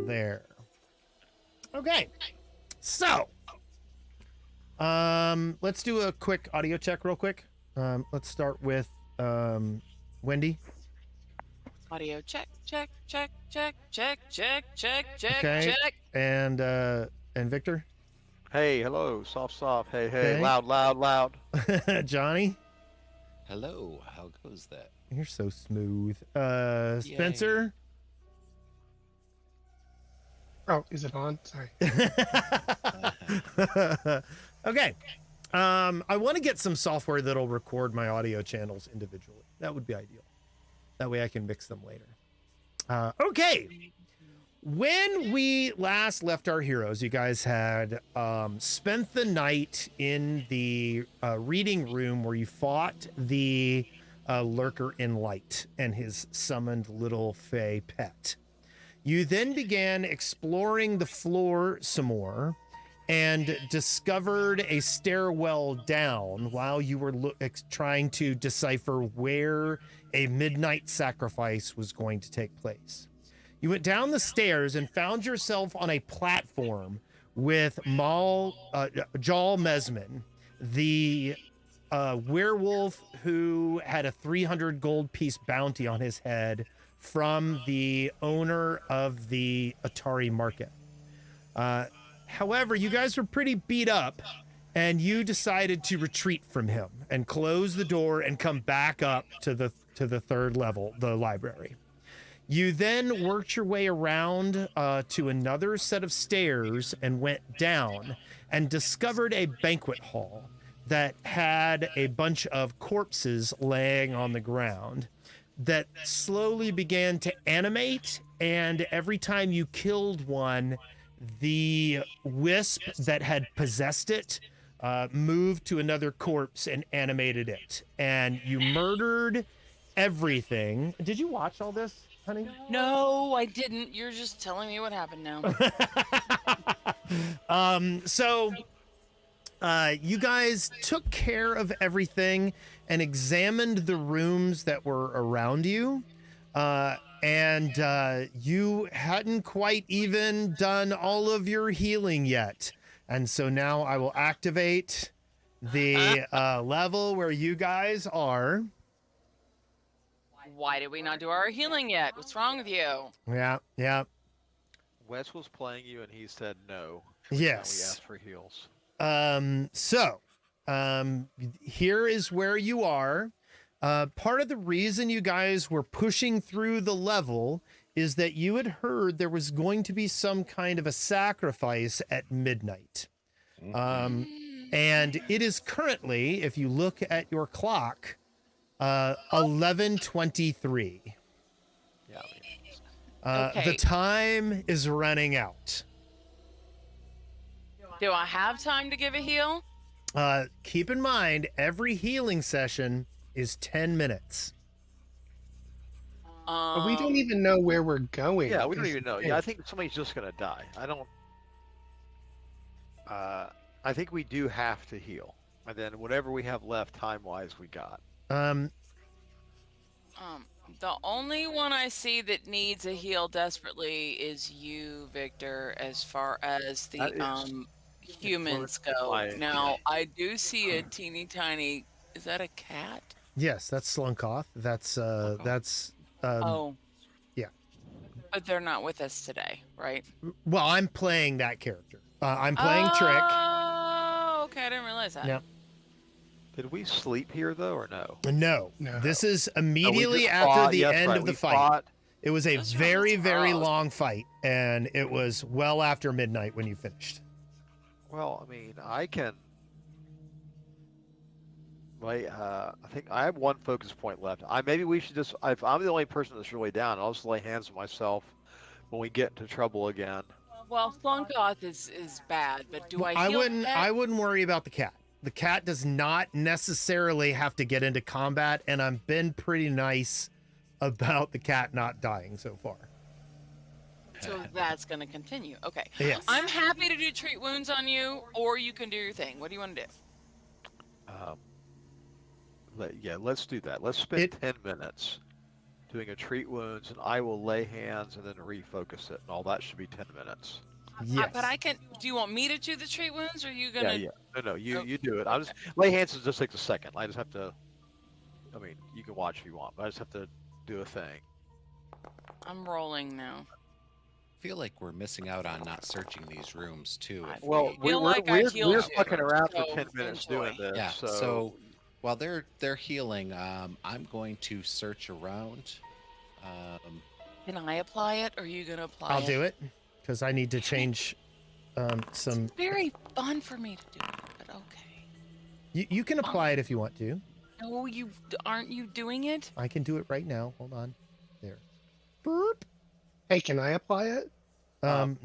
There. Okay. So, let's do a quick audio check real quick. Let's start with Wendy. Audio check, check, check, check, check, check, check, check, Okay. check. And Victor. Hey, hello, soft, hey, hey, Okay. loud. Johnny. Hello, how goes that? You're so smooth. Spencer. Oh, is it on? Sorry. Okay. I want to get some software that'll record my audio channels individually. That would be ideal. That way I can mix them later. Okay. When we last left our heroes, you guys had spent the night in the reading room where you fought the lurker in light and his summoned little fey pet. You then began exploring the floor some more and discovered a stairwell down while you were trying to decipher where a midnight sacrifice was going to take place. You went down the stairs and found yourself on a platform with Jaal Mesmin, the werewolf who had a 300 gold piece bounty on his head from the owner of the Otari market. However, you guys were pretty beat up, and you decided to retreat from him and close the door and come back up to the third level, the library. You then worked your way around to another set of stairs and went down and discovered a banquet hall that had a bunch of corpses laying on the ground that slowly began to animate, and every time you killed one, the wisp that had possessed it moved to another corpse and animated it. And you murdered everything. Did you watch all this, honey? No, I didn't. You're just telling me what happened now. You guys took care of everything and examined the rooms that were around you. And you hadn't quite even done all of your healing yet. And so now I will activate the level where you guys are. Why did we not do our healing yet? What's wrong with you? Yeah. Wes was playing you, and he said no. Every time we Yes. asked for heals. Here is where you are. Part of the reason you guys were pushing through the level is that you had heard there was going to be some kind of a sacrifice at midnight. And it is currently, if you look at your clock, 11:23. Yeah. Okay. The time is running out. Do I have time to give a heal? Keep in mind, every healing session is 10 minutes. But we don't even know where we're going. Yeah, we don't is even the know. thing. Yeah, I think somebody's just gonna die. I don't. I think we do have to heal, and then whatever we have left time-wise, we got. The only one I see that needs a heal desperately is you, Victor, as far as the That is humans go. my- Now, I do see a teeny tiny, is that a cat? Yes, that's Slunkoff. That's Oh. yeah. But they're not with us today, right? Well, I'm playing that character. I'm playing Trick. Oh, okay, I didn't realize that. Yeah. Did we sleep here though, or no? No, No. this is No, we immediately just after fought. the Yes, end right, of the we fight. fought. It was a That's right, very, that's very gross. long fight, and it was well after midnight when you finished. Well, I mean, I can. Wait, I think I have one focus point left. Maybe we should just. If I'm the only person that's really down, I'll just lay hands on myself when we get into trouble again. Well, Flunkoth is bad, but do Well, I heal that? I wouldn't worry about the cat. The cat does not necessarily have to get into combat, and I've been pretty nice about the cat not dying so far. So that's going to continue. Okay. Yes. I'm happy to do treat wounds on you, or you can do your thing. What do you want to do? Let's do that. Let's spend It- 10 minutes doing a treat wounds, and I will lay hands and then refocus it, and all that should be 10 minutes. Yes. But I can. Do you want me to do the treat wounds, or are you gonna? Yeah. No, you Oh. you do it. I'll just lay hands. Just takes a second. I just have to. I mean, you can watch if you want, but I just have to do a thing. I'm rolling now. I feel like we're missing out on not searching these rooms too. if Well, we- feel like I healed we're you, fucking around for so 10 minutes enjoy. doing this. yeah. So, So while they're healing, I'm going to search around. Can I apply it, or are you gonna apply it? I'll do it because I need to change some. Very fun for me to do it, but okay. You can apply it if you want to. No, you aren't. You doing it? I can do it right now. Hold on. There. Burp. Hey, can I apply it? No,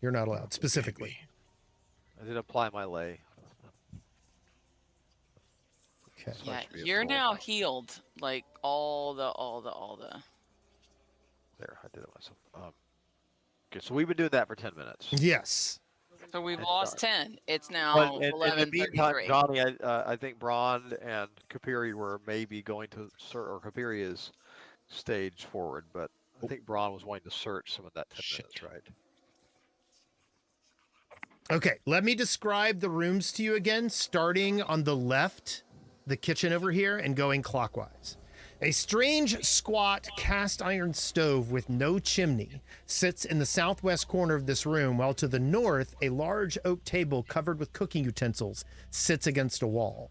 you're not allowed specifically. I did apply my lay. Okay. Yeah, to be a you're full- now healed. Like all the. There, I did it myself. Okay, so we've been doing that for 10 minutes. Yes. So we've And lost 10. It's now But in the 11:33. meantime, Johnny, I think Braun and Kapiri were maybe going to search, or Kapiri is stage forward, but I think Braun was wanting to search some of that 10 Shit. minutes, right? Okay, let me describe the rooms to you again, starting on the left, the kitchen over here, and going clockwise. A strange, squat, cast iron stove with no chimney sits in the southwest corner of this room, while to the north, a large oak table covered with cooking utensils sits against a wall.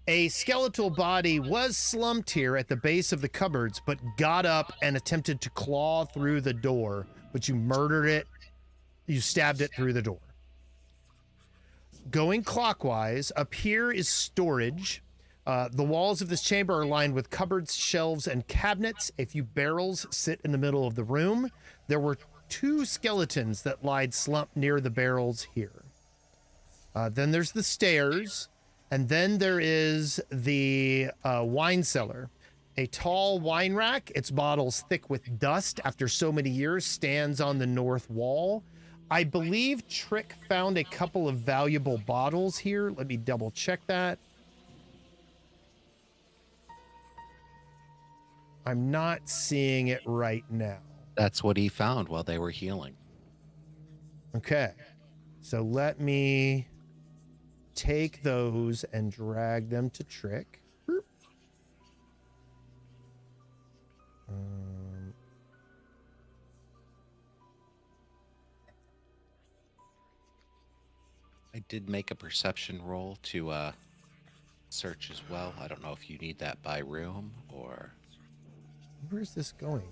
A skeletal body was slumped here at the base of the cupboards, but got up and attempted to claw through the door, but you murdered it. You stabbed it through the door. Going clockwise, up here is storage. The walls of this chamber are lined with cupboards, shelves, and cabinets. A few barrels sit in the middle of the room. There were 2 skeletons that lied slumped near the barrels here. Then there's the stairs, and then there is the wine cellar. A tall wine rack, its bottles thick with dust after so many years, stands on the north wall. I believe Trick found a couple of valuable bottles here. Let me double check that. I'm not seeing it right now. That's what he found while they were healing. Okay. So let me take those and drag them to Trick. Boop. I did make a perception roll to search as well. I don't know if you need that by room or... Where's this going?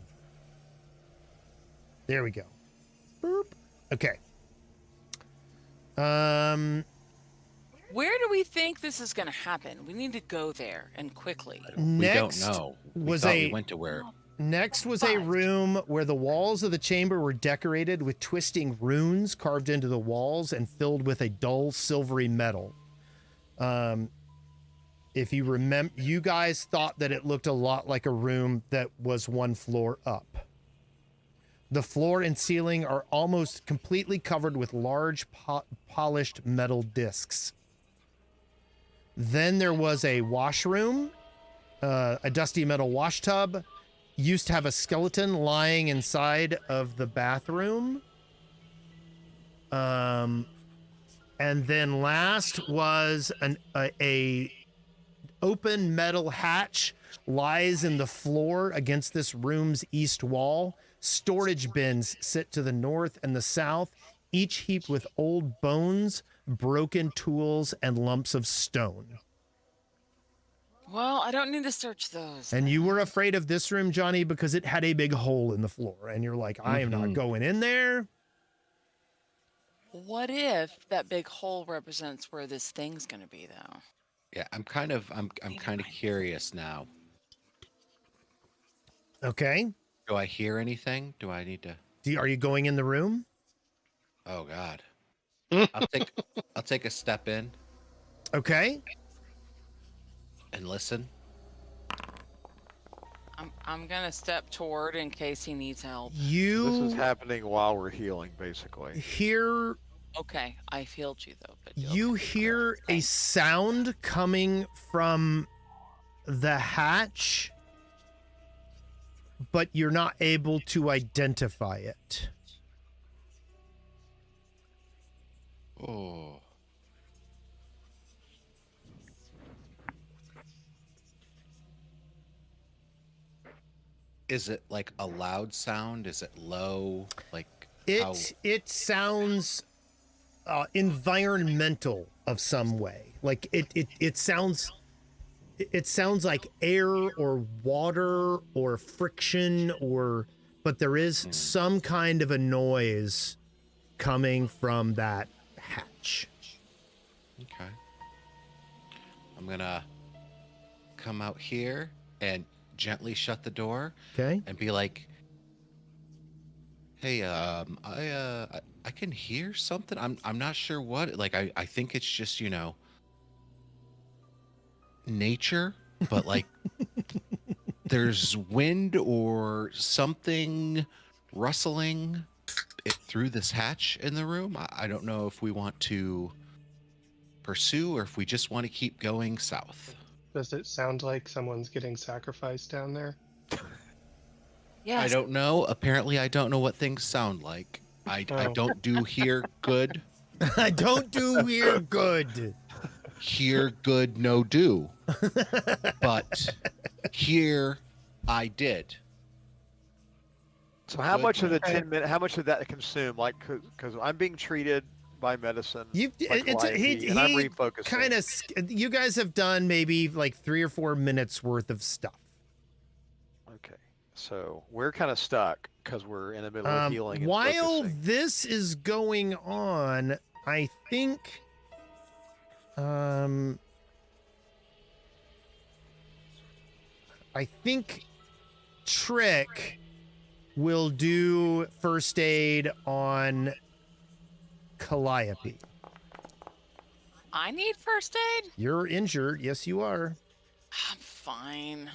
There we go. Boop. Okay. Where do we think this is going to happen? We need to go there and quickly. We don't Next know. was We went to where... Next was a room where the walls of the chamber were decorated with twisting runes carved into the walls and filled with a dull silvery metal. If you remember, you guys thought that it looked a lot like a room that was one floor up. The floor and ceiling are almost completely covered with large polished metal discs. Then there was a washroom, a dusty metal wash tub. Used to have a skeleton lying inside of the bathroom. And then last was a open metal hatch lies in the floor against this room's east wall. Storage bins sit to the north and the south, each heaped with old bones, broken tools, and lumps of stone. Well, I don't need to search those. And you were afraid of this room, Johnny, because it had a big hole in the floor. And you're like, I am not going in there. What if that big hole represents where this thing's going to be, though? Yeah, I'm kind of curious now. Okay. Do I hear anything? Do I need to... Are you going in the room? Oh God. I'll take a step in Okay. and listen. I'm gonna step toward in case he needs help. This You is happening while we're healing, basically. hear Okay, I healed you though. But you okay, hear a thanks. sound coming from the hatch, but you're not able to identify it. Oh. Is it like a loud sound? Is it low? Like how... It sounds environmental of some way. Like it sounds like air or water or friction but there is some kind of a noise coming from that hatch. Okay. I'm gonna come out here and gently shut the door Okay. and be like, "Hey, I can hear something. I'm not sure what. Like, I think it's just, you know, nature, but like there's wind or something rustling through this hatch in the room. I don't know if we want to pursue or if we just want to keep going south." Does it sound like someone's getting sacrificed down there? Yes. I don't know. Apparently, I don't know what things sound like. I Oh. don't do hear good. I don't do hear good. Hear good, no do. But here I did. So how Good. much of the Okay. 10 minute? How much did that consume? Like, because I'm being treated by medicine. Like and I'm refocusing. kind of. You guys have done maybe like 3 or 4 minutes worth of stuff. Okay, so we're kind of stuck because we're in the middle of healing. And While focusing. this is going on, I think. I think Trick will do first aid on Calliope. I need first aid. You're injured. Yes, you are. I'm fine.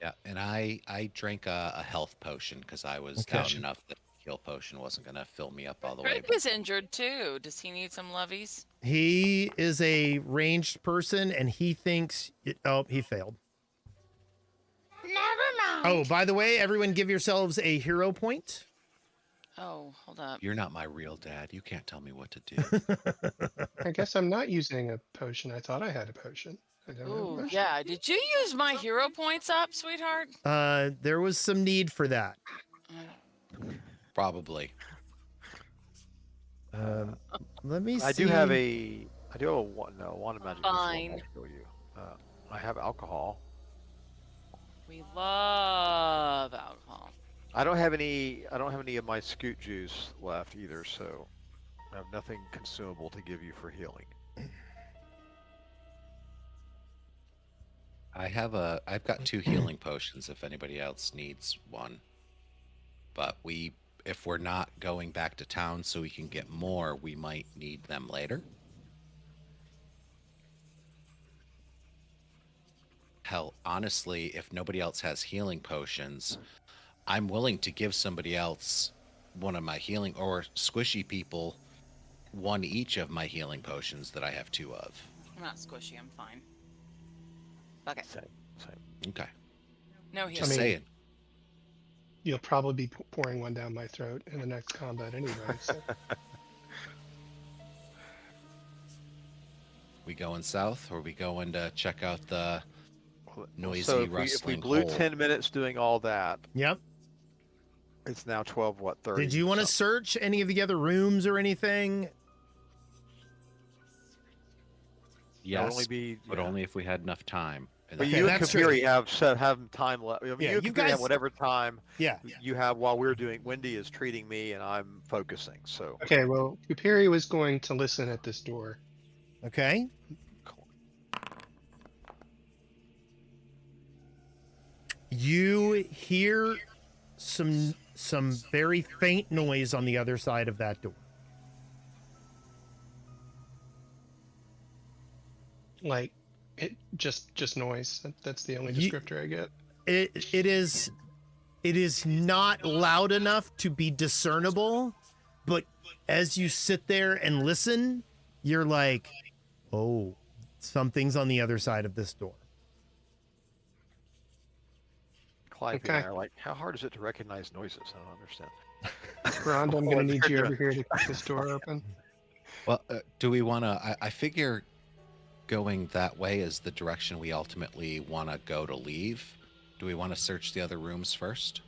Yeah, and I drank a health potion because I was Okay. down enough that the heal potion wasn't gonna fill me up all the way. Rick is injured too. Does he need some lovies? He is a ranged person, and he thinks. He failed. Never mind. Oh, by the way, everyone give yourselves a hero point. Oh, hold up. You're not my real dad. You can't tell me what to do. I guess I'm not using a potion. I thought I had a potion. I don't have a Ooh, potion. yeah. Did you use my hero points up, sweetheart? There was some need for that. Probably. Let me see. I do have a one magic missile Fine. I'll show you. I have alcohol. We love alcohol. I don't have any of my scoot juice left either, so I have nothing consumable to give you for healing. I've got 2 healing potions if anybody else needs one. But if we're not going back to town so we can get more, we might need them later. Hell, honestly, if nobody else has healing potions, I'm willing to give somebody else one of my healing, or squishy people one each of my healing potions that I have 2 of. I'm not squishy. I'm fine. Okay. Same. Okay. No heal. Just saying. You'll probably be pouring one down my throat in the next combat anyway. So. We going south, or we going to check out the noisy So if we rustling blew hole? 10 minutes doing all that, Yep. it's now 30. Did you want to something. search any of the other rooms or anything? That'll Yes, only be, but yeah. only if we had enough time. And But Okay, you and that's true. Kapiri have time left. I mean, Yeah, you and you Kapiri guys- have whatever time Yeah. you have while we're doing. Wendy is treating me, and I'm focusing. So Okay, well, Kupiri was going to listen at this door. Okay. You hear some very faint noise on the other side of that door. Like, it just noise. That's the only Ye- descriptor I get. It is not loud enough to be discernible, but as you sit there and listen, you're like, oh, something's on the other side of this door. Clive Okay. and I are like, how hard is it to recognize noises? I don't understand. Rond, I'm Oh, going to need you they're over here to keep this door open. Well, do we want to? I figure going that way is the direction we ultimately want to go to leave. Do we want to search the other rooms first?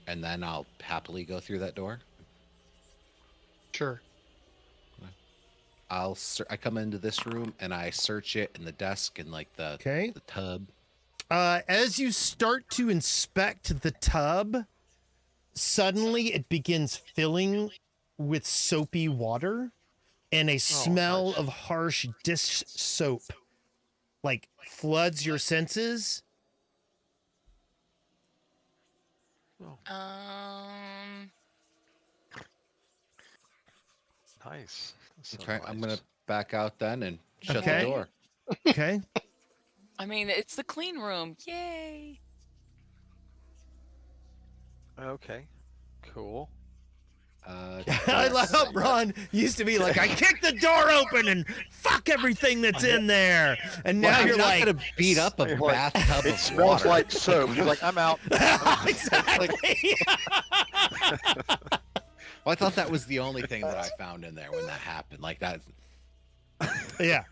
And then I'll happily go through that door? Sure. I come into this room and I search it in the desk and like the Okay. tub. As you start to inspect the tub, suddenly it begins filling with soapy water, and a smell nice. of harsh dish soap like floods your senses. Nice. That's so Okay, I'm nice. gonna back out then and shut Okay. the door. Okay. I mean, it's the clean room. Yay. Okay. Cool. I love how Ron used to be like, I kicked the door open and fuck everything that's in there. And now Well, you're I'm not like, gonna beat up a You're like, bathtub It of smells water. like soap. He's like, I'm out. exactly. Well, I thought that was the only thing that I found in there when that happened. Like that. Yeah.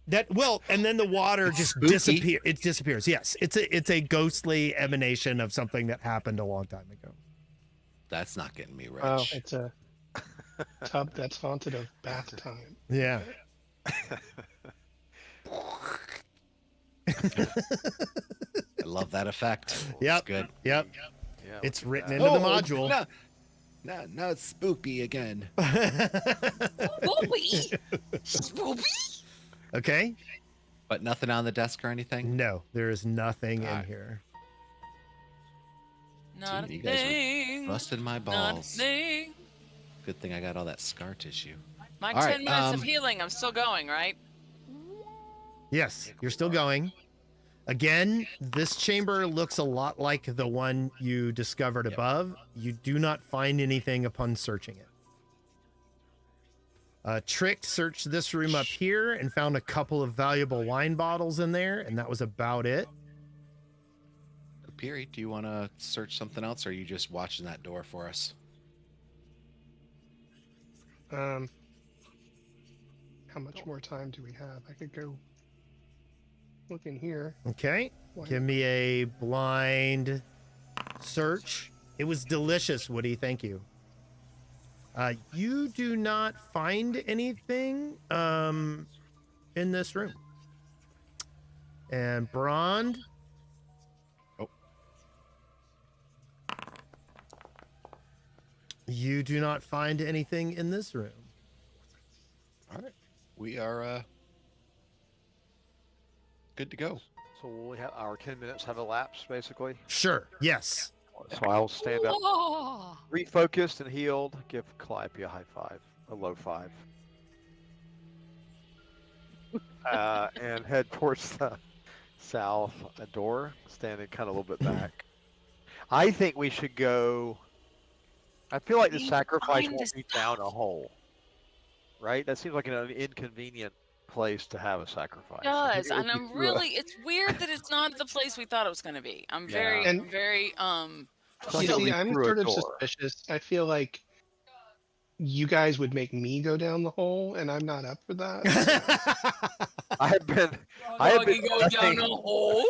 And then the water It's just spooky. it disappears. Yes. It's a ghostly emanation of something that happened a long time ago. That's not getting me rich. Oh, it's a tub that's haunted of bath time. Yeah. I love that effect. Yep. It's good. Yep. Yeah, It's look at written that. into the module. No, it's spoopy again. Spoopy. Spoopy. Okay. But nothing on the desk or anything. No, there is nothing in Alright. here. Not Dude, a you guys were thing. Busted my Not a balls. thing. Good thing I got all that scar tissue. My All 10 right, minutes of healing. I'm still going, right? Yes, you're still going. Again, this chamber looks a lot like the one you discovered Yep. above. You do not find anything upon searching it. Trick searched this room up here and found a couple of valuable wine bottles in there, and that was about it. Kapiri, do you want to search something else, or are you just watching that door for us? How much more time do we have? I could go look in here. Okay. Why Give not? me a blind search. It was delicious, Woody. Thank you. You do not find anything in this room. And Brond. Oh. You do not find anything in this room. All right. We are good to go. So we have our 10 minutes have elapsed, basically. Sure. Yes. So I'll stand up, Oh. refocused and healed. Give Calliope a high five, a low five, and head towards the south door, standing kind of a little bit back. I think we should go. I feel like the sacrifice Find won't the be down a hole, right? That seems like an inconvenient place to have a sacrifice. It I think does, it would and be I'm through really. It's weird that it's not the place we thought it was going to be. I'm very, Yeah. And- I'm very. It's like You it'll see, be I'm through a sort of door. suspicious. I feel like you guys would make me go down the hole, and I'm not up for that. I have been. I have been. go down the hole.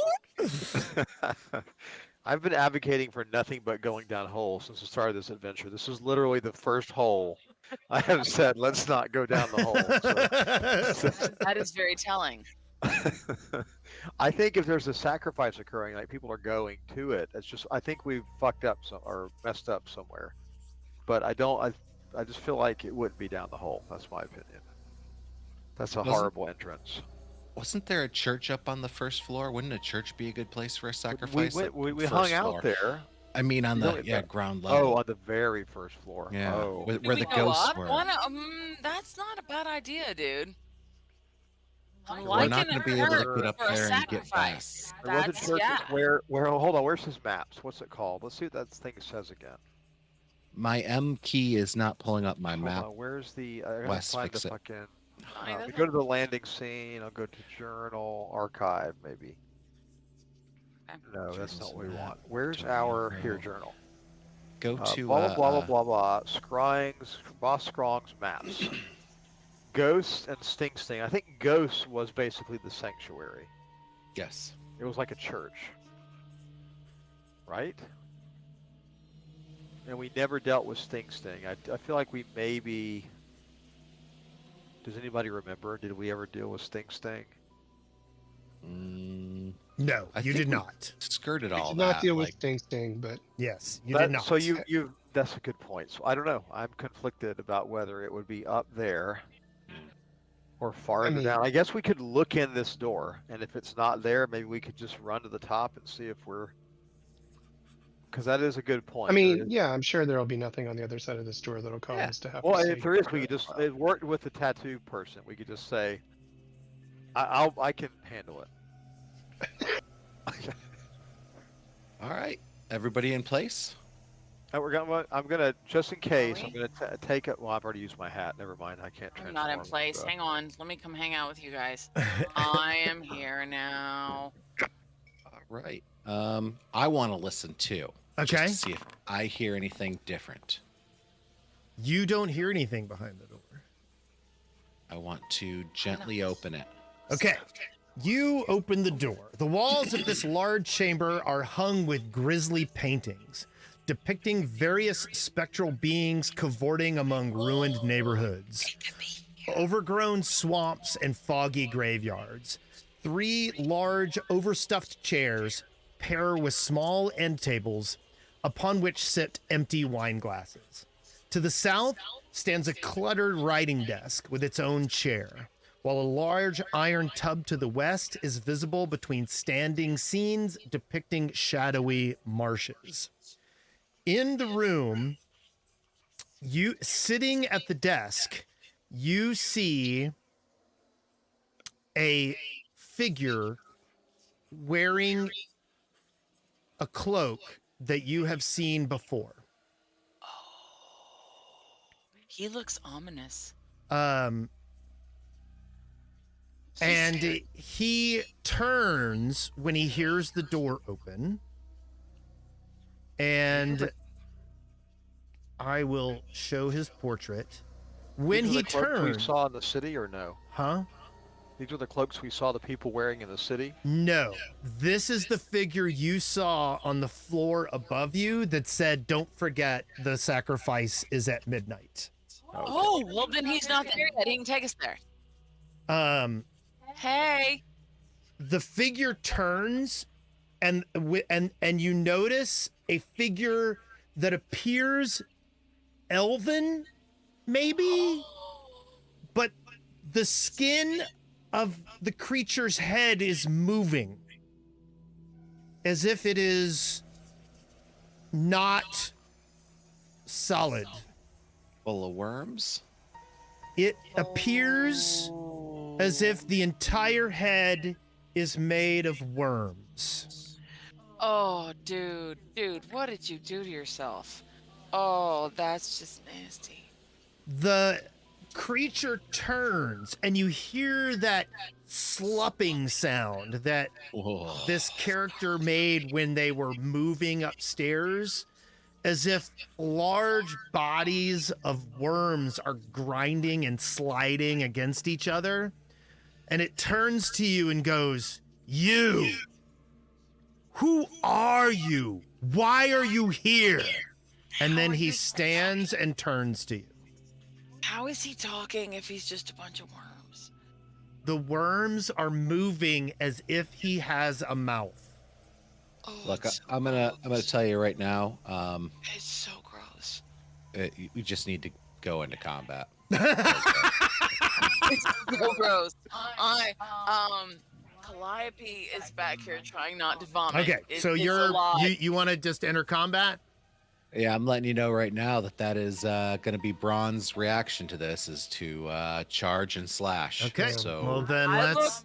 I've been advocating for nothing but going down holes since the start of this adventure. This is literally the first hole I have said, let's not go down the hole. So- That is very telling. I think if there's a sacrifice occurring, like people are going to it, it's just, I think we've fucked up or messed up somewhere. But I just feel like it wouldn't be down the hole. That's my opinion. That's a Wasn't- horrible entrance. Wasn't there a church up on the first floor? Wouldn't a church be a good place for a We sacrifice? went, like, we first hung out floor? there. I mean, on We the don't- ground Oh, level. on the very first floor. Yeah, Oh. where Did we the go ghosts up? were. That's not a bad idea, dude. I'm We're liking not gonna it be able to for get up a there and get back. sacrifice. There was a That's church. yeah. Where? Hold on. Where's his maps? What's it called? Let's see what that thing says again. My M key is not pulling up my Hold map. on. Where's the? I gotta Wes, find fix the it. fucking. Either We go to the landing scene. I'll go to journal, archive, maybe. Okay. No, that's not what we Journals, want. Where's our here journal. journal? Go to Blah blah blah blah blah. Boss Scrong's maps. Ghosts and Sting. I think Ghosts was basically the sanctuary. Yes. It was like a church, right? And we never dealt with Sting. I feel like we maybe. Does anybody remember? Did we ever deal with Sting? No, I you think did we- not. Skirted I all did that. not deal with like, Sting, but Yes, you did not. So you that's a good point. So I don't know. I'm conflicted about whether it would be up there or farther mean- down. I guess we could look in this door, and if it's not there, maybe we could just run to the top and see if we're. Because that is a good point. I There mean, is- yeah, I'm sure there'll be nothing on the other side of this door that'll cause Yeah. us to have. Well, to and if there is, save we for could it. just. It worked with the tattoo person. We could just say, I can handle it. all right, everybody in place. And I'm gonna just in case. I'm gonna take it. Well, I've already used my hat. Never mind. I can't. I'm not in transform, place. so- Hang on. Let me come hang out with you guys. I am here now. All right. I want to listen too. just Okay. to see if I hear anything different. You don't hear anything behind the door. I want to gently open it. Okay. You open the door. The walls of this large chamber are hung with grisly paintings depicting various spectral beings cavorting among ruined neighborhoods, overgrown swamps, and foggy graveyards. 3 large, overstuffed chairs pair with small end tables upon which sit empty wine glasses. To the south stands a cluttered writing desk with its own chair, while a large iron tub to the west is visible between standing scenes depicting shadowy marshes. In the room, you sitting at the desk, you see a figure wearing a cloak that you have seen before. He looks ominous. And he turns when he hears the door open, and I will show his portrait. When These are he the cloaks we turns, saw in the city, or no? huh? These are the cloaks we saw the people wearing in the city. No, this is the figure you saw on the floor above you that said, "Don't forget the sacrifice is at midnight." Oh, well then he's not there yet. He can take us there. Hey. The figure turns, and you notice a figure that appears elven, maybe, but the skin of the creature's head is moving as if it is not solid. Full of worms. It appears as if the entire head is made of worms. Oh, dude, what did you do to yourself? Oh, that's just nasty. The creature turns and you hear that slupping sound that Whoa. this character made when they were moving upstairs, as if large bodies of worms are grinding and sliding against each other. And it turns to you and goes, "You! Who are you? Why are you here?" And then he stands and turns to you. How is he talking if he's just a bunch of worms? The worms are moving as if he has a mouth. Oh, Look, it's so I'm gonna gross. tell you right now. It's so gross. We just need to go into combat. It's so gross. Calliope is back here trying not to vomit. Okay, so it's a lot. you want to just enter combat? Yeah, I'm letting you know right now that is going to be Braun's reaction to this is to charge and slash. Okay. So Well then I look let's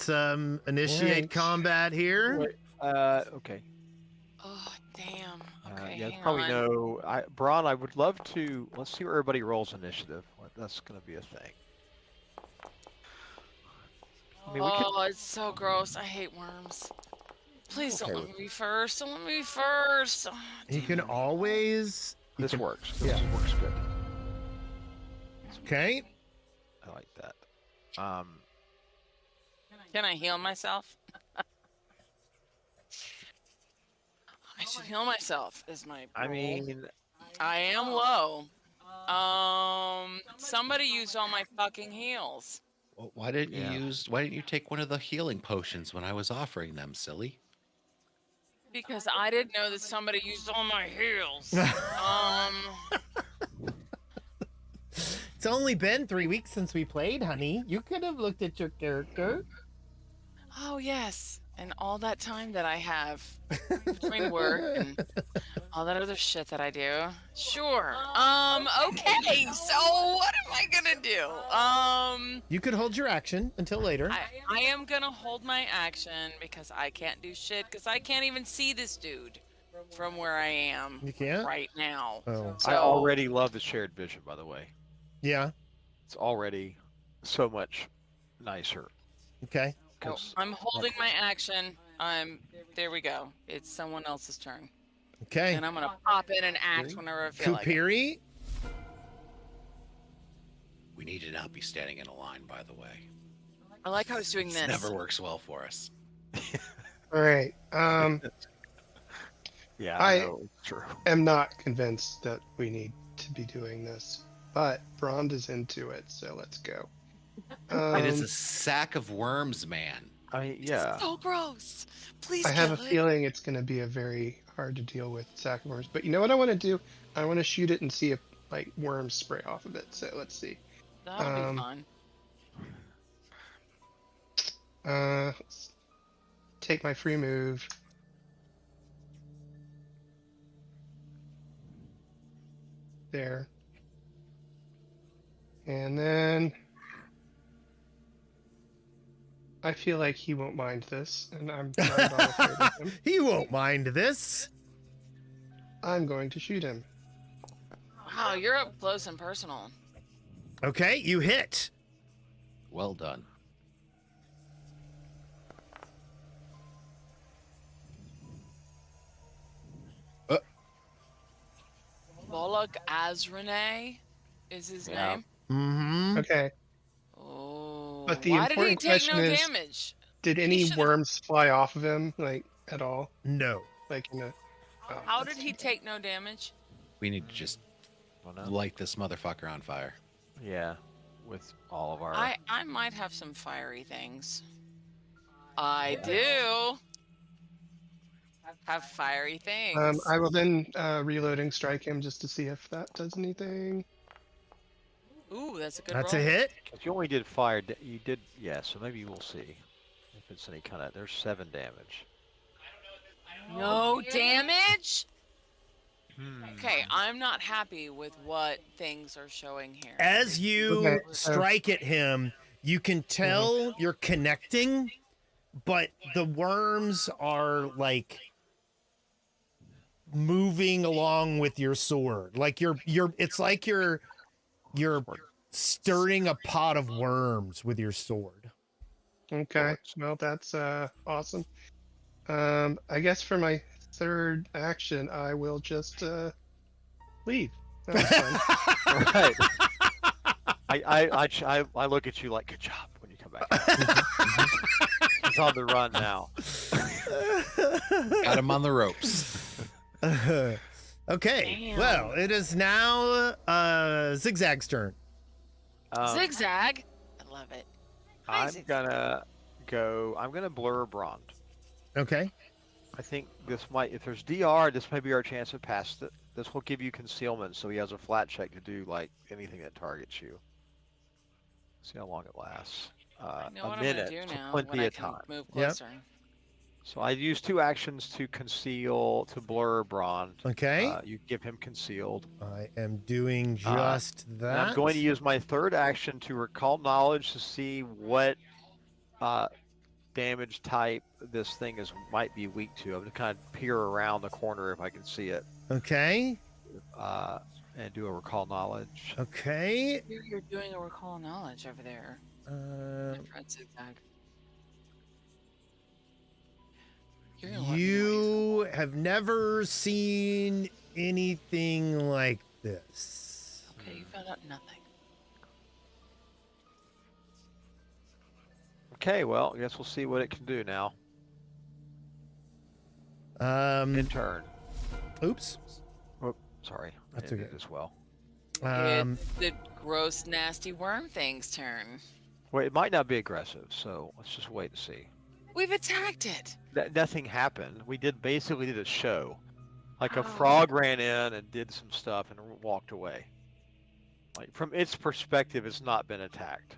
vomitous. initiate Alright. combat here. Wait, okay. Oh, damn. Okay, Yeah, hang probably on. no. Braun, I would love to. Let's see where everybody rolls initiative. That's going to be a thing. I mean, we could. Oh, it's so gross. I hate worms. Please don't Okay let with me be first. Don't let me be first. Oh, You damn can it. always This works. This yeah. works good. Okay. I like that. Can I heal myself? I should heal myself. Is my I rule. mean, I am low. Somebody used all my fucking heals. Well, why didn't Yeah. you take one of the healing potions when I was offering them, silly? Because I didn't know that somebody used all my heals. It's only been 3 weeks since we played, honey. You could have looked at your character. Oh yes, and all that time that I have between work and all that other shit that I do. Sure. Okay. So what am I gonna do? You could hold your action until later. I am gonna hold my action because I can't do shit because I can't even see this dude from where I am You can't? right now. Oh. I already love the shared vision, by the way. Yeah. It's already so much nicer. Okay. So 'Cause- I'm holding my action. There we go. It's someone else's turn. Okay. And I'm gonna pop in and act whenever I feel like it. Kupiri. We need to not be standing in a line, by the way. I like how it's doing This this. never works well for us. All right. yeah, I- I know. It's true. Am not convinced that we need to be doing this, but Brond is into it, so let's go. It is a sack of worms, man. I mean, yeah. So gross. Please I have a kill it. feeling it's going to be a very hard to deal with sack of worms. But you know what I want to do? I want to shoot it and see if like worms spray off of it. So let's see. That'll be fun. Let's take my free move. There. And then I feel like he won't mind this, and I'm not at all afraid of him. He won't mind this. I'm going to shoot him. Wow, you're up close and personal. Okay, you hit. Well done. Volok Azrene is his Yeah. name. Mm-hmm. Okay. Oh, But the why did he important take question no is- damage? Did He any should've- worms fly off of him, like, at all? No. Like, oh, How did he take no damage? We need to just I don't know. light this motherfucker on fire. Yeah, with all of our. I might have some fiery things. I do have fiery things. I will then reloading strike him just to see if that does anything. Ooh, that's a good That's roll. a hit. If you only did fire, you did, yeah. So maybe you will see if it's any kind of. There's 7 damage. No damage? Hmm. Okay, I'm not happy with what things are showing here. As you Okay, strike at him, you can tell you're connecting, but the worms are like moving along with your sword. Like you're it's like you're stirring a pot of worms with your sword. Okay, well, that's awesome. I guess for my third action, I will just leave. That's fine. Right. I look at you like, good job when you come back. He's on the run now. Got him on the ropes. Okay. Damn. Well, it is now Zigzag's turn. Zigzag. I love it. Hi, I'm Zigzag. gonna blur Brond. Okay. I think this might, if there's DR, this may be our chance of past it. This will give you concealment, so he has a flat check to do like anything that targets you. See how long it lasts. I know A what minute, I'm gonna do so now plenty when I of can time. move Yep. closer. So I use 2 actions to conceal, to blur Brond. Okay. You give him concealed. I am doing just And that. I'm going to use my third action to recall knowledge to see what damage type this thing might be weak to. I'm going to kind of peer around the corner if I can see it, Okay. and do a recall knowledge. Okay. You're doing a recall knowledge over there. My friend Zigzag. You're gonna let me know what he's You have never seen anything like this. Okay, you found out nothing. Okay, well, I guess we'll see what it can do now. In turn. Oops. Sorry. That's I did okay. as well. It's the gross, nasty worm thing's turn. Well, it might not be aggressive, so let's just wait and see. We've attacked it. Nothing happened. We basically did a show. Like a Oh. frog ran in and did some stuff and walked away. Like from its perspective, it's not been attacked.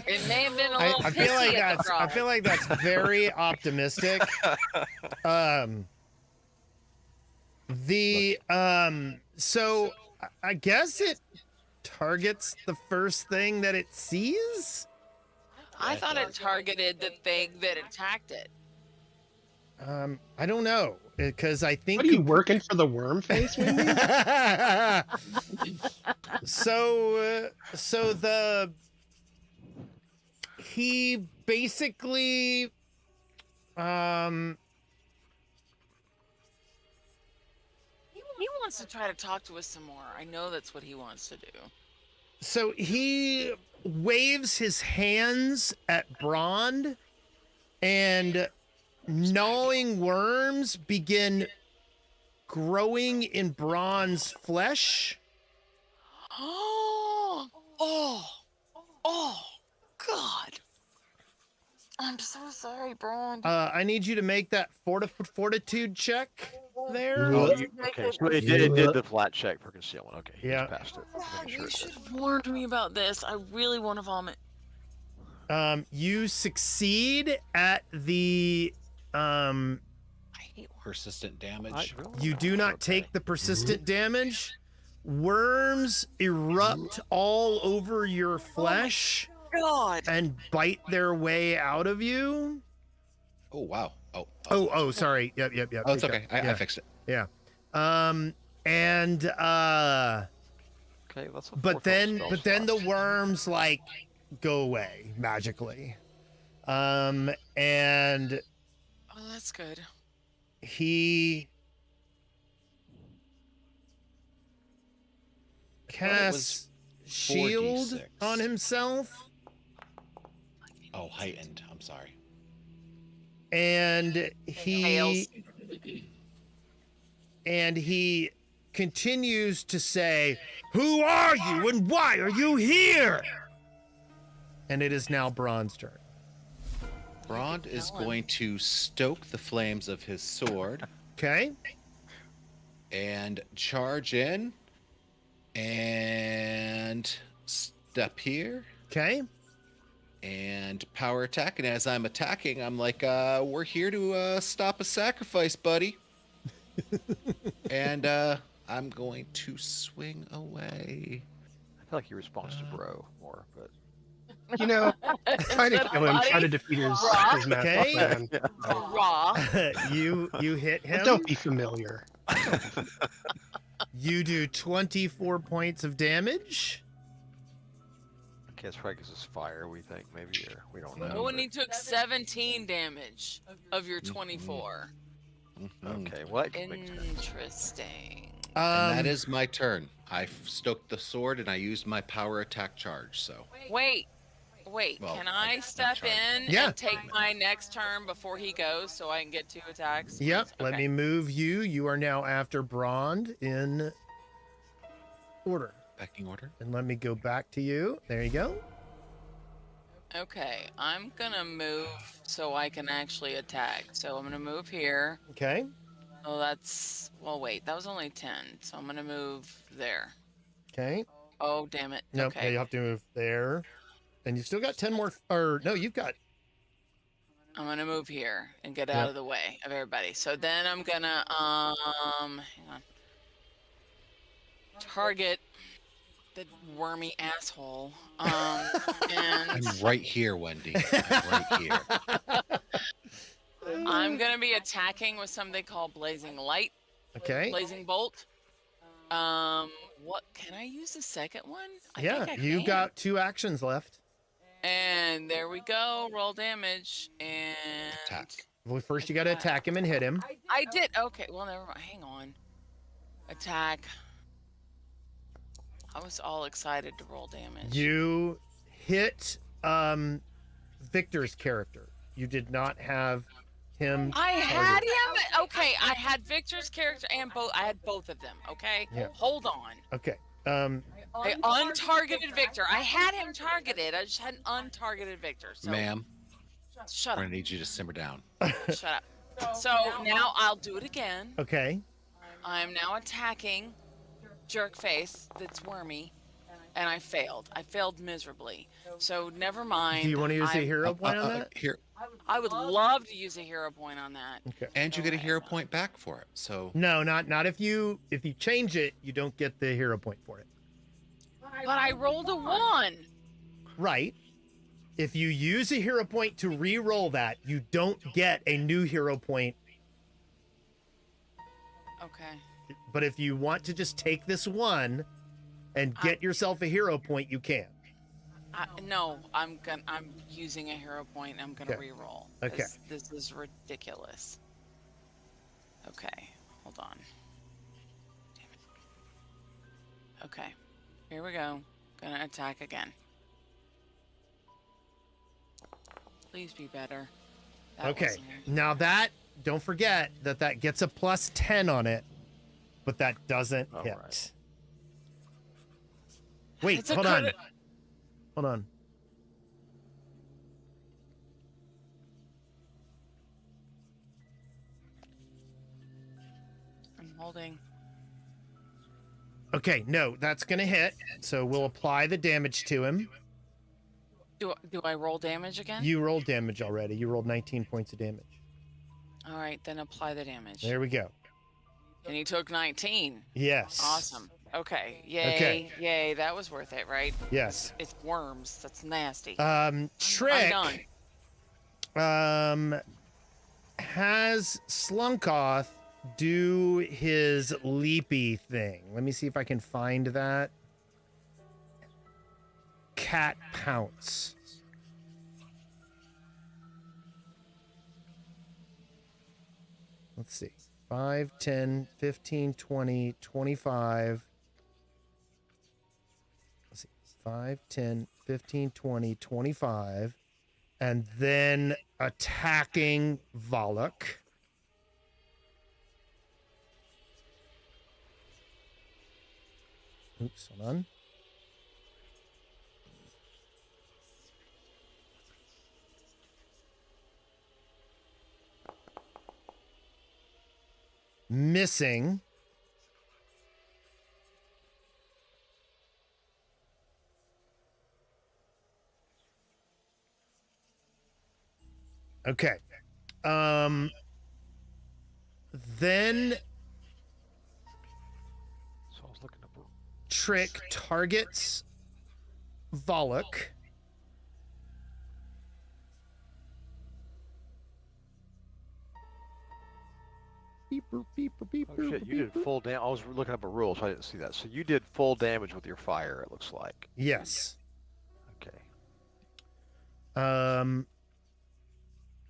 It may have been a I, little I feel like pissy at the that's frog. I feel like that's very optimistic. So I guess it targets the first thing that it sees. I thought it targeted the thing that attacked it. I don't know because I think What are you working for the worm face, Wendy? so he basically He wants to try to talk to us some more. I know that's what he wants to do. so he waves his hands at Brond, and gnawing worms begin growing in Brond's flesh. Oh, God. I'm so sorry, Braun. I need you to make that fortitude check there. Oh, okay, so it did the flat check for concealment. Okay, he Yeah. just passed it. Making sure You it should did. have warned me about this. I really want to vomit. You succeed at the I hate worms. Persistent damage. you do not take the persistent damage. Worms erupt all over your flesh God. and bite their way out of you. Oh wow. Oh, sorry. Yep. Oh, it's okay. I fixed it. Yeah. And Okay, that's a but fourth then level but spell then the slot. worms like go away magically. And Oh, that's good. he thought it was casts shield 4d6. on himself, Oh, heightened. I'm sorry. and Fails. he continues to say, "Who are you and why are you here?" And it is now Braun's turn. Brond is going to stoke the flames of his sword Okay. and charge in and step here Okay. and power attack. And as I'm attacking, I'm like, we're here to stop a sacrifice, buddy. And I'm going to swing away. I feel like he responds to bro more, but You know, try to Instead of kill him. Try buddy, to defeat his Raw. master Okay. plan. Raw. you hit him. Don't be familiar. You do 24 points of damage. okay, it's probably 'cause it's fire. We think maybe, or we don't know. No one but- he took 17 damage of your 24. Mhm. Okay, well that makes sense. Interesting. And that is my turn. I stoked the sword and I used my power attack charge. So Wait, Well, can I not step charge. in Yeah. and take my next turn before he goes so I can get 2 attacks? Yep. please? Let Okay. me move you. You are now after Brond in order. pecking order. And let me go back to you. There you go. Okay, I'm gonna move so I can actually attack. So I'm gonna move here. Okay. Oh, that's, well, wait, that was only 10. So I'm gonna move there. Okay. Oh, damn it. Nope. Okay. You have to move there. And you've still got 10 more. Or no, you've got. I'm gonna move here and get Yep. out of the way of everybody. So then I'm gonna hang on. Target the wormy asshole. And I'm right here, Wendy. I'm right here. I'm gonna be attacking with something called Blazing Light, Okay. Blazing Bolt. What can I use the second one? I Yeah. think I You can. got 2 actions left. And there we go. Roll damage and Attack. Well, first you got to attack him and hit him. I did. Okay, well, never mind. Hang on. Attack. I was all excited to roll damage. You hit Victor's character. You did not have him. I had him. Okay, I had Victor's character and both. I had both of them. Okay. Yeah. Hold on. Okay. I untargeted Victor. I had him targeted. I just had an untargeted Victor. So Ma'am, shut I'm up. gonna need you to simmer down. Shut up. So now I'll do it again. Okay. I'm now attacking Jerkface that's wormy, and I failed. I failed miserably. So never mind. Do you want to use a I'm- hero point on that? Here, I would love to use a hero point on that. Okay. and you get a hero point back for it. So No, not if you change it, you don't get the hero point for it. But I rolled a 1. Right. If you use a hero point to re-roll that, you don't get a new hero point. Okay. But if you want to just take this one and get yourself a hero point, you can. No, I'm using a hero point. I'm gonna Okay. re-roll. Okay. 'cause This is ridiculous. Okay, hold on. Damn it. Okay, here we go. Gonna attack again. Please be better. That Okay. wasn't it. Now that, don't forget that gets a plus 10 on it, but that doesn't All hit. right. Wait, It's a hold on. crit- Hold on. I'm holding. Okay, no, that's going to hit. So we'll apply the damage to him. Do I roll damage again? You rolled damage already. You rolled 19 points of damage. All right, then apply the damage. There we go. And he took 19. Yes. Awesome. Okay. Yay. Okay. Yay. That was worth it, right? Yes. It's worms. That's nasty. Trick I'm done. has Slunkoth do his leapy thing. Let me see if I can find that. Cat pounce. let's see. 5, 10, 15, 20, 25. Let's see. 5, 10, 15, 20, 25. And then attacking Volok. Oops, hold on. Missing. Okay. Then So I was looking up. Trick targets Volok. Beeper, beeper, beeper, Oh shit! You did beeper. full damage. I was looking up a rule, so I didn't see that. So you did full damage with your fire. It looks like. Yes. Okay.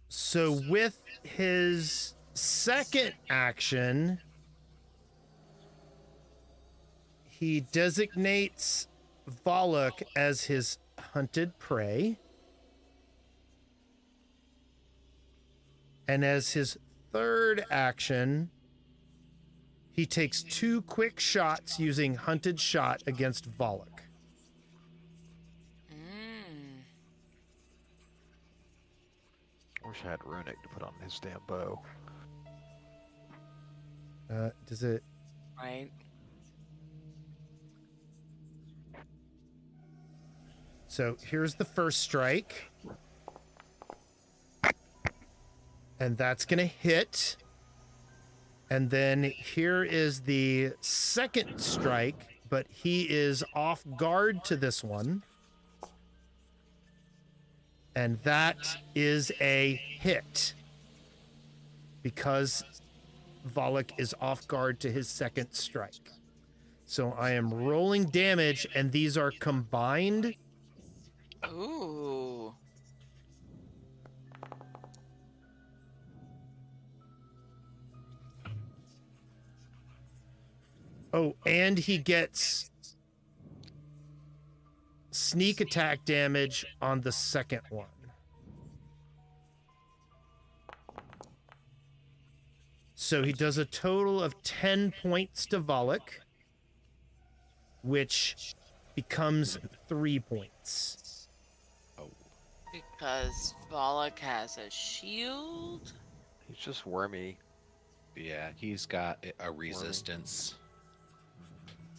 So with his second action, he designates Volok as his hunted prey. And as his third action, he takes 2 quick shots using hunted shot against Volok. I wish I had runic to put on his damn bow. Does it? Right. So here's the first strike. And that's going to hit. And then here is the second strike, but he is off guard to this one. And that is a hit. Because Volok is off guard to his second strike. So I am rolling damage, and these are combined. Ooh. Oh, and he gets sneak attack damage on the second one. So he does a total of 10 points to Volok, which becomes 3 points. Because Volok has a shield? He's just wormy. Yeah, he's got a resistance.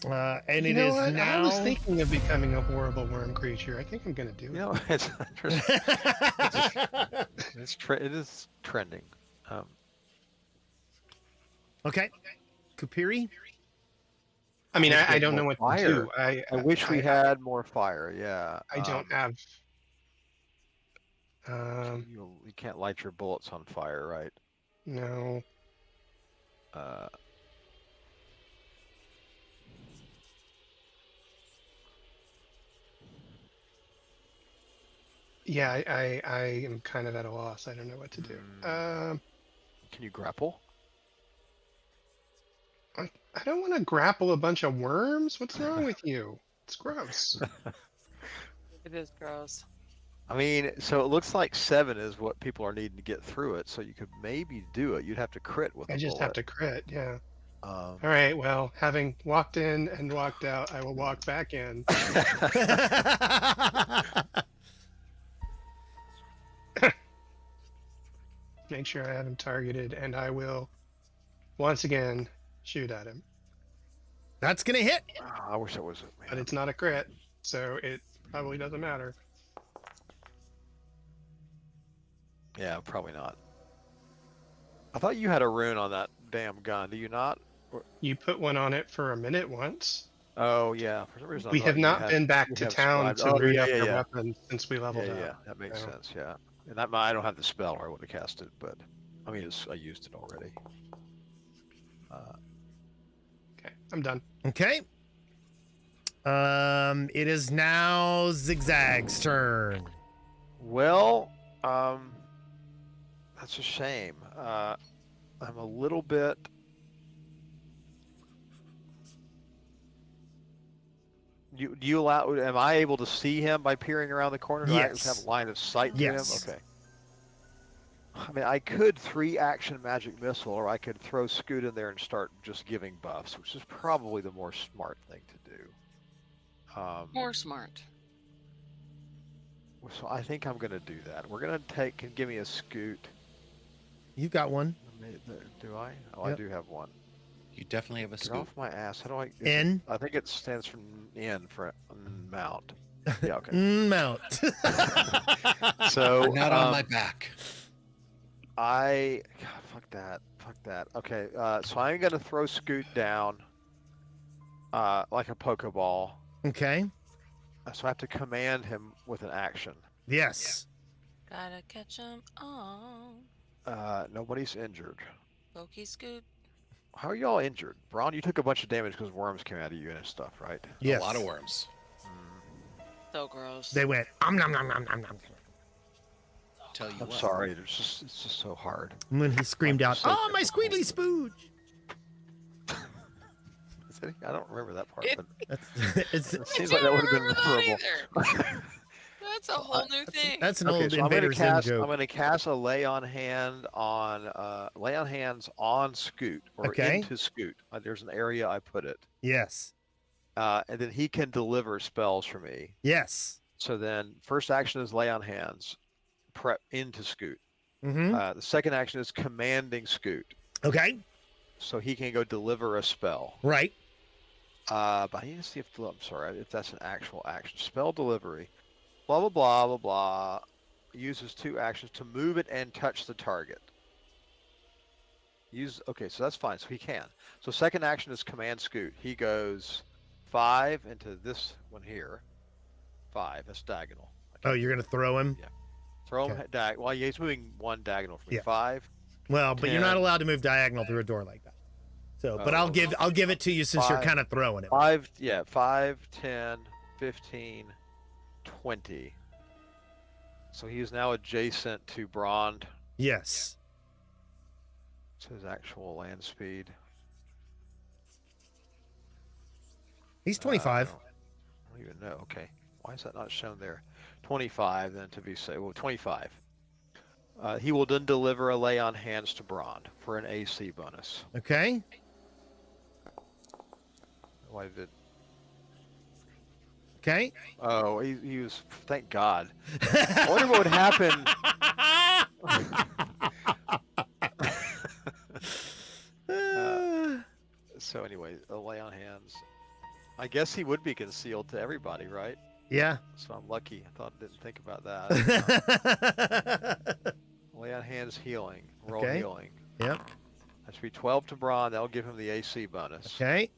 And You it know is what? now. I was thinking of becoming a horrible worm creature. I think I'm gonna do You it. know, it is trending. Okay. Kupiri? I mean, wish we I had don't know more what to do. fire. I wish we had more fire. Yeah. I don't have. So you can't light your bullets on fire, right? No. Yeah, I am kind of at a loss. I don't know what to do. Can you grapple? I don't want to grapple a bunch of worms. What's wrong with you? It's gross. It is gross. I mean, so it looks like 7 is what people are needing to get through it. So you could maybe do it. You'd have to crit with. I a just have bullet. to crit. Yeah. Um, All right. Well, having walked in and walked out, I will walk back in. Make sure I have him targeted, and I will once again shoot at him. That's going to hit. I wish that was it. But it's not a crit, so it probably doesn't matter. Yeah, probably not. I thought you had a rune on that damn gun. Do you not? You put one on it for a minute once. Oh yeah. For some reason, I We thought have you not had- been back you to have town scribed- to Oh, re-up yeah, our yeah. weapons since we leveled Yeah, up. yeah, that makes so. sense. Yeah, and that I don't have the spell, or I would have cast it, but I mean, I used it already. Okay, I'm done. Okay. It is now Zigzag's turn. Well, that's a shame. I'm a little bit. Do you allow? Am I able to see him by peering around the corner? Do I just have Yes. line of sight to Yes. him? Okay. I mean, I could 3-action magic missile, or I could throw Scoot in there and start just giving buffs, which is probably the more smart thing to do. More smart. So I think I'm gonna do that. We're gonna take. Can give me a Scoot. You got one. Do I? Oh, Yep. I do have one. You definitely have a Get scoop. off my ass. How do I? N. I think it stands for N for mount. Yeah. Okay. Mount. So Not on my back. God, fuck that. Okay, so I'm gonna throw Scoot down, like a Pokeball. Okay. So I have to command him with an action. Yes. Gotta catch 'em all. Nobody's injured. Pokey Scoot. How are y'all injured? Braun, you took a bunch of damage because worms came out of you and stuff, right? Yes. A lot of worms. So gross. They went. Nom nom nom nom nom. Tell you I'm what. sorry. It's just so hard. And when he screamed out, So "Oh, my difficult. squeedly spooge!" Is it? I don't remember that part, It- but It's it seems like that would have been memorable. That's a whole new thing. that's an Okay, old so I'm Invader gonna Zim cast. joke. I'm gonna cast a lay on hands on Scoot or Okay. into Scoot. There's an area I put it, Yes. and then he can deliver spells for me. Yes. So then, first action is lay on hands, prep into Scoot. Mm-hmm. The second action is commanding Scoot, Okay. so he can go deliver a spell. Right. But I need to see if I'm sorry if that's an actual action. Spell delivery. Blah blah blah blah blah. Uses 2 actions to move it and touch the target. Okay, so that's fine. So he can. So second action is command Scoot. He goes 5 into this one here. 5. That's diagonal. Oh, you're gonna throw him? Throw him okay. well, he's moving 1 diagonal from me. Yeah. 5. Well, but you're not 10. allowed to move diagonal through a door like that. So, but Oh. I'll give it to you since you're 5. kind of throwing it. 5, 10, 15, 20. So he is now adjacent to Brond. Yes. It's his actual land speed. He's I 25. don't even know. Okay. Why is that not shown there? 25 then to be safe. Well, 25. He will then deliver a lay on hands to Brond for an AC bonus. Okay. Why did? Okay. Oh, he was. Thank God. I wonder what would happen. So anyway, a lay on hands. I guess he would be concealed to everybody, right? Yeah. So I'm lucky. Didn't think about that. Lay on hands healing. Roll Okay. healing. Yep. That should be 12 to Braun. That'll give him the AC bonus. Okay.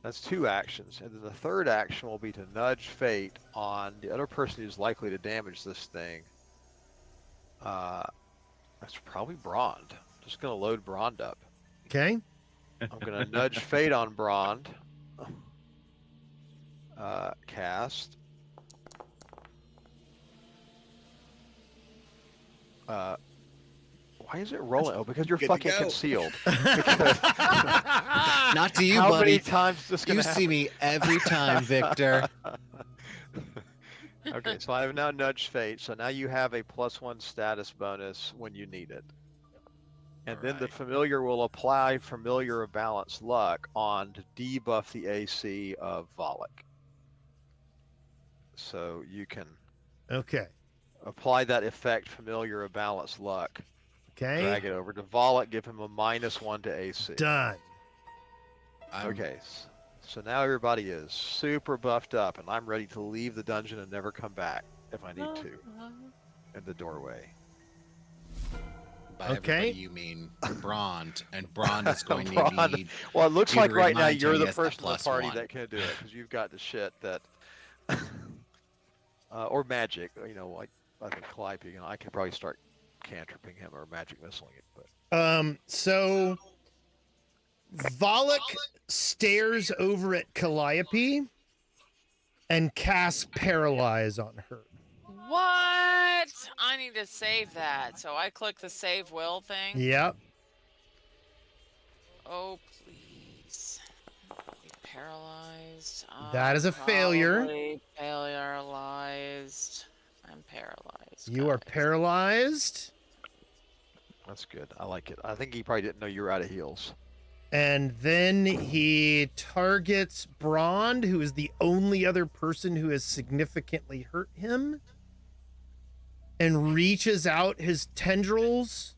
That's 2 actions. And then the third action will be to nudge fate on the other person who's likely to damage this thing. That's probably Brond. Just going to load Brond up. Okay. I'm going to nudge fate on Brond. Cast. Why is it rolling? Oh, because you're Good to fucking go. concealed. Not to you, How many buddy. times is this You gonna see me every time, Victor. Okay, so I have now nudged fate. So now you have a +1 status bonus when you need it. And then the Alright. familiar will apply familiar of balanced luck on to debuff the AC of Volek. So you can Okay. apply that effect familiar of balanced luck. Okay. Drag it over to Volek, give him a -1 to AC. Done. Okay, so now everybody is super buffed up, and I'm ready to leave the dungeon and never come back if I need to in the doorway. By Okay. everybody, you mean Brond, and Brond is going to Brond. need. Well, it looks You like to right now remind you're him he the has the person in the party +1. that can do it because you've got the shit that, or magic. You know, like I think Calliope. You know, I could probably start cantripping him or magic missiling it, but. So Volek stares over at Calliope and casts Paralyze on her. What? I need to save that. So I click the save will thing. Yep. Oh, please. Be paralyzed. That is a failure. Probably paralyzed. I'm paralyzed. You are guys. paralyzed. That's good. I like it. I think he probably didn't know you were out of heals. And then he targets Brond, who is the only other person who has significantly hurt him, and reaches out his tendrils.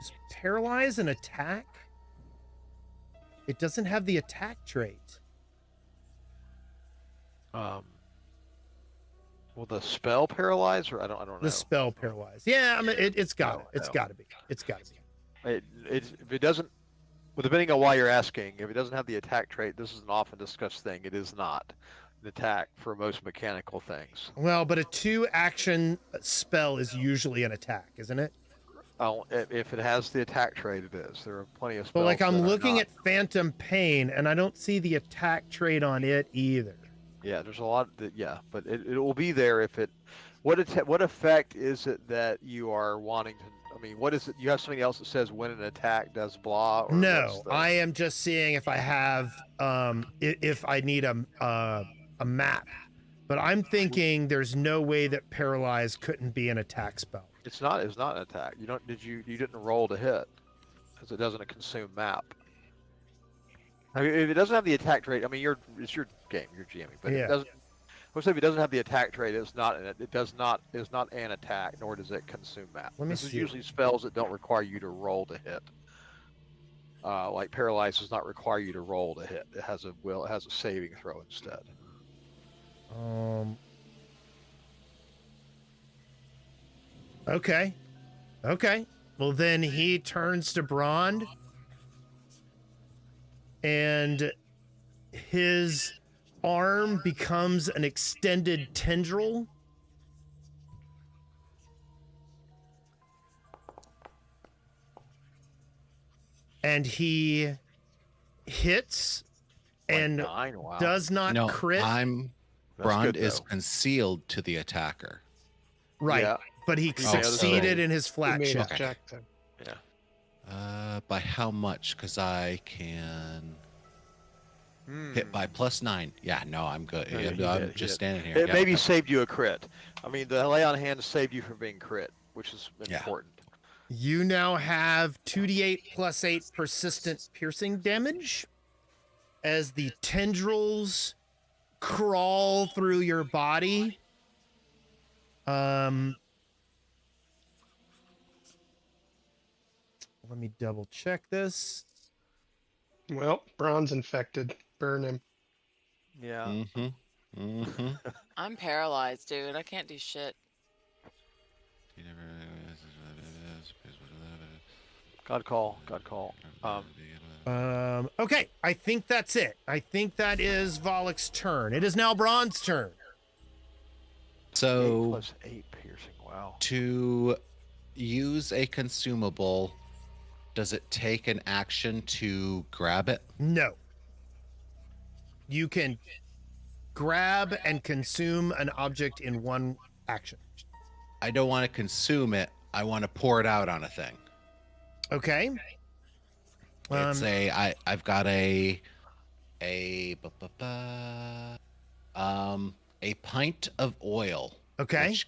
Is paralyze an attack? It doesn't have the attack trait. Will the spell paralyze, or I don't know. The spell paralyze. Yeah, I mean it's got No, it. It's no. got to be. It's got to be. If it doesn't, well, depending on why you're asking, if it doesn't have the attack trait, this is an often discussed thing. It is not an attack for most mechanical things. Well, but a 2-action spell is usually an attack, isn't it? If it has the attack trait, it is. There are plenty of spells. But like I'm that are looking not. at Phantom Pain, and I don't see the attack trait on it either. Yeah, there's a lot. Yeah, but it will be there if it. What effect is it that you are wanting to? I mean, what is it? You have something else that says when an attack does blah? Or No, what's the- I am just seeing if I have if I need a map. But I'm thinking there's no way that paralyze couldn't be an attack spell. It's not. It's not an attack. You don't. You didn't roll to hit, because it doesn't consume map. I mean, if it doesn't have the attack trait, I mean, it's your game. You're GMing, but Yeah. it doesn't. Let's say if it doesn't have the attack trait, it's not. It does not. Is not an attack, nor does it consume map. Let me This is see. usually spells that don't require you to roll to hit. Like paralyze does not require you to roll to hit. It has a will. It has a saving throw instead. Okay. Okay. Well, then he turns to Brond, and his arm becomes an extended tendril. And he hits and Like 9, wow. does not No, crit. That's That's good, is though. concealed to the attacker. Right. Yeah. But he Oh, so- succeeded in his He flat made check. his check then. By how much? Because I can hit by +9. Yeah, no, I'm good. No, Yeah, you I'm did, you just did. standing here. It Yeah. maybe saved you a crit. I mean, the lay on hand saved you from being crit, which is Yeah. important. You now have 2d8 + 8 persistent piercing damage as the tendrils crawl through your body. Let me double check this. Well, Bronze infected. Burn him. Yeah. Mm-hmm. Mm-hmm. I'm paralyzed, dude. I can't do shit. God call. God call. Okay, I think that's it. I think that is Volok's turn. It is now Brond's turn. 8 So + 8 piercing. Wow. to use a consumable, does it take an action to grab it? No. You can grab and consume an object in one action. I don't want to consume it. I want to pour it out on a thing. Okay. It's I've got a pint of oil. Okay. Which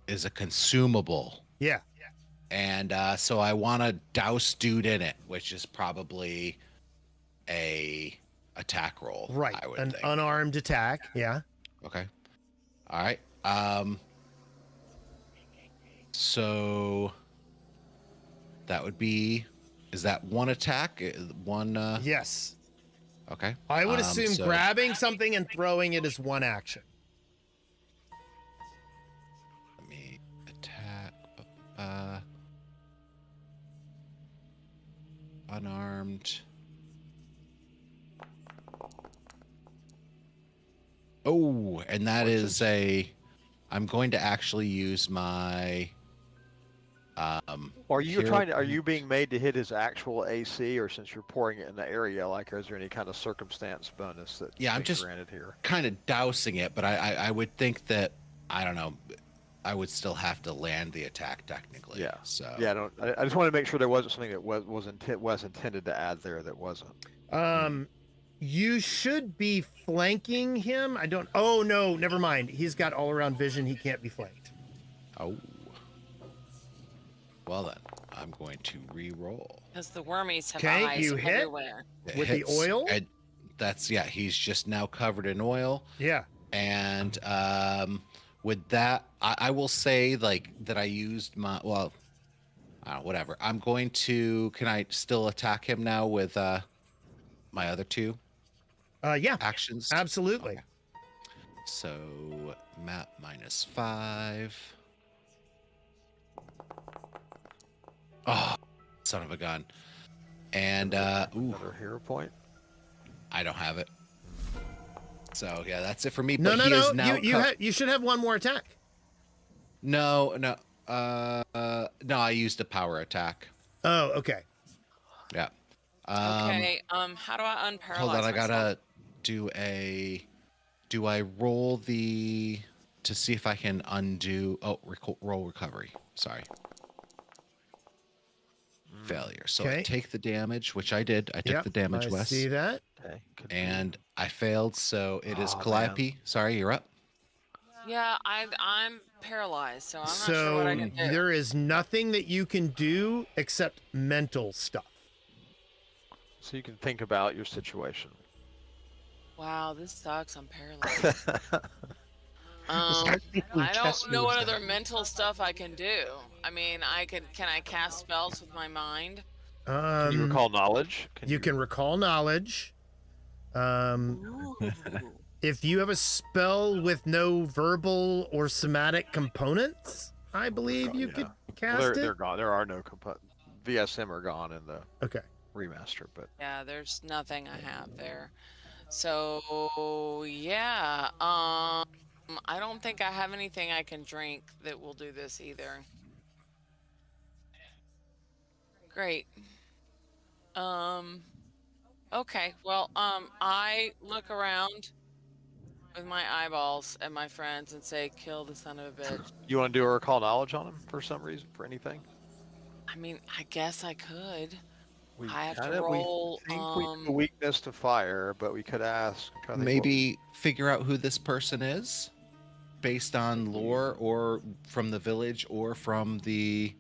is a consumable. Yeah. And so I want to douse dude in it, which is probably a attack roll. Right. I would An think. unarmed attack. Yeah. Okay. All right. So that would be. Is that one attack? One. Yes. Okay. I would assume so- grabbing something and throwing it is one action. Let me attack. Unarmed. Oh, and that is I'm going to actually use my. Are you Hero trying to? Are point. you being made to hit his actual AC, or since you're pouring it in the area? Like, is there any kind of circumstance bonus that? Yeah, I'm just- granted here. kind of dousing it, but I would think that I don't know. I would still have to land the attack technically. Yeah. So Yeah, I just want to make sure there wasn't something that was intended to add there that wasn't. You should be flanking him. I don't. Oh no, never mind. He's got all around vision. He can't be flanked. Oh. Well then, I'm going to re-roll. Because the wormies have Okay, eyes you hit. everywhere. It With the hits, oil? and that's he's just now covered in oil. Yeah. And with that, I will say like that I used my whatever. I'm going to. Can I still attack him now with my other two Yeah. actions? Absolutely. Okay. So map -5. Oh, son of a gun. And ooh, Another hero point. I don't have it. So yeah, that's it for me. No, but no, he no. is now You should have one more attack. No. No, I used a power attack. Oh, okay. Yeah. Okay. How do I unparalyze Hold on, I myself? gotta do a. Do I roll to see if I can undo? Oh, roll recovery. Sorry. Failure. So Okay. I take the damage, which I did. I took Yep, the damage, I Wes. see that. Okay. could be- And I failed, so it is Aw, Calliope. Sorry, you're up. Yeah, I'm paralyzed, so I'm not So sure what I can do. there is nothing that you can do except mental stuff. So you can think about your situation. Wow, this sucks. I'm paralyzed. Start thinking I chess don't know what moves other then. mental stuff I can do. I mean, can I cast spells with my mind? Can you recall knowledge? You can recall knowledge. Ooh. If you have a spell with no verbal or somatic components, I believe you could cast Well, it. they're gone. There are no VSM are gone in the Okay. remaster, but Yeah, there's nothing I have there. So yeah, I don't think I have anything I can drink that will do this either. Great. Okay. Well, I look around with my eyeballs at my friends and say, "Kill the son of a bitch." you want to do a recall knowledge on him for some reason, for anything? I mean, I guess I could. We I have to kinda- roll, We think we have a weakness to fire, but we could ask. I'm trying to think what- Maybe figure out who this person is based on lore or from the village or from the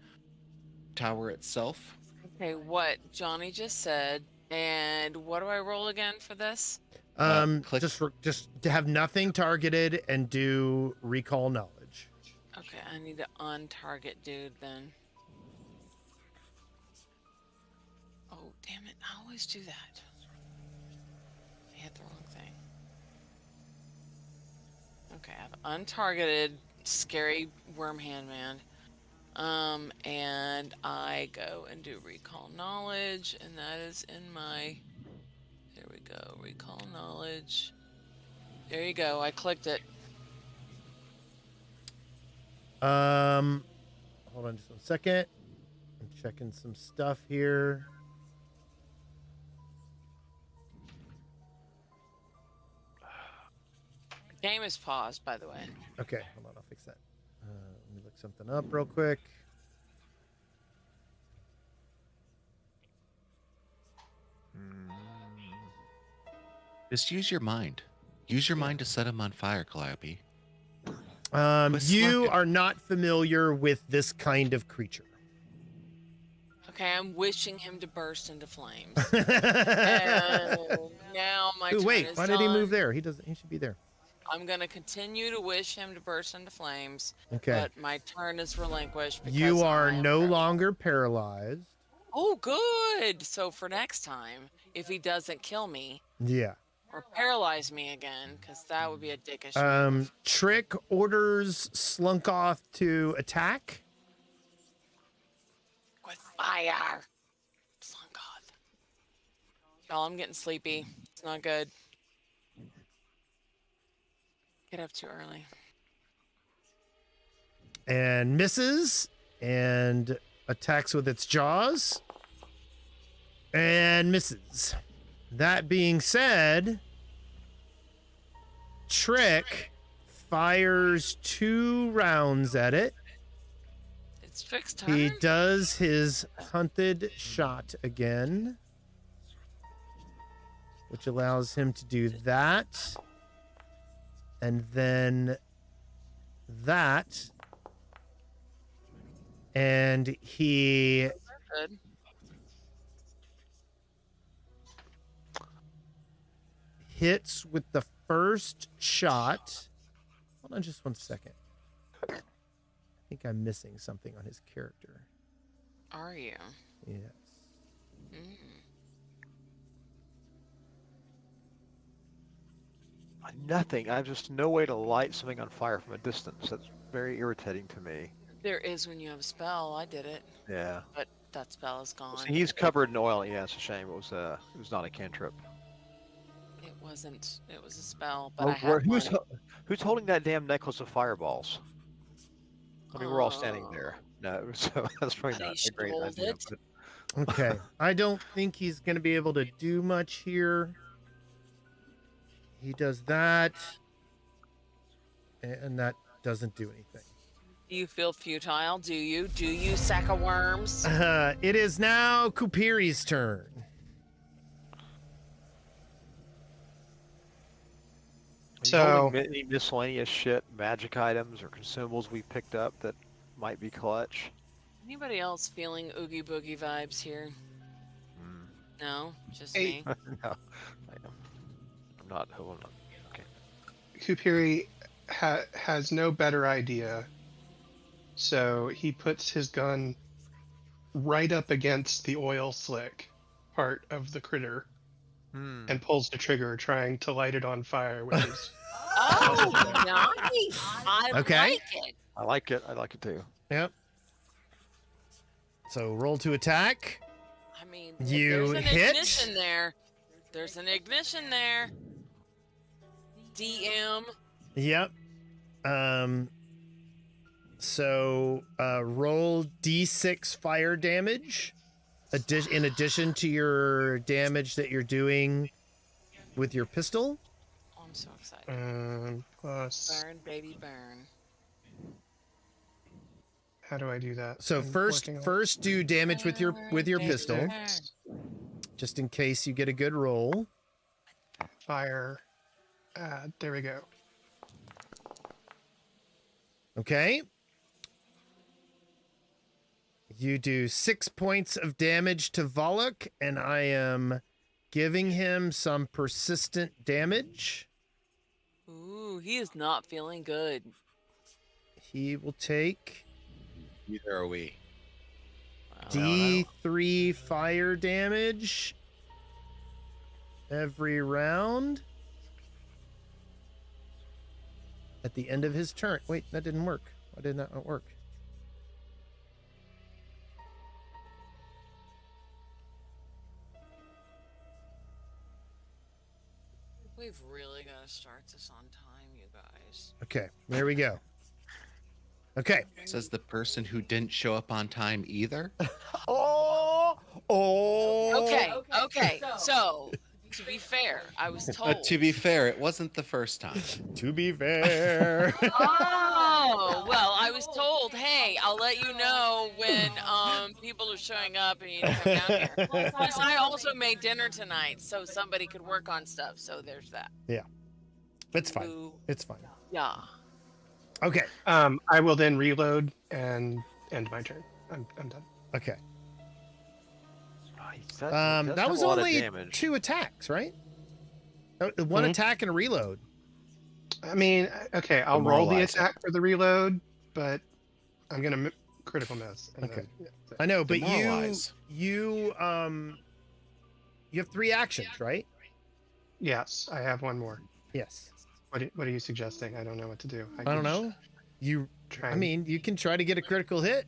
tower itself. Okay, what Johnny just said, and what do I roll again for this? Click- Just to have nothing targeted and do recall knowledge. Okay, I need to untarget dude then. Oh, damn it. I always do that. I hit the wrong thing. Okay, I've untargeted scary worm hand man. And I go and do recall knowledge, and that is in my... There we go, recall knowledge. There you go, I clicked it. Hold on just 1 second. I'm checking some stuff here. The game is paused, by the way. Okay, hold on, I'll fix that. Let me look something up real quick. Just use your mind. Use your mind to set him on fire, Calliope. Quit You slacking. are not familiar with this kind of creature. Okay, I'm wishing him to burst into flames. And now my Ooh, turn wait, is why did he done. move there? He doesn't. He should be there. I'm gonna continue to wish him to burst into flames. Okay. But my turn is relinquished. Because You are I am no paralyzed. longer paralyzed. Oh, good. So for next time, if he doesn't kill me Yeah. or paralyze me again, because that would be a dickish move. Trick orders Slunk off to attack. With fire. Slunk off. Y'all, I'm getting sleepy. It's not good. Get up too early. And misses and attacks with its jaws and misses. That being said, Trick fires 2 rounds at it. It's fixed turn. He does his hunted shot again, which allows him to do that. And then that. And he Good. hits with the first shot. Hold on just one second. I think I'm missing something on his character. Are you? Yes. Mm. Nothing. I have just no way to light something on fire from a distance. That's very irritating to me. There is when you have a spell. I did it, Yeah. but that spell is gone. See, he's covered in oil. Yeah, it's a shame. It was not a cantrip. It wasn't. It was a spell, but Oh, I had one. who's holding that damn necklace of fireballs? I mean, we're all standing Oh. there. No, so that's probably Buddy not a should great hold idea. it. But Okay. I don't think he's going to be able to do much here. He does that. And that doesn't do anything. Do you feel futile? Do you? Do you, sack of worms? It is now Kupiri's turn. Are you So- holding any miscellaneous shit, magic items or consumables we picked up that might be clutch? Anybody else feeling oogie boogie vibes here? Mm, No, just Hey. me. no, I'm not. Okay. Kupiri has no better idea, so he puts his gun right up against the oil slick part of the critter Hmm. and pulls the trigger, trying to light it on fire, which is Oh, nice! I Okay. like it. I like it. I like it too. Yep. So roll to attack. I mean, You there's an hit? ignition there. There's an ignition there. DM. Yep. So roll D6 fire damage. In addition to your damage that you're doing with your pistol. Oh, I'm so excited. plus. Burn, baby, burn. How do I do that? So I'm first working on it. first do damage with your Burn, pistol, baby, burn. just in case you get a good roll. Fire. There we go. Okay. You do 6 points of damage to Volok, and I am giving him some persistent damage. Ooh, he is not feeling good. He will take Neither are we. Wow. D3 fire damage every round at the end of his turn. Wait, that didn't work. Why did that not work? We've really got to start this on time, you guys. Okay, there we go. Okay. Says the person who didn't show up on time either. Oh. Okay. So, to be fair, I was told. To be fair, it wasn't the first time. To be fair. Oh, well, I was told, hey, I'll let you know when people are showing up and you need to come down here. Plus, I also made dinner tonight, so somebody could work on stuff. So there's that. It's fine. Ooh, It's fine. yeah. Okay. I will then reload and end my turn. I'm done. Okay. Nice. That was a lot of only damage. 2 attacks, right? One attack and a reload. I mean, okay, I'll roll the Demoralize it. attack for the reload, but I'm gonna critical miss. and Okay. then- yeah, so- I know, but Demoralize. you have 3 actions, right? Yes, I have one more. Yes. What are you suggesting? I don't know what to do. I don't know. You I mean, you can try to get a critical hit.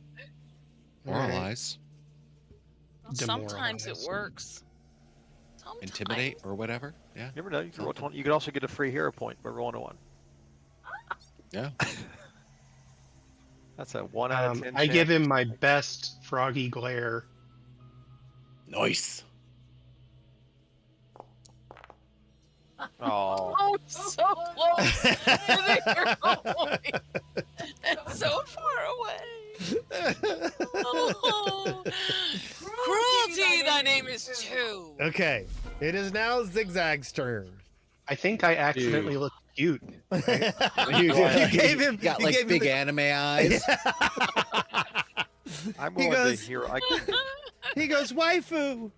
Moralize, Sometimes it Demoralize. works. Sometimes. intimidate, or whatever. Yeah. You never know. You can roll 20. You could also get a free hero point by rolling a 1. Yeah. That's a 1 out of 10. I give him my best froggy glare. Nice. Oh. Oh was so close to the hero point. And so far away. Oh. Cruelty, thy name is too. Okay, it is now Zigzag's turn. I think I accidentally looked cute. you gave him. got you like gave big him anime eyes. I'm He willing goes- to hear. he goes, waifu.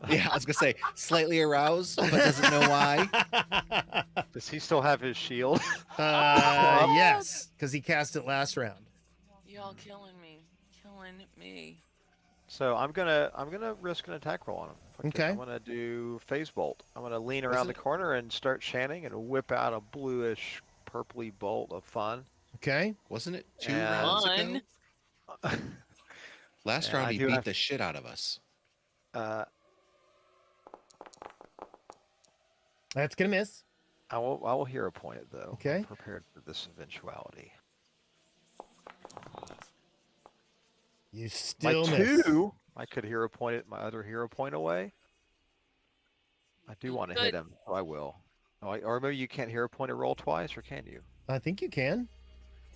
Yeah, I was gonna say slightly aroused, but doesn't know why. Does he still have his shield? Yes, because he cast it last round. Y'all killing me. Killing me. So I'm gonna risk an attack roll on him. Fuck it. Okay. I'm gonna do phase bolt. I'm gonna lean around Wasn't the corner and start chanting and whip out a bluish, purpley bolt of fun. Okay. Wasn't it 2 And- rounds Fun. ago? Last Yeah, round I he do beat have- the shit out of us. That's gonna miss. I will hero point it though. Okay. I'm prepared for this eventuality. You still My miss. 2, I could hero point it my other hero point away. I do want to hit Good. him, so I will. Oh, or maybe you can't hero point a roll twice, or can you? I think you can.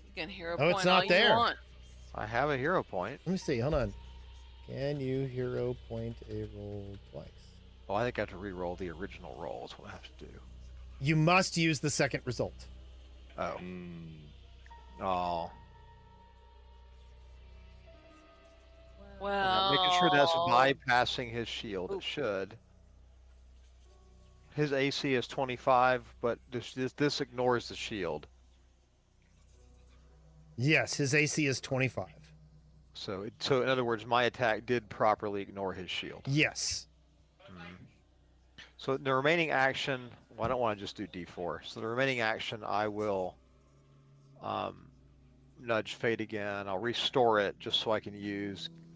You can hero Oh, it's point not all there. you want. I have a hero point. Let me see. Hold on. Can you hero point a roll twice? Oh, I think I have to re-roll the original roll. Is what I have to do. You must use the second result. Oh. Mm. Oh. Well, I'm making sure that's bypassing his shield. Oop. It should. His AC is 25, but this ignores the shield. Yes, his AC is 25. So in other words, my attack did properly ignore his shield. Yes. So the remaining action, well, I don't want to just do D4. So the remaining action, I will nudge Fate again. I'll restore it just so I can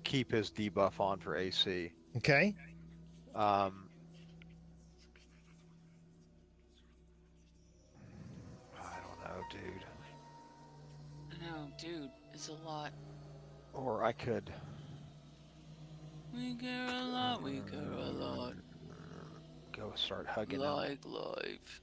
keep his debuff on for AC. Okay. I don't know, dude. no, dude, it's a lot. Or I could. We care a lot, we care a lot. Go start hugging him. Like life.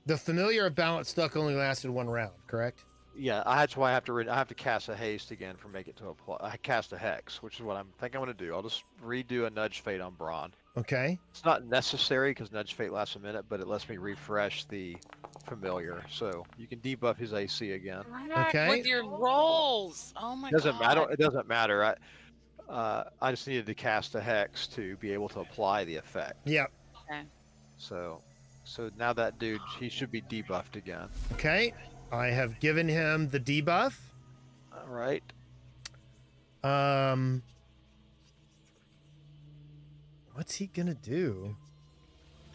The familiar of balance stuck only lasted 1 round, correct? Yeah, that's why I have to cast a haste again for make it to apply. I cast a hex, which is what I'm going to do. I'll just redo a nudge fate on Braun. Okay. It's not necessary because nudge fate lasts a minute, but it lets me refresh the familiar, so you can debuff his AC again. Okay. With your rolls. Oh my It doesn't god. matter. It doesn't matter. I just needed to cast a hex to be able to apply the effect. Yep. So now that dude, he should be debuffed again. Okay. I have given him the debuff. All right. What's he gonna do?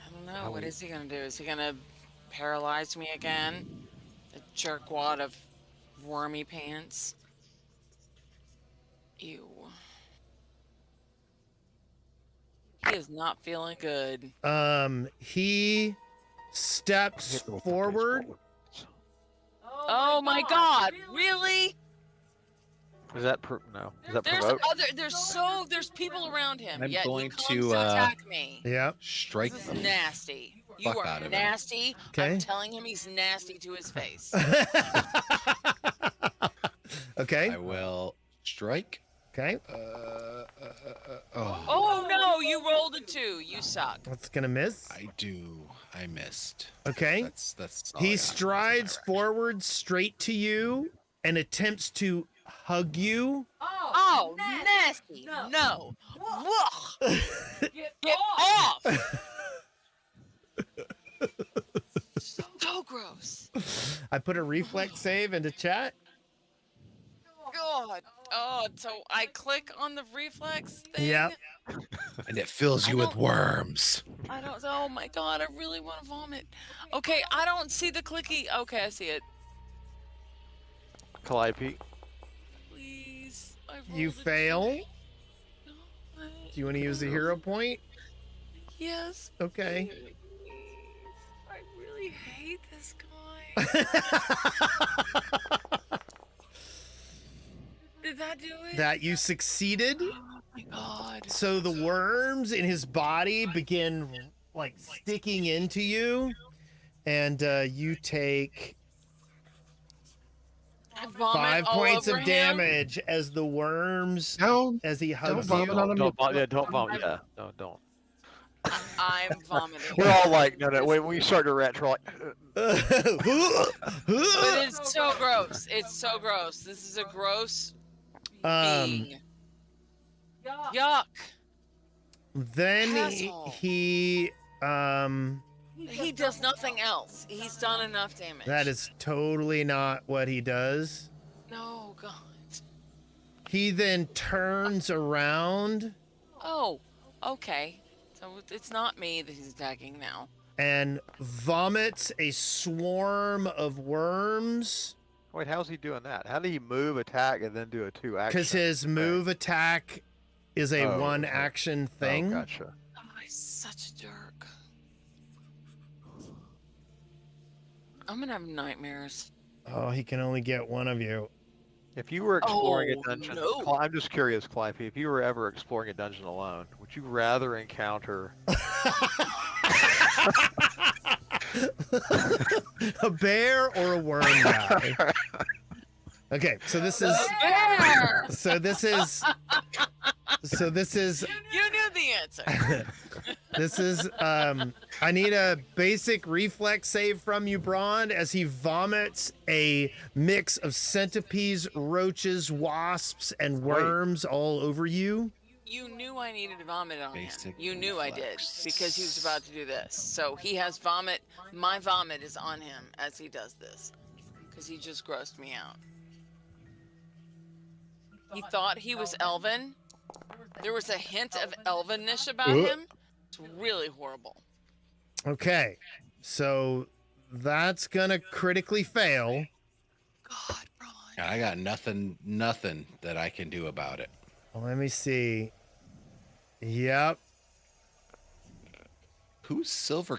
I don't know. What is he gonna do? Is he gonna paralyze me again? The jerkwad of wormy pants. Ew. He is not feeling good. He steps Hit me with the forward. baseball. Oh my god, really? Is that no? Is that There's provoke? there's people around him. I'm Yet going he comes to, attack me. Yep. Strike This the is nasty. You fuck out are of him. nasty. Okay. I'm telling him he's nasty to his face. Okay. I will strike. Okay. Oh, Oh no, you rolled a 2. You suck. That's gonna miss. I do. I missed. Okay. That's. He strides forward straight to you and attempts to hug you. Oh, nasty. No. Whoa. Get off. So gross. I put a reflex save into chat. God. Oh, so I click on the reflex thing. Yep. And it fills you with worms. I don't. Oh my god, I really want to vomit. Okay, I don't see the clicky. Okay, I see it. Calliope. Please. I You rolled a fail. 2. No, Do you want to use a hero point? Yes. Okay. Please. I really hate this guy. Did that do it? That you succeeded. Oh my god. So the worms in his body begin like sticking into you, and you take I vomit 5 all points over of him. damage as the worms, No, as he hugs vomit you. on him. Don't vomit. Yeah, don't vomit. Yeah, no, don't. I'm vomiting. We're all like, no, no. When we start to retch, we're like, But it's so gross. It's so gross. This is a gross being. Yuck. then Asshole. he He does nothing else. He's done enough damage. that is totally not what he does. No, God. He then turns around Oh, okay. So it's not me that he's attacking now. and vomits a swarm of worms wait, how's he doing that? How did he move, attack, and then do a 2 action? because his move attack is a Oh, 1 oh. action Oh, thing. gotcha. Oh, he's such a jerk. I'm gonna have nightmares. Oh, he can only get one of you. If you were exploring Oh, a dungeon, no. I'm just curious, Clive, if you were ever exploring a dungeon alone, would you rather encounter A bear or a worm guy? Okay, so this is Bear! so this is so this is You knew the answer. this is I need a basic reflex save from you, Braun, as he vomits a mix of centipedes, roaches, wasps, and worms all over you. You knew I needed to vomit on Basic him. You knew I did reflex. because he was about to do this. So he has vomit. My vomit is on him as he does this because he just grossed me out. He thought he was elven. There was a hint of elvenish about him. It's really horrible. Okay, so that's gonna critically fail. God, Ron. And I got nothing that I can do about it. Let me see. Yep. Whose silver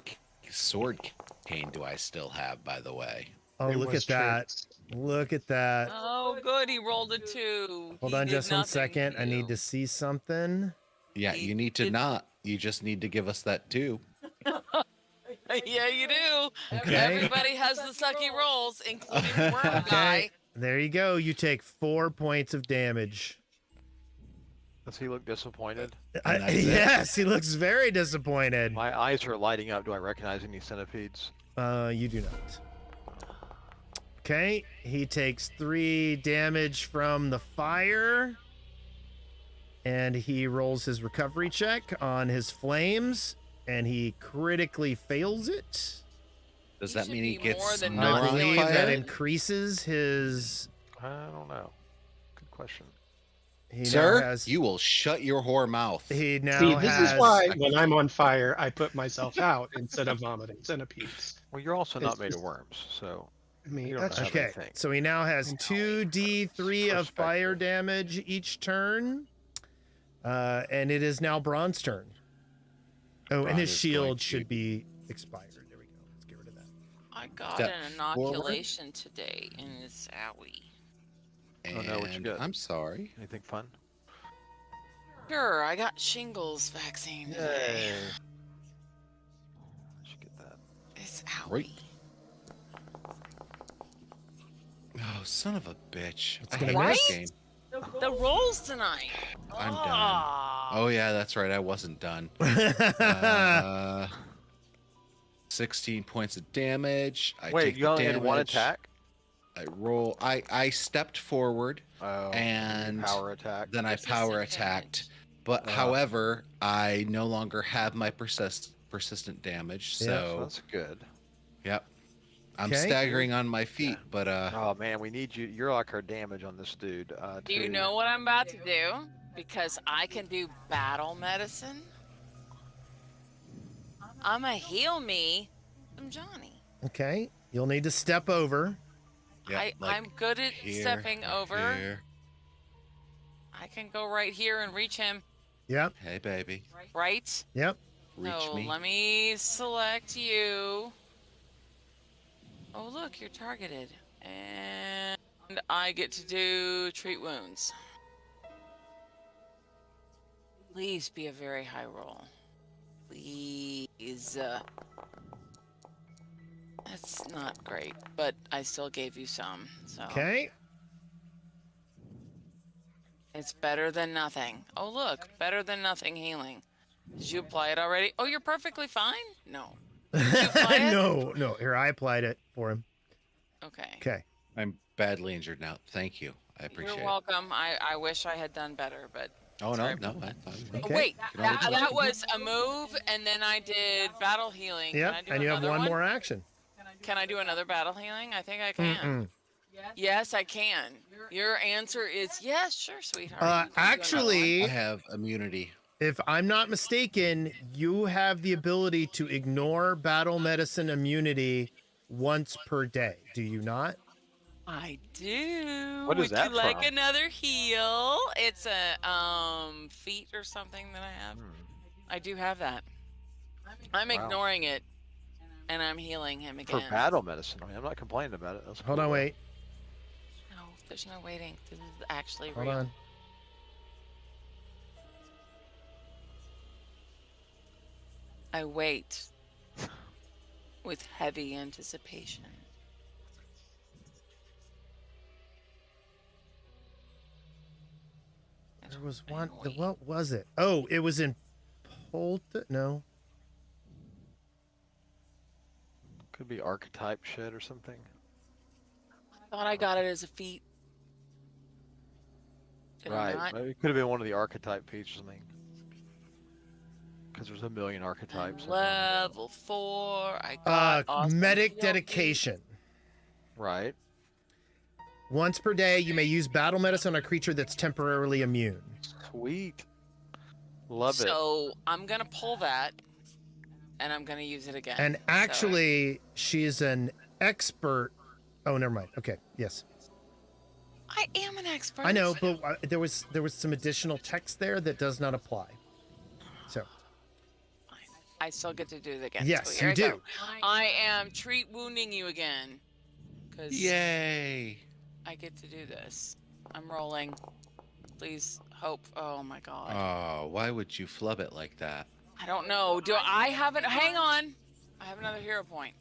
sword cane do I still have, by the way? Oh, It look was at that. Trent's. Look at that. Oh, good. He rolled a 2. Hold He on did just one nothing second. to I need you. to see something. Yeah, He you need to did- not. You just need to give us that too. Yeah, you do. Okay. Everybody has the sucky rolls, including the worm Okay. guy. There you go. You take 4 points of damage. Does he look disappointed? And that's it. Yes, he looks very disappointed. My eyes are lighting up. Do I recognize any centipedes? You do not. Okay, he takes 3 damage from the fire. And he rolls his recovery check on his flames. And he critically fails it. Does He that should mean he be gets more than more I not on believe feeling that good. increases his... I don't know. Good question. He Sir, now has, you will shut your whore mouth. He now See, this has... is why when I'm on fire, I put myself out instead of vomiting centipedes. Well, you're also It's not made of just- worms, so I mean, You don't that's have Okay, anything. so he now has 2d3 of fire Perspective. damage each turn. And it is now Braun's turn. Oh, and Braun his is shield going to- should be expired. There we go. Let's get rid of that. I got Step an inoculation today, and it's owie. Oh, no, what you And got? I'm sorry. anything fun? Sure, I got shingles vaccine today. I should get that. It's owie. Great. Oh, son of a bitch. I gonna hate miss. this game. The rolls tonight. I'm done. Ah. Oh, yeah, that's right. I wasn't done. 16 points of damage. I Wait, take you the only had one damage. attack? I roll. I stepped forward, Oh, And power attack. then I Persistent power damage. attacked. But Ah. however, I no longer have my persistent damage. Yeah, So, That's good. yep. I'm Okay. staggering on my feet, but Oh man, we need you. You're like our damage on this dude. Do you to- know what I'm about to do? Because I can do battle medicine. I'ma heal me some Johnny. Okay, you'll need to step over. yep, like I'm good at here, stepping like over. here. I can go right here and reach him. Yep, Hey, baby, Right? yep. reach No, me. let me select you. Oh, look, you're targeted. And I get to do treat wounds. Please be a very high roll. Please. is that's not great, but I still gave you some, so Okay. it's better than nothing. Oh look, better than nothing healing. Did you apply it already? Oh, you're perfectly fine? No. Did you apply it? No. Here, I applied it for him. Okay. Okay. I'm badly injured now. Thank you. I appreciate You're welcome. I wish I had done better, but it. Oh, sorry. no. Oh, Okay. wait, Can only do that was a move, and then I did battle healing. Yep. Can I do And you have another one more action. Can I do another battle healing? I think I can. Yes, I can. Your answer is yes, sure, sweetheart. You can do another one. Actually, I have immunity. if I'm not mistaken, you have the ability to ignore battle medicine immunity once per day. Do you not? I do. What is Would that you like from? another heal? It's a feat or something that I have. I do have that. I'm Wow. ignoring it, and I'm healing him For again. battle medicine. I mean, I'm not complaining about it. That's Hold cool. on, wait. No, there's no waiting. This is actually Hold real. on. I wait with heavy anticipation. There was one. What was it? Oh, it was in Polta. No. Could be archetype shit or something. I thought I got it as a feat. Did I Right. not? Maybe it could have been one of the archetype features or something. Because there's a million I'm archetypes. level 4. I got awesome Medic heal feat. dedication. Right. Once per day, you may use battle medicine on a creature that's temporarily immune. Sweet. Love it. So I'm gonna pull that, and I'm gonna use it again. And So- actually, she's an expert. Oh, never mind. Okay. Yes. I am an expert. I know, but there was some additional text there that does not apply. So I still get to do it again. yes, So here you I do. go. I am treat wounding you again. Because Yay. I get to do this. I'm rolling. Please hope. Oh my god. Oh, why would you flub it like that? I don't know. Do I have it? Hang on. I have another hero point.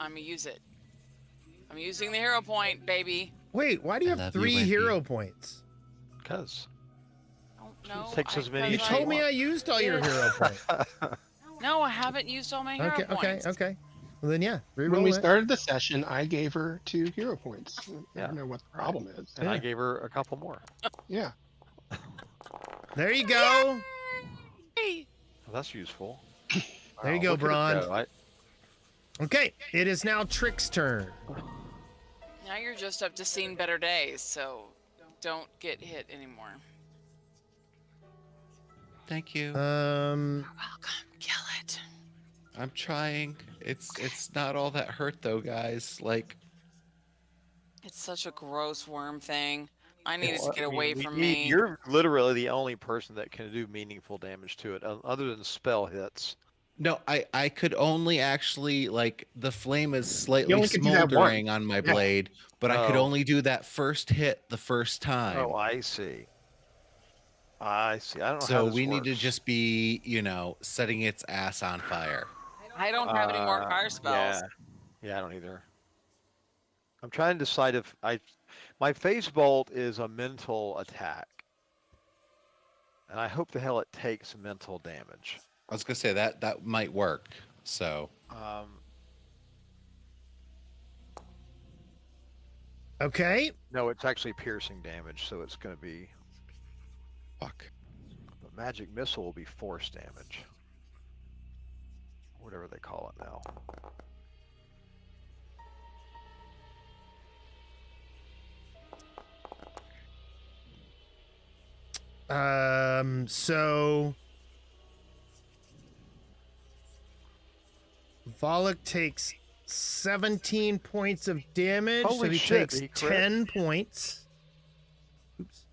I'm gonna use it. I'm using the hero point, baby. Wait, why do you I have love you, 3 Wimpy. hero points? Because. Don't know. Takes as many You as you told me want. I used all your hero points. No, I haven't used all my hero points. Okay. Well then, yeah. When Reroll we it. started the session, I gave her 2 hero points. I Yeah. don't know what the problem is. And I Yeah. gave her a couple more. Yeah. There you go. Hey. Well, that's useful. There you Wow, go, look at it Braun. go. Okay, it is now Trick's turn. Now you're just up to seeing better days, so don't get hit anymore. Thank you. Welcome. Kill it. I'm trying. It's not all that hurt though, guys. Like, It's such a gross worm thing. I need it to Well, get I mean, away we from need- me. You're literally the only person that can do meaningful damage to it, other than spell hits. no, I could only actually like the flame is slightly only could do that once. smoldering on my Yeah. blade, but I could Oh. only do that first hit the first time. Oh, I see. I see. I don't know how So this we need to works. just be, setting its ass on fire. I don't have any more fire spells. Yeah, I don't either. I'm trying to decide if my phase bolt is a mental attack, and I hope the hell it takes mental damage. I was gonna say that might work. So Okay. No, it's actually piercing damage, so it's going to be. fuck. The magic missile will be force damage, whatever they call it now. So Volok takes 17 points of damage, so Holy he shit, takes he crit? 10 points. Oops.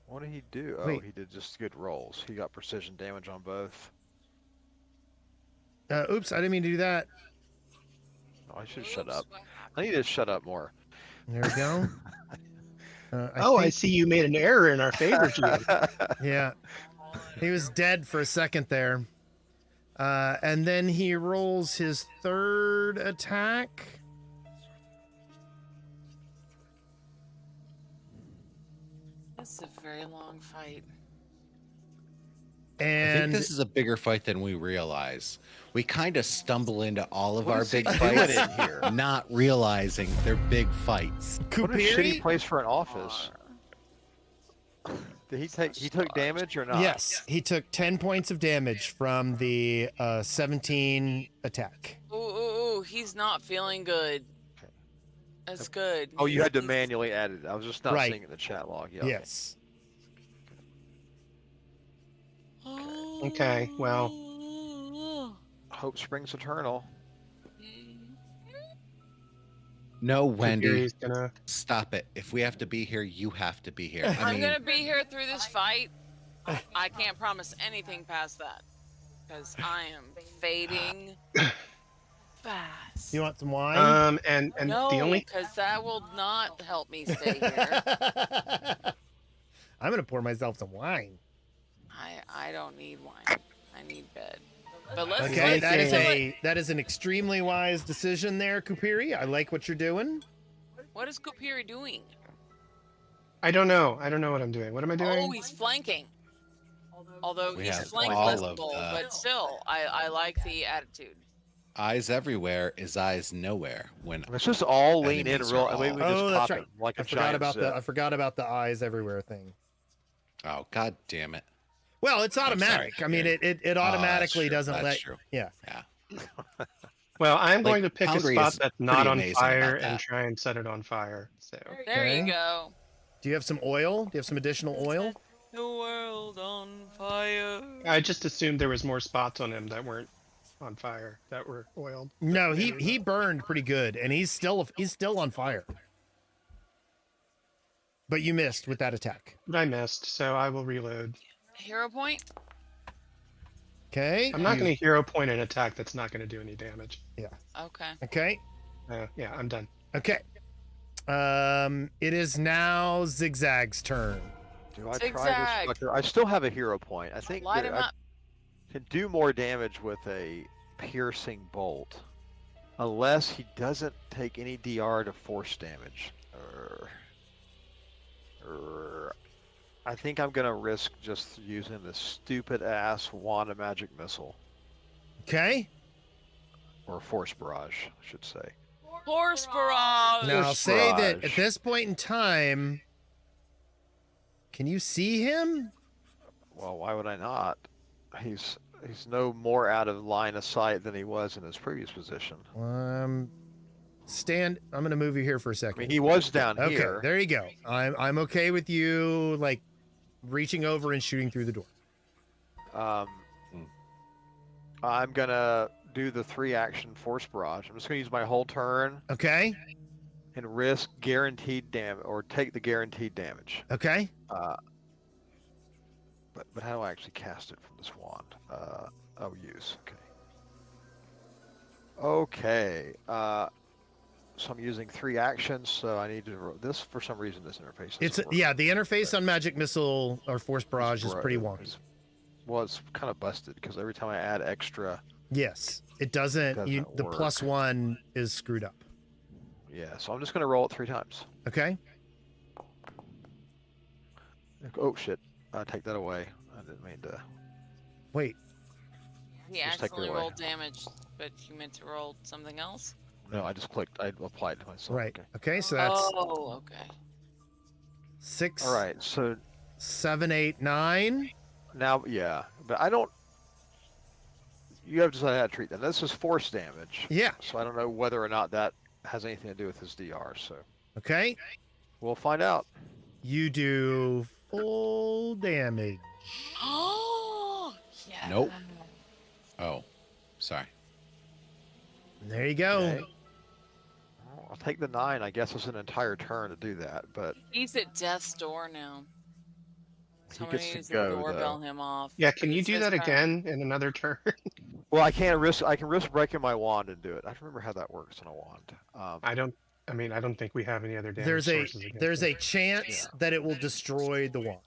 What did he do? Oh, Wait. he did just good rolls. He got precision damage on both. Oops, I didn't mean to do that. Oh, I should shut Oops, up. what I need to shut up more. There we go. I see you made an error in our favor, Gene. Yeah. He was dead for a second there. And then he rolls his third attack. This is a very long fight. I think And this is a bigger fight than we realize. We kind of stumble into all of What our is he big doing fights in here? not realizing they're big fights. What a shitty Kupiri, place for an office. Did he take? He took damage or not? yes, he took 10 points of damage from the 17 attack. Ooh, he's not feeling good. That's good. Oh, you had to He's- manually add it. I was just not Right. seeing it in the chat log. Yeah. Okay. Yes. Okay, well. Hope springs eternal. No, Wendy, Kupiri's gonna. stop it. If we have to be here, you have to be here. I I'm mean, gonna be here through this fight. I can't promise anything past that because I am fading fast. You want some wine? And no, the only because that will not help me stay here. I'm gonna pour myself some wine. I don't need wine. I need bed. But let's Okay, let's that is an extremely wise decision there, Kupiri. I like what you're doing. What is Kupiri doing? I don't know. I don't know what I'm doing. What am I doing? Oh, he's flanking. Although We he's have flank all of listable, the- but still, I like the attitude. eyes everywhere is eyes nowhere. When Let's just all lean in Enemies real, are and maybe we all- just Oh, that's pop right. it like a I forgot giant about zip. the eyes everywhere thing. oh god damn it! Well, it's automatic. sorry. I mean, it automatically doesn't That's let. true. Yeah. Yeah. Well, I'm Like, going to pick a Foundry spot is that's not pretty on amazing fire about and that. try and set it on fire. So There Okay. you go. Do you have some oil? Do you have some additional oil? The world on fire. I just assumed there was more spots on him that weren't on fire that were oiled. No, he burned pretty good, and he's still on fire. But you missed with that attack. But I missed, so I will reload. Hero point? Okay. I'm not you- going to hero point an attack that's not going to do any damage. Okay. Okay. Yeah, I'm done. Okay. It is now Zigzag's turn. Do I try Zigzag. this fucker? I still have a hero point. I think Light that him I up. can do more damage with a piercing bolt, unless he doesn't take any DR to force damage. I think I'm gonna risk just using this stupid ass wand of magic missile Okay. or force barrage, I should say. Horse barrage. Now Force say that at barrage. this point in time, can you see him? Well, why would I not? He's no more out of line of sight than he was in his previous position. I'm gonna move you here for a I second. mean, he was down Okay, here. there you go. I'm okay with you like reaching over and shooting through the door. I'm gonna do the 3-action force barrage. I'm just gonna use my whole turn Okay. and risk guaranteed damage, or take the guaranteed damage. Okay. But how do I actually cast it from this wand? Use. Okay. So I'm using 3 actions, so I need to this for some reason. This interface. It's doesn't work. yeah. The interface on Magic Missile or Force Barrage is pretty wonky. Well, it's kind of busted because every time I add extra, Yes, it doesn't. Doesn't The work. +1 is screwed up. yeah. So I'm just gonna roll it 3 times. Okay. Oh shit! Take that away. I didn't mean to. Wait. He Just take it accidentally away. rolled damage, but you meant to roll something else? No, I just clicked. I applied to myself. Right. Okay. Okay. So that's Oh, okay. 6. All right. So 7, 8, 9. now, yeah, but I don't. You have to decide how to treat them. This is force damage, Yeah. so I don't know whether or not that has anything to do with his DR. So Okay. we'll find out. You do full damage. Oh, yeah. Nope. Oh, sorry. There you go. Okay. I'll take the 9. I guess it's an entire turn to do that, but He's at death's door now. he Somebody gets needs to to go doorbell though. him off. Yeah, can you It's do his that turn. again in another turn? Well, I can't risk. I can risk breaking my wand and do it. I don't remember how that works on a wand. I don't think we have any other damage There's sources against a it. chance that it will destroy the wand.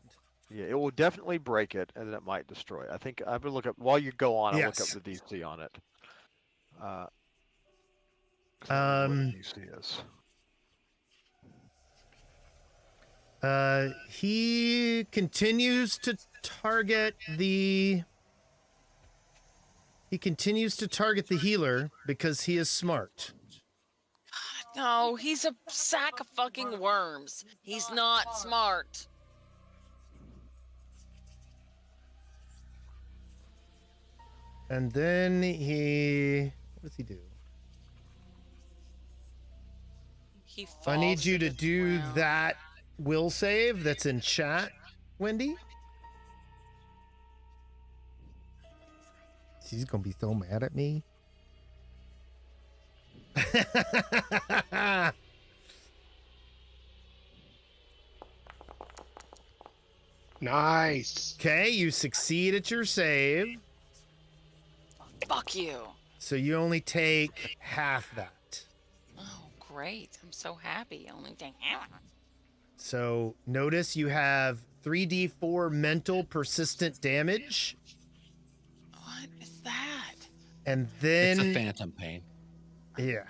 Yeah, it will definitely break it, and then it might destroy it. I think I'm gonna look up while you go on. I'll look up Yes. the DC on it. 'Cause I don't know what the DC is. He continues to target the. He continues to target the healer because he is smart. No, he's a sack of fucking worms. He's not smart. And then he. What does he do? He I need falls you to to the do ground. that will save that's in chat, Wendy. She's gonna be so mad at me. Nice. Okay, you succeed at your save, Fuck you. so you only take half that. Oh, great. I'm so happy. Only thing. So notice you have 3d4 mental persistent damage, What is that? and It's then a phantom pain. yeah,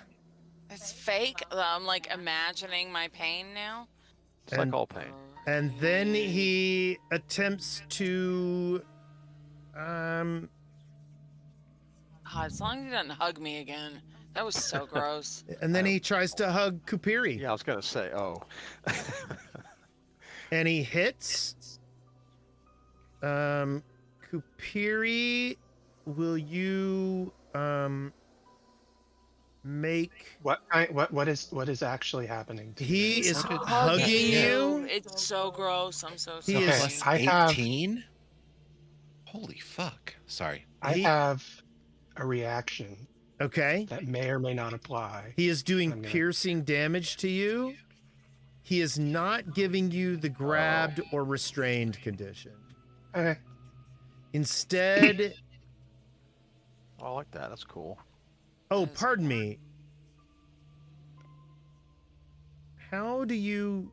It's fake. I'm like imagining my pain now. It's And- like all pain. and then he attempts to God, as long as he doesn't hug me again. That was so gross. and then he tries to hug Kupiri, Yeah, I was gonna say. Oh. and he hits. Kupiri, will you make? What is actually happening? To He you? is Look at hugging you. It's so gross. I'm so He sorry. is- Plus I have 18? Holy fuck. Sorry. I He- have a reaction Okay. that may or may not apply. He is doing I'm gonna- piercing damage to you. He is not giving you the grabbed or restrained condition. Okay. Instead, I like that. That's cool. oh, pardon me. How do you?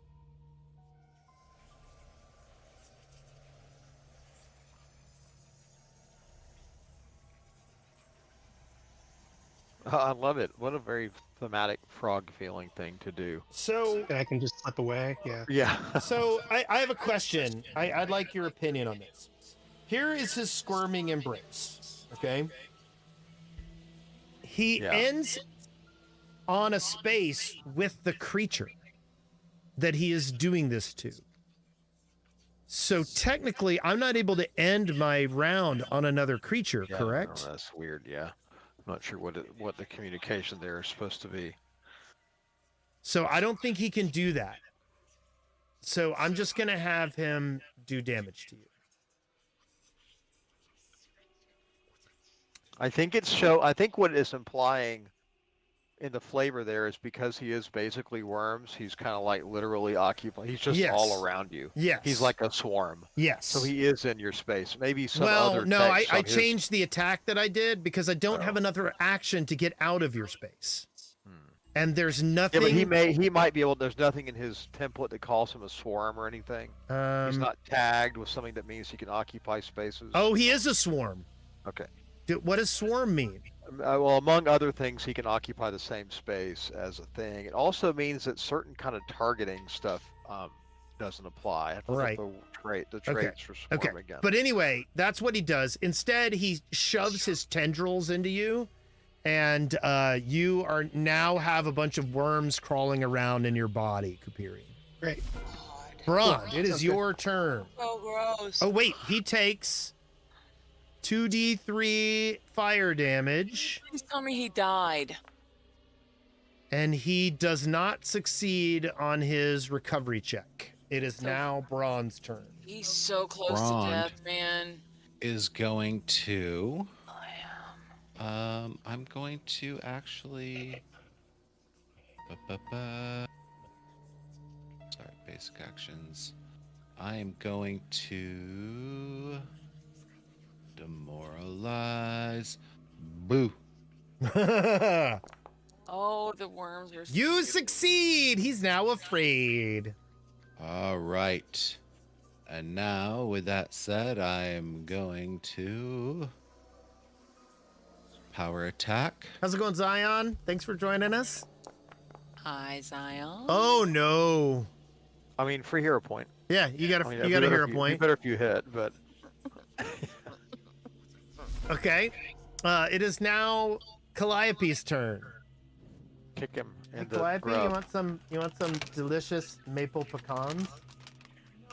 I love it. What a very thematic frog feeling thing to do. So, And I can just slip away. Yeah. Yeah. so I have a question. I'd like your opinion on this. Here is his squirming embrace. Okay. He Yeah. ends on a space with the creature that he is doing this to. So technically, I'm not able to end my round on another creature, Yeah, correct? no, that's weird. Yeah. I'm not sure what the communication there is supposed to be. So I don't think he can do that. So I'm just going to have him do damage to you. I think what it's implying in the flavor there is because he is basically worms, he's kind of like literally occupied. He's just Yes. all around you. Yes. He's like a swarm. Yes. So he is in your space. Maybe some well, other no, text I on his- changed the attack that I did because I don't have Oh. another action to get out of your space. Hmm. And there's Yeah, nothing. but he might be able. There's nothing in his template that calls him a swarm or anything. He's not tagged with something that means he can occupy spaces. Oh, he is a swarm. Okay. What does swarm mean? Well, among other things, he can occupy the same space as a thing. It also means that certain kind of targeting stuff doesn't apply. I have to look Right. up the Okay. traits for swarm Okay. again. But anyway, that's what he does. Instead, he shoves his tendrils into you, and you are now have a bunch of worms crawling around in your body, Kupiri. Great. God, Braun, it is Okay. your turn. so gross. Oh, wait, he takes 2d3 fire damage, Please tell me he died. and he does not succeed on his recovery check. It is now Braun's turn. He's so close Braun. to death, man. Is going to. I am. I'm going to actually. Sorry, basic actions. I am going to demoralize. Boo. Oh, the worms are. You stupid. succeed. He's now afraid. All right. And now, with that said, I'm going to power attack. How's it going, Zion? Thanks for joining us. Hi, Zion. Oh no. I mean, free hero point. Yeah, you got I mean, a it'd be better hero if you- it'd point. be better if you hit, but Okay. It is now Calliope's turn. kick him Hey, in the Calliope, grub. you want some delicious maple pecans?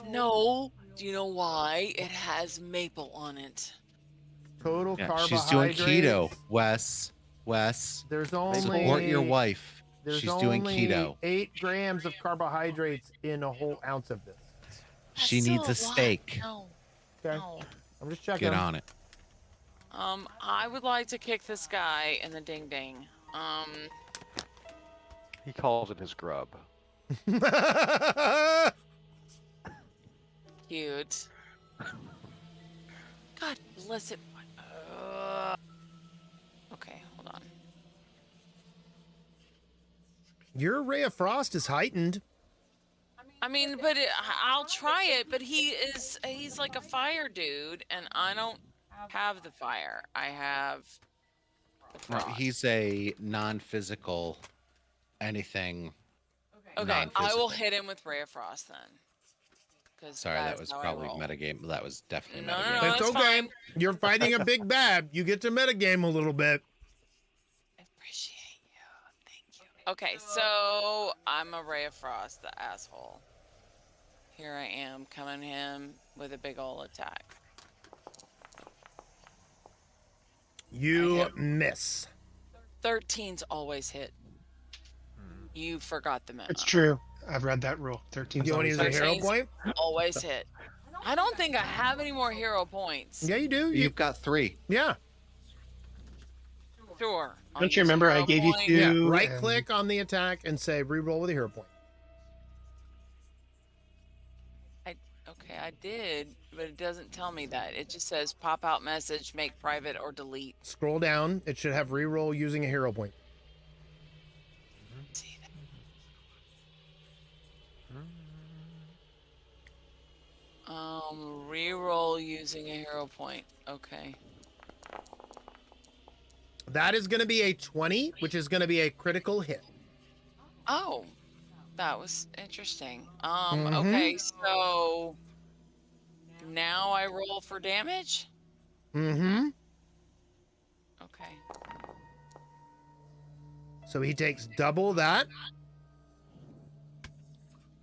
No. Do you know why? It has maple on it. Total Yeah, carbohydrates. she's doing keto. Wes, There's only support your wife. There's She's doing only keto. 8 grams of carbohydrates in a whole ounce of this. She That's needs still a lot. steak. No. Okay. No. I'm just checking. Get on it. I would like to kick this guy in the ding ding. He calls it his grub. Cute. God bless it. Okay, hold on. Your ray of frost is heightened. I mean, but I'll try it. But he's like a fire dude, and I don't have the fire. I have the No, frost. he's a non-physical anything. Okay, I will non-physical. hit him with Ray of Frost then. 'Cause Sorry, that is was how I probably roll. metagame. That was definitely No, no, metagame. no. It's that's okay. fine. You're fighting a big bad. You get to metagame a little bit. I appreciate you. Thank you. Okay, so I'm a Ray of Frost, the asshole. Here I am coming him with a big ol' attack. You hit. miss. 13's always hit. You forgot the memo. It's true. I've read that rule. 13. You want to use a hero 13's point? Always hit. I don't think I have any more hero points. Yeah, you do. You, You've got 3. yeah. Sure. I'll Don't you use a remember I hero gave you point. two? Yeah. and- Right click on the attack and say reroll with a hero point. Okay, I did, but it doesn't tell me that. It just says pop out message, make private, or delete. Scroll down. It should have reroll using a hero point. See that? Reroll using a hero point. Okay. That is going to be a 20, which is going to be a critical hit. Oh, that was interesting. Mhm. Okay, so now I roll for damage? Mm-hmm. Okay. So he takes double that.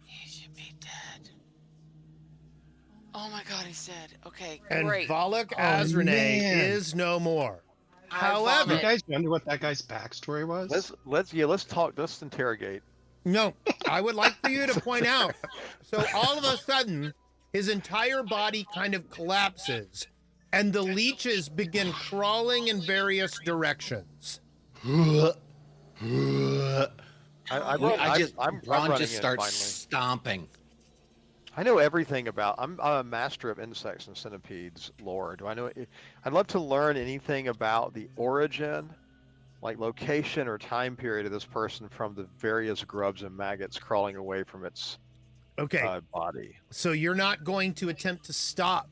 He should be dead. Oh my god, he's dead. Okay, And great. Valak Oh, Azrene man. is no more. I however- You vomit. guys wonder what that guy's backstory was? Let's talk. Let's interrogate. No, I would like for you to point out. So all of a sudden, his entire body kind of collapses, and the leeches begin crawling in various directions. I'm Ron running just in, starts finally. stomping. I know everything about. I'm a master of insects and centipedes lore. Do I know? I'd love to learn anything about the origin, like location or time period of this person from the various grubs and maggots crawling away from its Okay, body. so you're not going to attempt to stop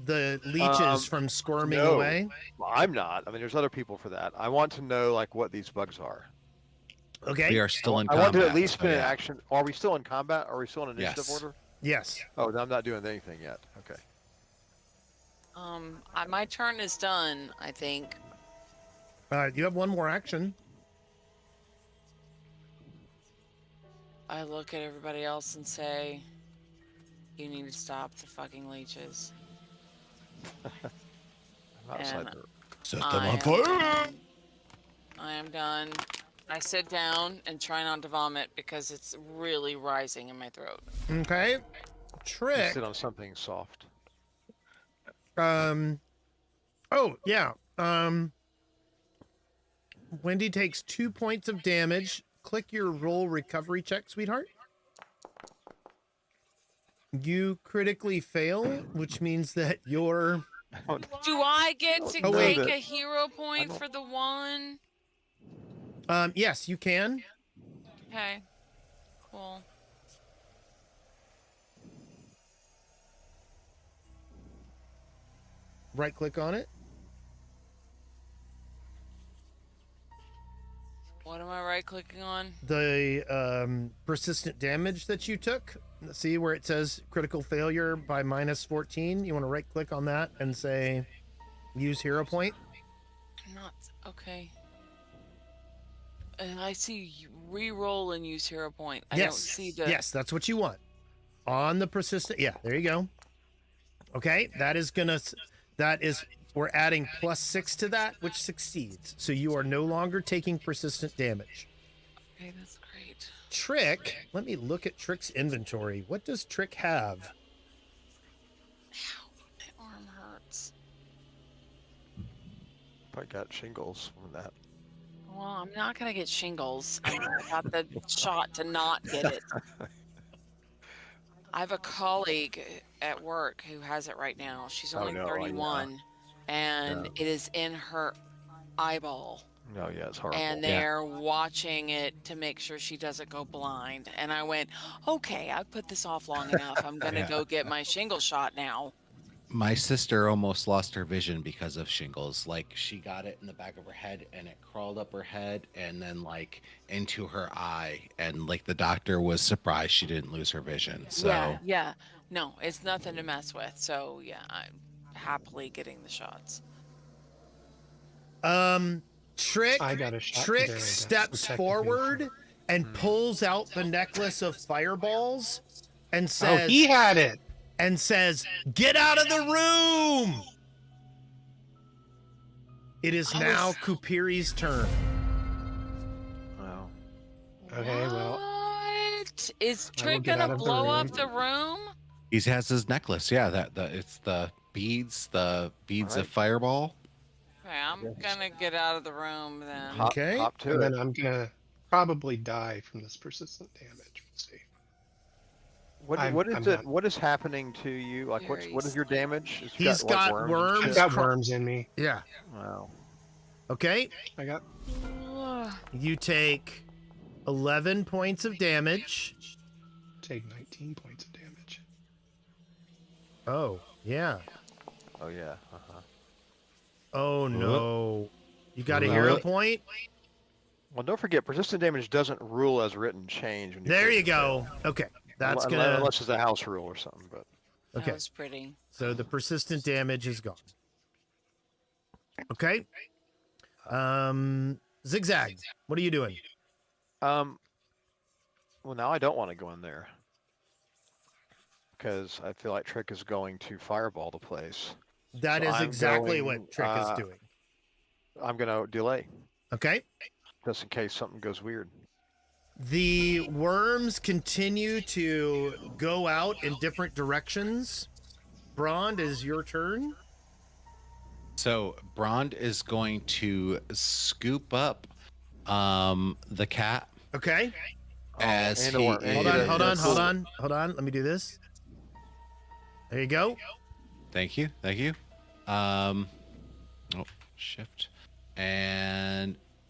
the leeches from squirming no. away? Well, I'm not. I mean, there's other people for that. I want to know like what these bugs are. Okay, We are still in I combat. want to at least so be in yeah. action. Are we still in combat? Are we still in initiative Yes. order? yes. Oh, I'm not doing anything yet. Okay. My turn is done, I think. You have one more action. I look at everybody else and say, you need to stop the fucking leeches. I'm outside And the Set them I on am fire. done. I am done. I sit down and try not to vomit because it's really rising in my throat. Okay, You Trick. sit on something soft. Oh yeah. Wendy takes 2 points of damage. Click your roll recovery check, sweetheart. You critically fail, which means that you're Do I get to Oh, wait. take a hero point don't- for the one? yes, you can. Okay. Cool. right click on it. What am I right clicking on? The persistent damage that you took. See where it says critical failure by -14? You want to right click on that and say use hero point. Not okay. And I see re-roll and use hero point. I don't see the. Yes, that's what you want. On the persistent. Yeah, there you go. Okay, that is we're adding +6 to that, which succeeds. So you are no longer taking persistent damage. Okay, that's great. Trick, let me look at Trick's inventory. What does Trick have? Ow, my arm hurts. I got shingles from that. Well, I'm not gonna get shingles. I got the shot to not get it. I have a colleague at work who has it right now. She's only no, 31, and it is in her eyeball. No, yeah, it's horrible. And they're watching it to make sure she doesn't go blind. And I went, okay, I've put this off long enough. I'm gonna go get my shingle shot now. My sister almost lost her vision because of shingles. Like, she got it in the back of her head and it crawled up her head and then like into her eye, and like the doctor was surprised she didn't lose her vision. So Yeah. No, it's nothing to mess with. So yeah, I'm happily getting the shots. Trick I got a shot Trick today, that's steps protecting me forward and pulls out the necklace of fireballs and Oh, says he had it. "Get out of the room!" It is I now was- Kupiri's turn. Wow. Okay, well, What? Is I will Trick get out gonna of the blow up room. the room? he has his necklace. Yeah, it's the beads Alright. of fireball. Okay, I'm gonna get out of the room then. Hop, Okay. hop to and it. then I'm gonna probably die from this persistent damage. We'll see. I'm What is not- it? What is happening to you? Like, what is Very your damage? It's He's got worms. I've got worms in me. Yeah. Wow. Okay. I got You take 11 points of damage. take 19 points of damage. Oh, yeah. Oh yeah. Uh-huh. Oh no. You got a Well, hero it- point? Well, don't forget, persistent damage doesn't rule as written change. When There put it you in go. Okay. That's Unless- gonna Unless it's a house rule or something, but That okay. was pretty. So the persistent damage is gone. Okay. Zigzag. What are you doing? well, now I don't want to go in there because I feel like Trick is going to fireball the place. That So is I'm exactly going, what Trick is doing. I'm gonna delay Okay. just in case something goes weird. The worms continue to go out in different directions. Brond, is your turn. So Brond is going to scoop up the cat Okay. as and the he worm- and Hold Yeah, on, is- hold on, that's hold cool. on, hold on. Let me do this. There you go. Thank you.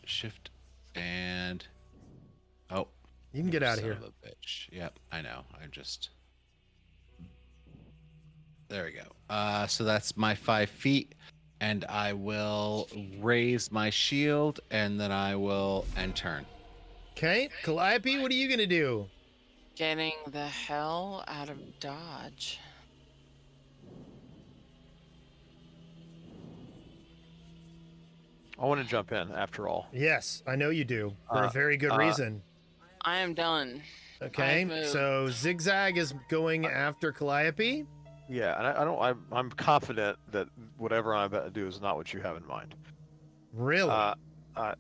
Shift and oh, You can get out of son here. of a bitch. Yep, I know. There we go. So that's my 5 feet, and I will raise my shield, and then I will end turn. Okay. Calliope, what are you going to do? Getting the hell out of Dodge. I want to jump in after all. Yes, I know you do. For a very good reason. I am done. Okay. moved. So Zigzag is going after Calliope. Yeah, and I don't. I'm confident that whatever I'm about to do is not what you have in mind. Really?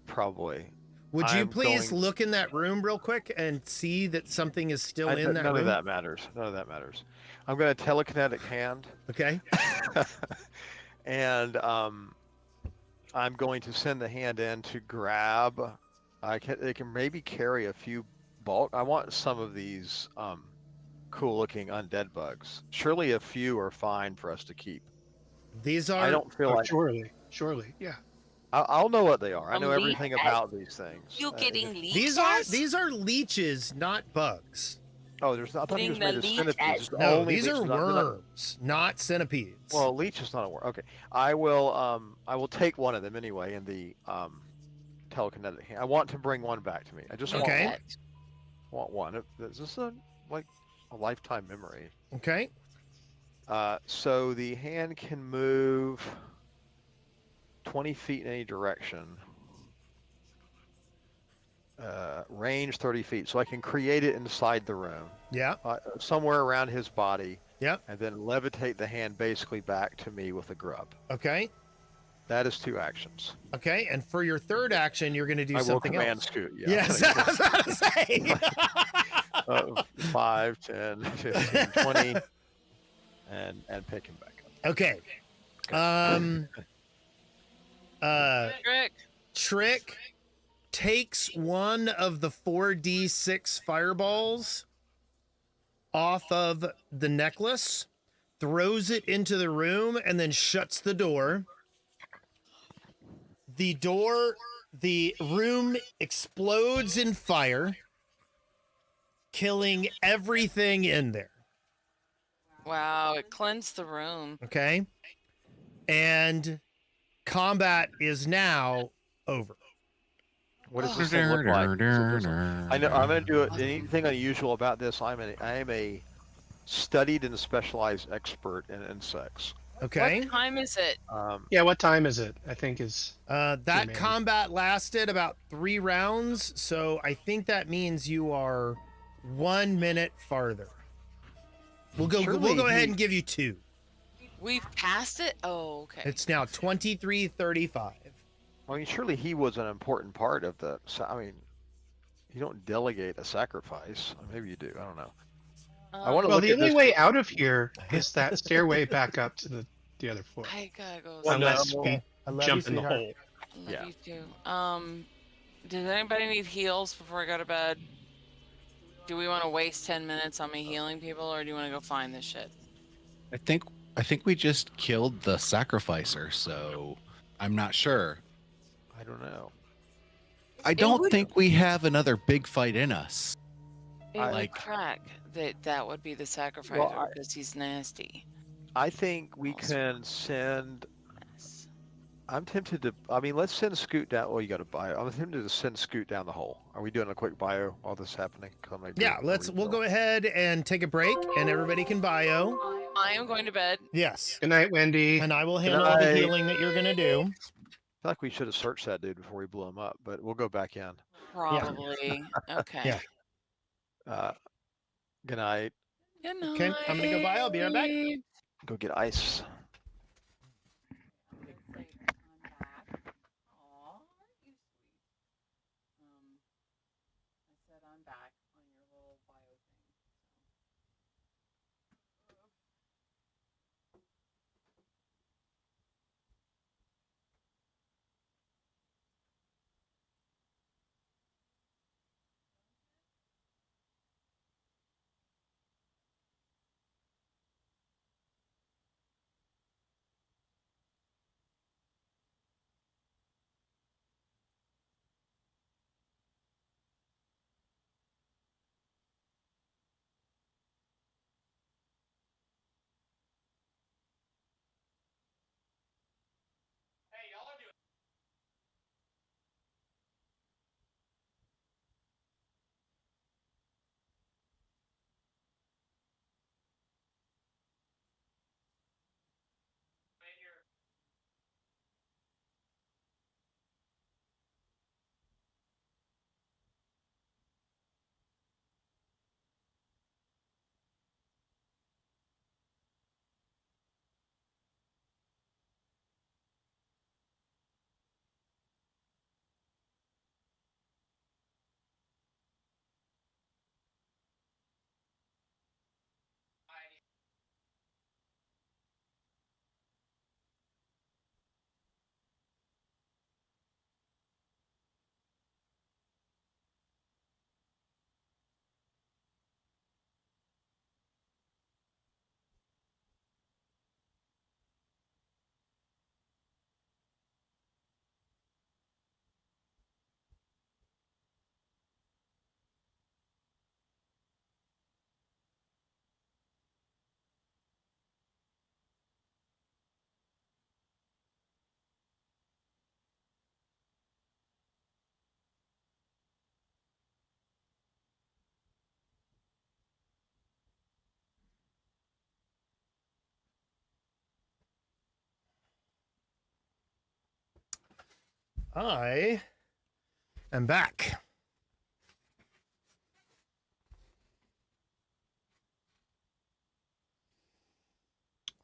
Probably. Would you I'm please going- look in that room real quick and see that something is still in that None room? of that matters. None of that matters. I'm going to telekinetic hand, Okay. and I'm going to send the hand in to grab. It can maybe carry a few bulk. I want some of these cool-looking undead bugs. Surely a few are fine for us to keep. These I are don't feel Oh, like surely, yeah. I'll know what they are. I know leech? everything about these things. You getting leech? these are leeches, not bugs. Oh, there's not. I thought he was Getting made the of centipedes. leeches. It's No, only these are leeches, not- worms, not centipedes. Well, leech is not a worm. Okay, I will take one of them anyway in the telekinetic hand. I want to bring one back to me. I just Okay. want one. Is this like a lifetime memory? Okay. So the hand can move 20 feet in any direction. Range 30 feet. So I can create it inside the room, Yeah. somewhere around his body, Yep. and then levitate the hand basically back to me with a grub. Okay. That is 2 actions. Okay. And for your third action, you're going to do I will something command else. scoot. Yeah. Yes, I was about to say. 5, 10, 15, 20, and pick him back up. Okay. Trick. Trick takes one of the 4d6 fireballs off of the necklace, throws it into the room, and then shuts the door. The room explodes in fire, killing everything in there. Wow, it cleansed the room. Okay. And combat is now over. What does this thing look like? I know I'm going to do it. Anything unusual about this? I am a studied and specialized expert in insects. Okay. What time is it? Yeah, what time is it? I think is That Remaining. combat lasted about 3 rounds, so I think that means you are 1 minute farther. We'll go Surely ahead he- and give you 2. We've passed it? Oh, okay. It's now 23:35. I mean, surely he was an important part of the. I mean, you don't delegate a sacrifice. Maybe you do. I don't know. I want to well. look The at only this. way out of here is that stairway back up to the other floor, I gotta go. Well, unless no. we I love jump you, in the sweetheart. hole. I love Yeah. you too. Does anybody need heals before I go to bed? Do we want to waste 10 minutes on me healing people, or do you want to go find this shit? I think we just killed the sacrificer, so I'm not sure. I don't know. I don't would- think we have another big fight in us. It I- would like- track that would be the sacrificer Well, because he's nasty. I think we Also- can send. Yes. I'm tempted to. I mean, let's send Scoot down. Well, you got to bio. I'm tempted to send Scoot down the hole. Are we doing a quick bio while this is happening? 'Cause I might do Yeah, a we'll refill. go ahead and take a break, and everybody can bio. I am going to bed. Yes. Good night, Wendy. And I will Good handle the night. healing that you're going to do. I feel like we should have searched that dude before we blew him up, but we'll go back in. Probably. Okay. Yeah. Good night. Good night. Okay, I'm gonna go buy. I'll be right back. Go get ice. I am back.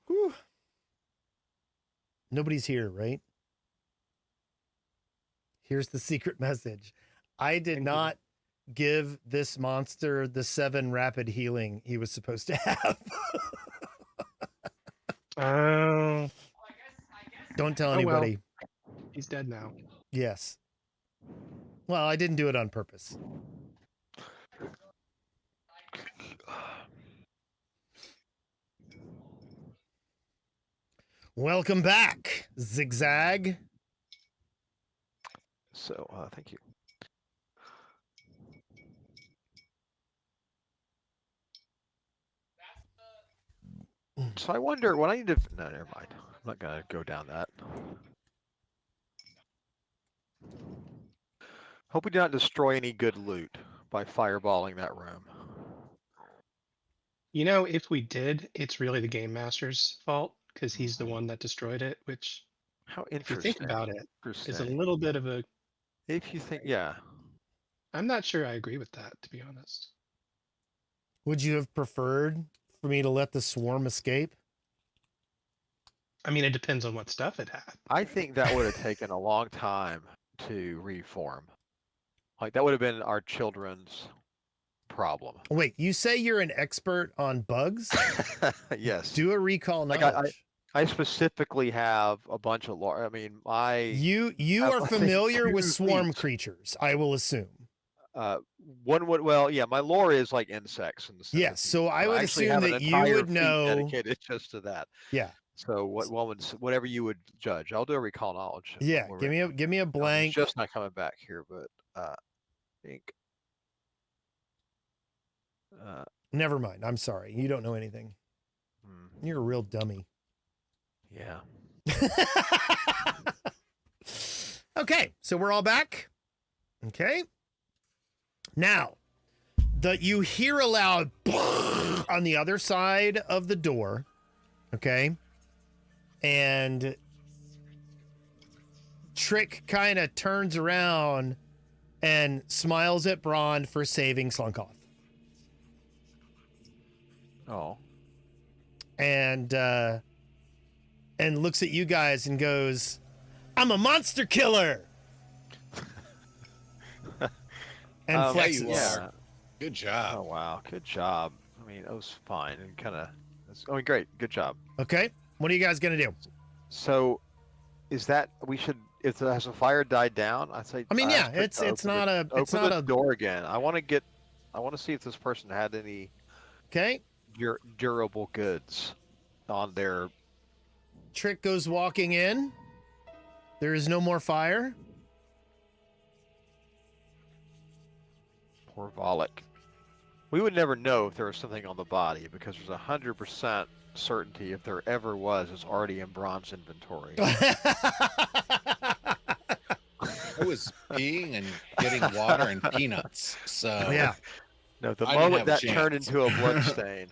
Whew. Nobody's here, right? Here's the secret message. I did not give this monster the 7 rapid healing he was supposed to have. Oh, Don't tell Oh, well. anybody. he's dead now. Yes. Well, I didn't do it on purpose. Welcome back, Zigzag. So, thank you. So I wonder what I need to. No, never mind. I'm not gonna go down that. Hope we do not destroy any good loot by fireballing that room. You know, if we did, it's really the game master's fault because he's the one that destroyed it, which, How if you interesting. think about it, is a Interesting. little bit of a. If you think, yeah. I'm not sure I agree with that, to be honest. Would you have preferred for me to let the swarm escape? I mean, it depends on what stuff it had. I think that would have taken a long time to reform. Like that would have been our children's problem. Wait, you say you're an expert on bugs? Yes. Do a recall Like, knowledge. I specifically have a bunch of I mean, You have, are I think, familiar 2 with swarm feet. creatures, I will assume. One would, well, yeah, my lore is like insects and stuff. Yes, so I would actually assume have an that you entire would feat know. dedicated just to that. Yeah, So whatever you would judge, I'll do a recall knowledge. yeah. Give me a I'm blank. just not coming back here, but I think. Never mind. I'm sorry. You don't know anything. You're a real dummy. Yeah. Okay, so we're all back. Okay. Now, you hear a loud on the other side of the door. Okay. And Trick kind of turns around and smiles at Braun for saving Slunkoff. Oh. And looks at you guys and goes, "I'm a monster killer." And Yeah, flexes. you are. Good Oh job. wow, good job. I mean, it was fine and kind of. Oh, great, good job. Okay, what are you guys gonna do? So, is that we should? If has a fire died down, I'd say. I mean, yeah, ask Trick it's to not a it's open not the a door again. I want to see if this person had any okay. durable goods on their. Trick goes walking in. There is no more fire. Poor Volek. We would never know if there was something on the body because there's 100% certainty if there ever was, it's already in Braun's inventory. I was peeing and getting water and peanuts. So Yeah. No, the I didn't moment have a that turned chance. into a blood stain.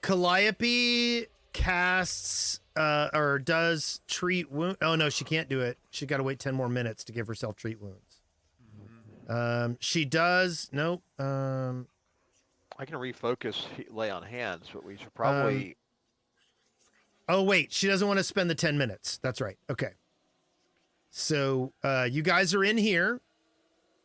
Calliope casts or does treat wound. Oh no, she can't do it. She got to wait 10 more minutes to give herself treat wounds. She does. Nope. I can refocus lay on hands, but we should probably. Oh wait, she doesn't want to spend the 10 minutes. That's right. Okay. So you guys are in here.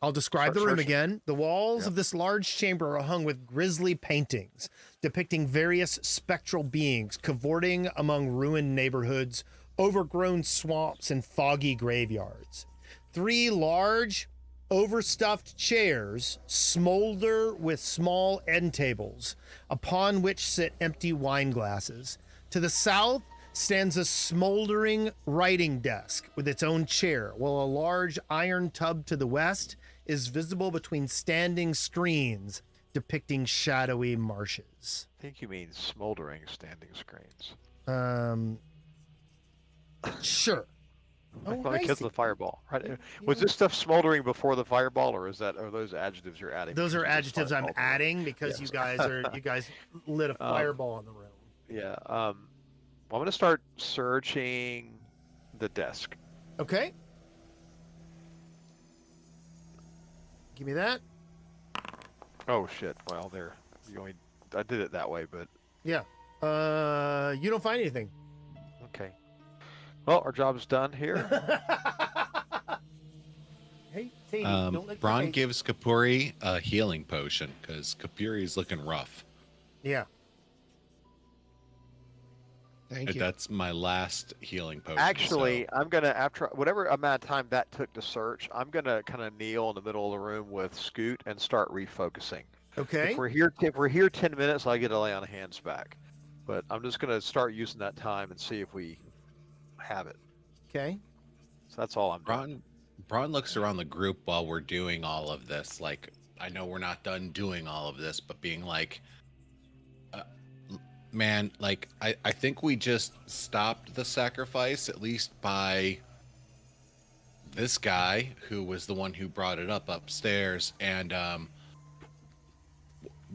I'll describe the room Search. again. The walls Yep. of this large chamber are hung with grisly paintings depicting various spectral beings cavorting among ruined neighborhoods, overgrown swamps, and foggy graveyards. 3 large, overstuffed chairs smolder with small end tables, upon which sit empty wine glasses. To the south stands a smoldering writing desk with its own chair, while a large iron tub to the west is visible between standing screens depicting shadowy marshes. I think you mean smoldering standing screens. Sure. Like Oh, I because see. of the fireball, right? Was this stuff smoldering before the fireball, or are those adjectives you're adding? Those are because it's adjectives I'm fireball? adding because Yes. you guys lit a fireball in the room. Yeah. Well, I'm gonna start searching the desk. Okay. Give me that. Oh shit. Well, there. I did it that way, but Yeah. You don't find anything. okay. Well, our job's done here. Hey, Sadie, don't let Braun your gives Kapuri a healing potion because Kapuri is looking rough. Yeah. Thank you. That's my last healing potion. Actually, I'm gonna after whatever amount of time that took to search, I'm gonna kind of kneel in the middle of the room with Scoot and start refocusing. Okay. If we're here 10 minutes, I get a lay on hands back. But I'm just gonna start using that time and see if we have it. Okay. So that's all I'm doing. Braun looks around the group while we're doing all of this. Like, I know we're not done doing all of this, but being like, man, like, I think we just stopped the sacrifice, at least by this guy who was the one who brought it up upstairs. And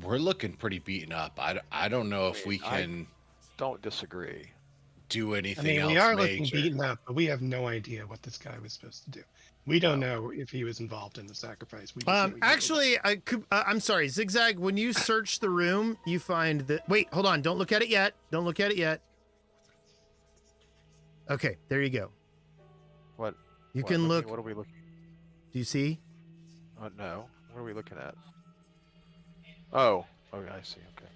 we're looking pretty beaten up. I don't know if we can Don't disagree. do I anything mean, else we are looking major. beaten up, but we have no idea what this guy was supposed to do. We don't know if he was involved in the sacrifice. We just know he Actually, I'm sorry, Zigzag. When you search the room, you find that. Wait, hold on. Don't look at it yet. Don't look at it yet. Okay, there you go. What? You what, can looking- look. What are we looking? Do you see? No. What are we looking at? Oh. Okay, I see. Okay.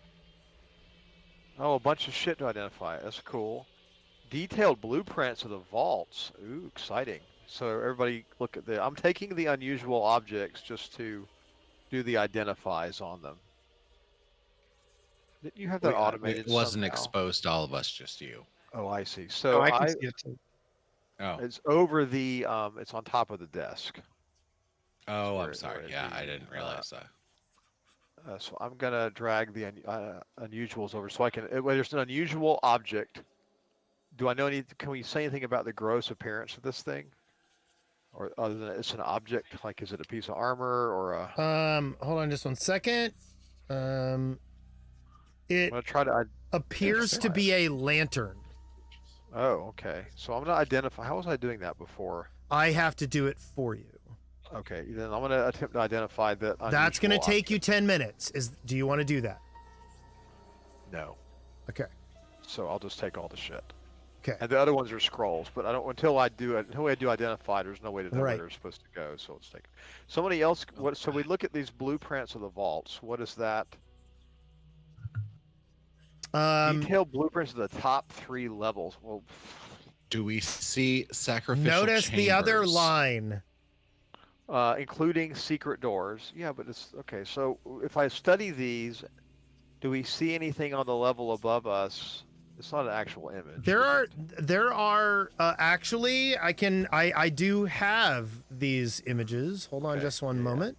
Oh, a bunch of shit to identify. That's cool. Detailed blueprints of the vaults. Ooh, exciting. So everybody look at I'm taking the unusual objects just to do the identifies on them. Didn't you have that automated It wasn't somehow? exposed to all of us, just you. Oh, I see. Oh, So I can see it too. Oh, it's over the, it's on top of the desk. oh, where I'm it- sorry. where it Yeah, I be, didn't realize that. So I'm gonna drag the unusuals over so I can, when there's an unusual object, do I know can we say anything about the gross appearance of this thing? Or other than it's an object, like is it a piece of armor or a, Hold on just 1 second. It I'm gonna try to, appears to be a lantern. oh, okay. So I'm gonna identify, how was I doing that before? I have to do it for you. Okay, then I'm gonna attempt to identify that. That's going to unusual take you object. 10 minutes. Do you want to do that? No. Okay. So I'll just take all the shit. Okay. And the other ones are scrolls, but I don't until I do identify. There's no way to know Right. where they're supposed to go. So let's take somebody else. What? So we look at these blueprints of the vaults. What is that? Detailed blueprints of the top 3 levels. Well, Do we see sacrificial Notice the other chambers? line. including secret doors. Yeah, but it's okay. So if I study these, do we see anything on the level above us? It's not an actual image. There is it? are actually I do have these images. Hold on Okay, just one yeah. moment.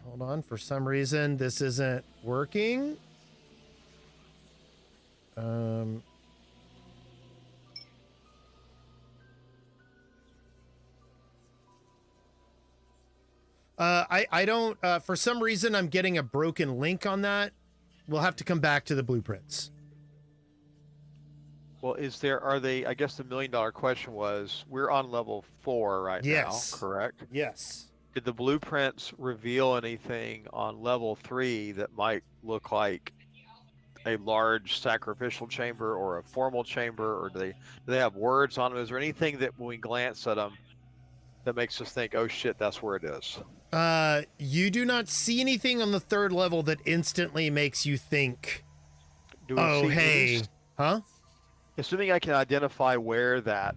Hold on, for some reason this isn't working. I don't, for some reason I'm getting a broken link on that. We'll have to come back to the blueprints. Well, are they, I guess the $1 million question was, we're on level 4 right Yes. now, correct? Yes. Did the blueprints reveal anything on level 3 that might look like a large sacrificial chamber or a formal chamber, or do they have words on them? Is there anything that when we glance at them that makes us think, oh shit, that's where it is? You do not see anything on the 3rd level that instantly makes you think, Do we oh, see hey, any- huh? Assuming I can identify where that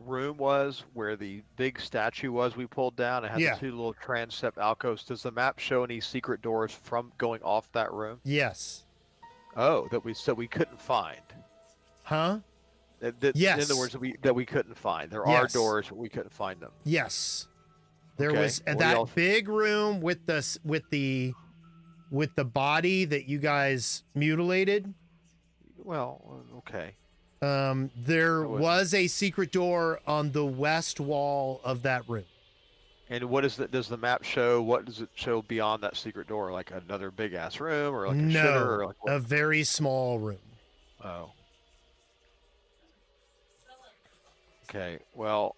room was, where the big statue was we pulled down, and had Yeah. the 2 little transept alcoves, does the map show any secret doors from going off that room? Yes. Oh, that we couldn't find. Huh? In Yes. other words, that we couldn't find. There are Yes. doors, but we couldn't find them. Yes. There Okay, was what do that y'all- big room with the body that you guys mutilated. Well, okay. There That was- was a secret door on the west wall of that room. And what is that? Does the map show? What does it show beyond that secret door? Like another big ass room, or like a shitter, or No, like what? a very small room. Oh. Okay. Well,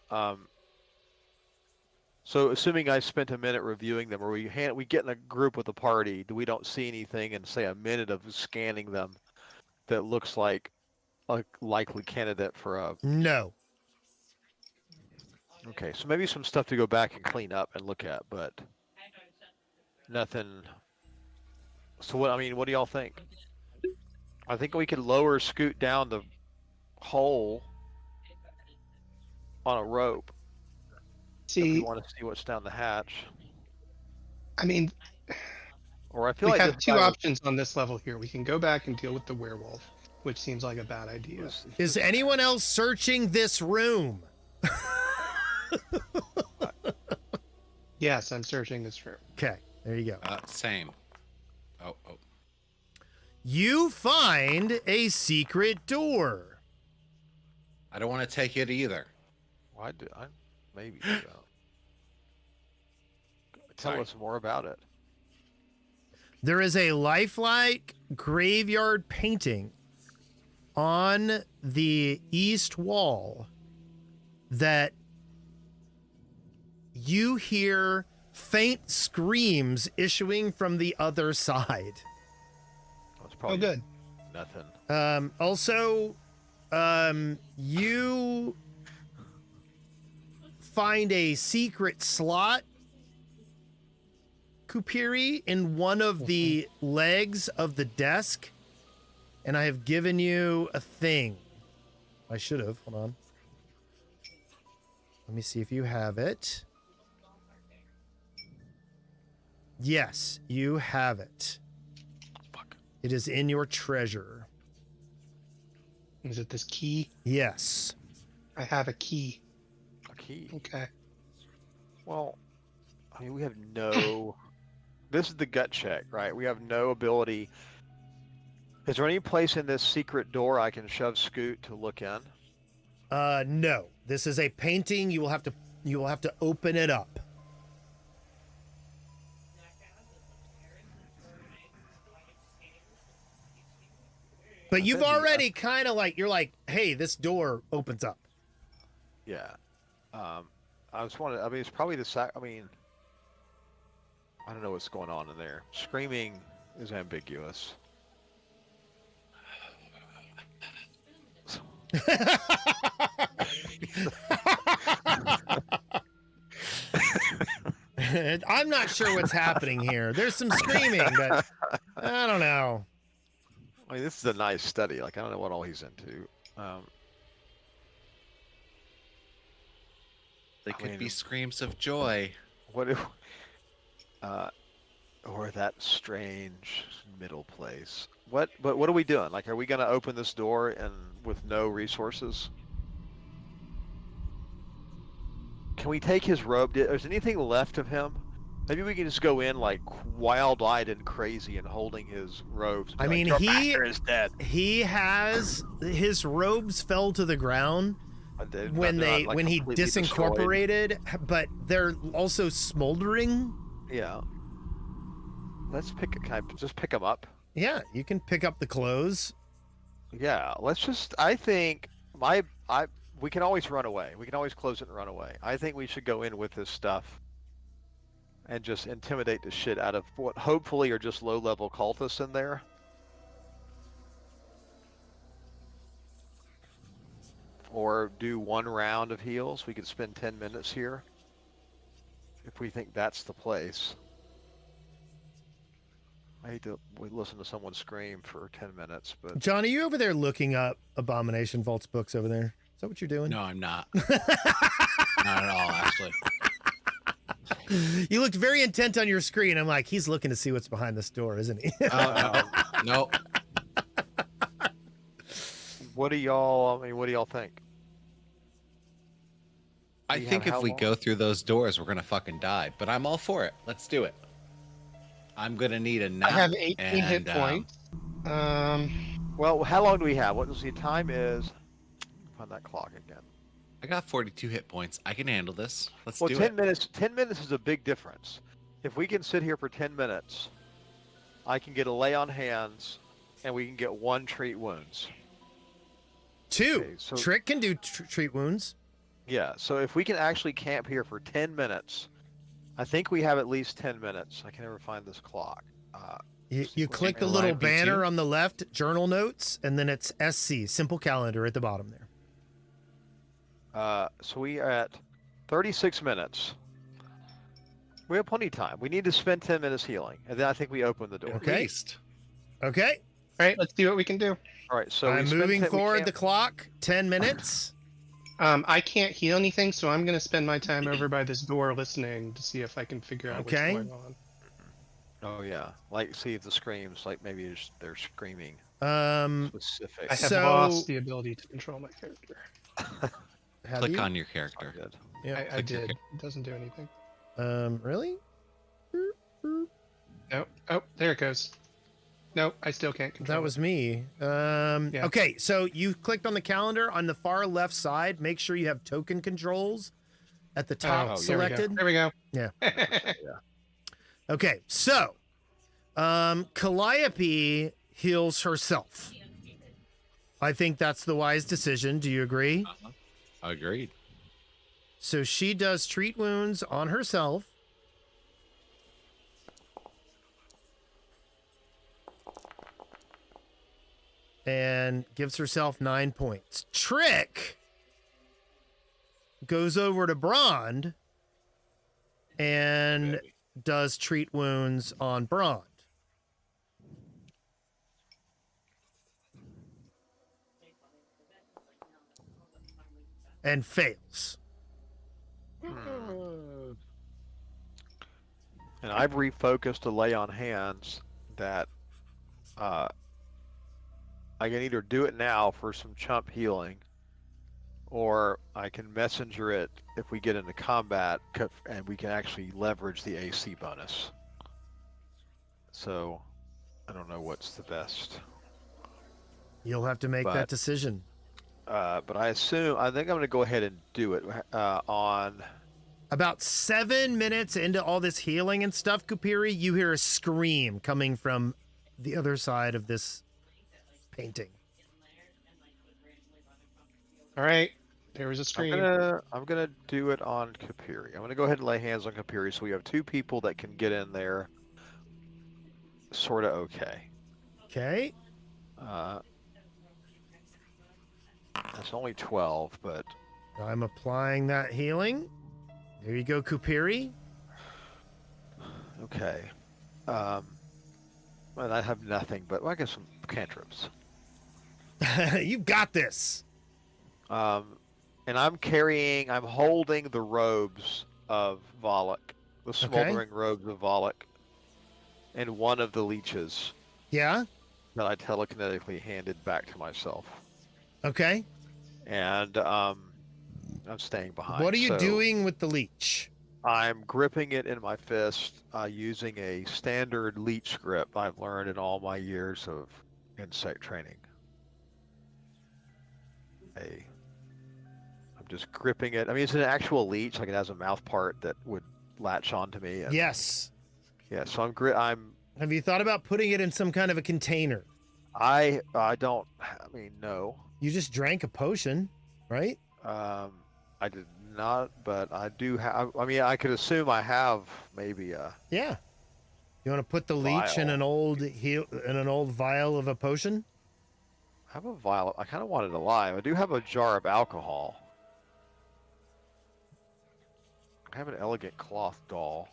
so assuming I spent a minute reviewing them, or we get in a group with a party, we don't see anything in say a minute of scanning them that looks like a likely candidate for a. No. Okay, so maybe some stuff to go back and clean up and look at, but nothing. So what? I mean, what do y'all think? I think we could scoot down the hole on a rope. If See, you want to see what's down the hatch, I mean, or I feel we like have this two guy options on this level here. We can go back and deal with the werewolf, which seems like a bad idea. Is anyone else searching this room? Yes, I'm searching this room. Okay, there you go. Same. Oh. You find a secret door. I don't want to take it either. Why do I maybe do that? Tell Sorry. us more about it. There is a lifelike graveyard painting on the east wall that you hear faint screams issuing from the other side. It's Oh, probably good. nothing. Also, you find a secret slot, Kupiri, in one of the legs of the desk, and I have given you a thing. I should have. Hold on. Let me see if you have it. Yes, you have it. Fuck. It is in your treasure. Is it this key? Yes. I have a key. A key. Okay. Well, I mean, we have no. This is the gut check, right? We have no ability. Is there any place in this secret door I can shove Scoot to look in? No. This is a painting. You will have to open it up. But you've already kind of like, you're like, hey, this door opens up. Yeah. I was wondering. I mean, it's probably the I mean, I don't know what's going on in there. Screaming is ambiguous. I'm not sure what's happening here. There's some screaming, but I don't know. I mean, this is a nice study. Like, I don't know what all he's into. They I could mean, be screams of joy. What if, or that strange middle place? But what are we doing? Like, are we gonna open this door and with no resources? Can we take his robe? Is anything left of him? Maybe we can just go in like wild-eyed and crazy and holding his robes. I mean, "Your he master is dead." He has his robes fell to the ground when he completely disincorporated, but they're also smoldering. destroyed. Yeah. Let's pick. Can I just pick them up? Yeah, you can pick up the clothes. Yeah. Let's just. I think we can always run away. We can always close it and run away. I think we should go in with this stuff and just intimidate the shit out of what hopefully are just low-level cultists in there. Or do one round of heals. We could spend 10 minutes here if we think that's the place. I hate to listen to someone scream for 10 minutes, but John, are you over there looking up Abomination Vault's books over there? Is that what you're doing? No, I'm not. Not at all, actually. You looked very intent on your screen. I'm like, he's looking to see what's behind this door, isn't he? No. what do y'all think? I We think have if how we long? go through those doors, we're gonna fucking die. But I'm all for it. Let's do it. I'm gonna need a nap. I have 18 hit and, points. Well, how long do we have? What does the time is? Find that clock again. I got 42 hit points. I can handle this. Let's Well, do 10 it. minutes. 10 minutes is a big difference. If we can sit here for 10 minutes, I can get a lay on hands, and we can get 1 treat wounds. 2. Okay, so- Trick can do treat wounds. Yeah. So if we can actually camp here for 10 minutes, I think we have at least 10 minutes. I can never find this clock. You click the Will little I be banner too? on the left, journal notes, and then it's SC, simple calendar at the bottom there. So we are at 36 minutes. We have plenty of time. We need to spend 10 minutes healing, and then I think we open the door. At Okay. least. Okay. All right, let's see what we can do. All right. So I'm we spend moving 10 we forward can't- the clock, 10 minutes. I can't heal anything, so I'm gonna spend my time over by this door listening to see if I can figure out Okay. what's going on. Oh yeah. Like see if the screams. Like maybe they're screaming specific. I have So- lost the ability to control my character. Have Click you? on your character. Good. Yeah. I click your did. It doesn't do anything. Really? Nope. Oh, there it goes. Nope, I still can't control. That was me. Yeah. Okay, so you clicked on the calendar on the far left side. Make sure you have token controls at the top Oh, selected. There we go. Yeah. Yeah. Okay, so Calliope heals herself. I think that's the wise decision. Do you agree? Agreed. So she does treat wounds on herself. And gives herself 9 points. Trick goes over to Brond and does treat wounds on Brond. And fails. And I've refocused a lay on hands that I can either do it now for some chump healing, or I can messenger it if we get into combat, and we can actually leverage the AC bonus. So, I don't know what's the best. You'll have to make that But- decision. But I think I'm going to go ahead and do it on. About 7 minutes into all this healing and stuff, Kupiri, you hear a scream coming from the other side of this painting. All right, there was a stream. I'm gonna do it on Kapiri. I'm gonna go ahead and lay hands on Kapiri, so we have 2 people that can get in there. Sort of okay. Okay. That's only 12, but I'm applying that healing. There you go, Kupiri. okay. And I have nothing, but I guess some cantrips. You've got this. And I'm holding the robes of Volok, the smoldering robes of Volok, and one of the leeches Yeah? that I telekinetically handed back to myself. Okay. And I'm staying behind. What are you so doing with the leech? I'm gripping it in my fist using a standard leech grip I've learned in all my years of insect training. I'm just gripping it. I mean, it's an actual leech, like it has a mouth part that would latch onto me. And, Yes. Yeah. So Have you thought about putting it in some kind of a container? I don't. I mean, no. You just drank a potion, right? I did not, but I do have. I mean, I could assume I have maybe a. Yeah. You want to put the leech in Vial. an old vial of a potion? I have a vial. I kind of wanted to lie. I do have a jar of alcohol. I have an elegant cloth doll.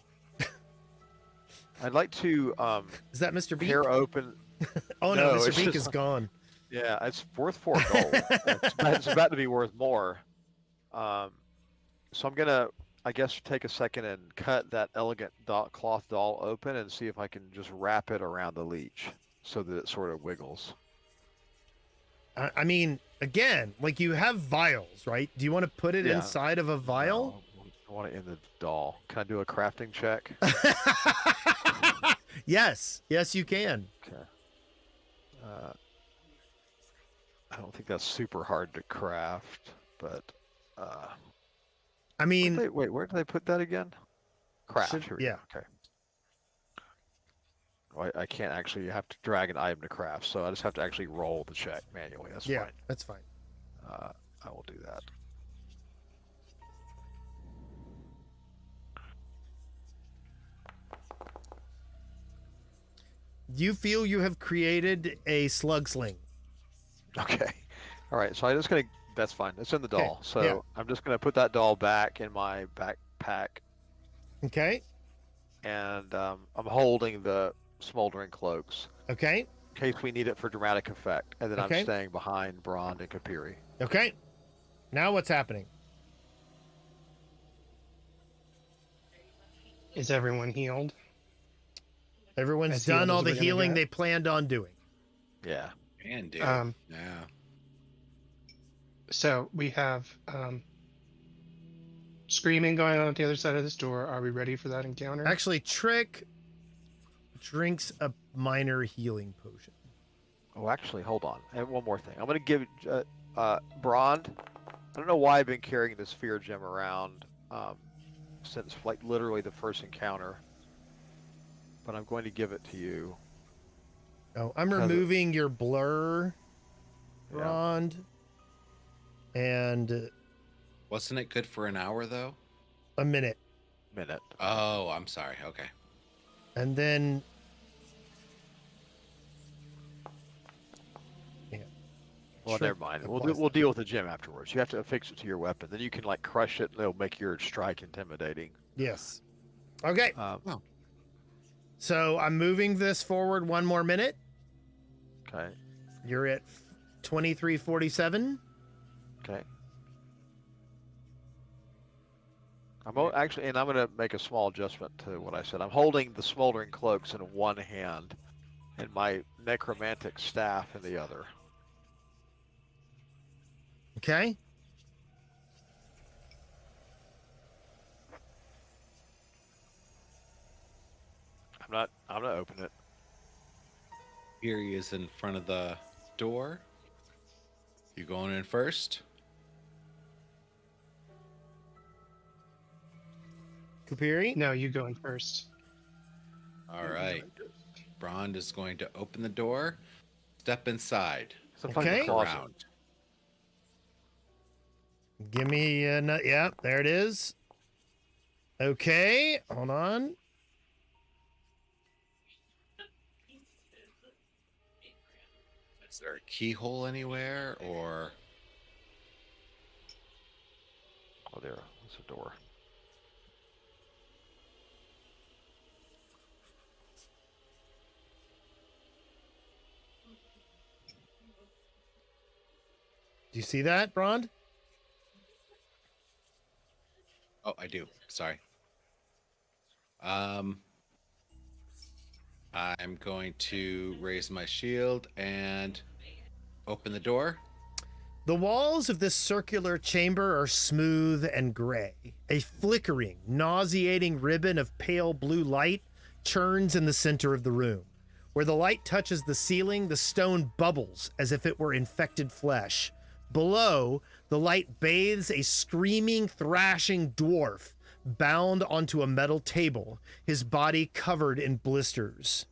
I'd like to Is that Mr. Beak? tear open. Oh no, No, Mr. it's Beak just- is gone. Yeah, it's worth 4 gold. It's about to be worth more. So I'm gonna, I guess, take a second and cut that elegant cloth doll open and see if I can just wrap it around the leech so that it sort of wiggles. I mean, again, like you have vials, right? Do you want to put it Yeah. inside of a vial? No, I want it in the doll. Can I do a crafting check? Yes, you can. Okay. I don't think that's super hard to craft, but I mean, wait, where did they put that again? Craft. Should- Here we yeah. go. Okay. Oh, I can't actually. You have to drag an item to craft, so I just have to actually roll the check manually. That's yeah, fine. that's fine. I will do that. You feel you have created a slug sling. Okay. All right. So I'm just gonna. That's fine. It's in the Okay, doll. So yeah. I'm just gonna put that doll back in my backpack, Okay. and I'm holding the smoldering cloaks Okay. in case we need it for dramatic effect, and then Okay. I'm staying behind Brond and Kapiri. Okay. Now what's happening? Is everyone healed? Everyone's As healed done as all the we're gonna healing get? they planned on doing. Yeah. And dude. Um, Yeah. So we have screaming going on at the other side of this door. Are we ready for that encounter? Actually, Trick drinks a minor healing potion. Oh, actually, hold on. And one more thing. I'm gonna give Brond. I don't know why I've been carrying this fear gem around since like literally the first encounter, but I'm going to give it to you. Oh, I'm Because it- removing your blur, Yeah. Rond, and Wasn't it good for an hour though? a minute. Minute. Oh, I'm sorry. Okay. And then Well, Trick never mind. applies We'll that. deal with the gem afterwards. You have to affix it to your weapon. Then you can like crush it, and it'll make your strike intimidating. Yes. Okay. Um, So I'm moving this forward one more minute. okay. You're at 23:47. Okay. Actually, and I'm going to make a small adjustment to what I said. I'm holding the smoldering cloaks in one hand, and my necromantic staff in the other. Okay. I'm not opening it. Here he is in front of the door. You going in first? Kupiri. No, you go in first. All right. Brond is going to open the door. Step inside. Sometimes Okay. the closet. Around. Give me a nut. Yeah, there it is. Okay, hold on. Is there a keyhole anywhere or? Oh, there. There's a door. Do you see that, Brond? Oh, I do. Sorry. I'm going to raise my shield and open the door. The walls of this circular chamber are smooth and gray. A flickering, nauseating ribbon of pale blue light churns in the center of the room. Where the light touches the ceiling, the stone bubbles as if it were infected flesh. Below, the light bathes a screaming, thrashing dwarf bound onto a metal table, his body covered in blisters.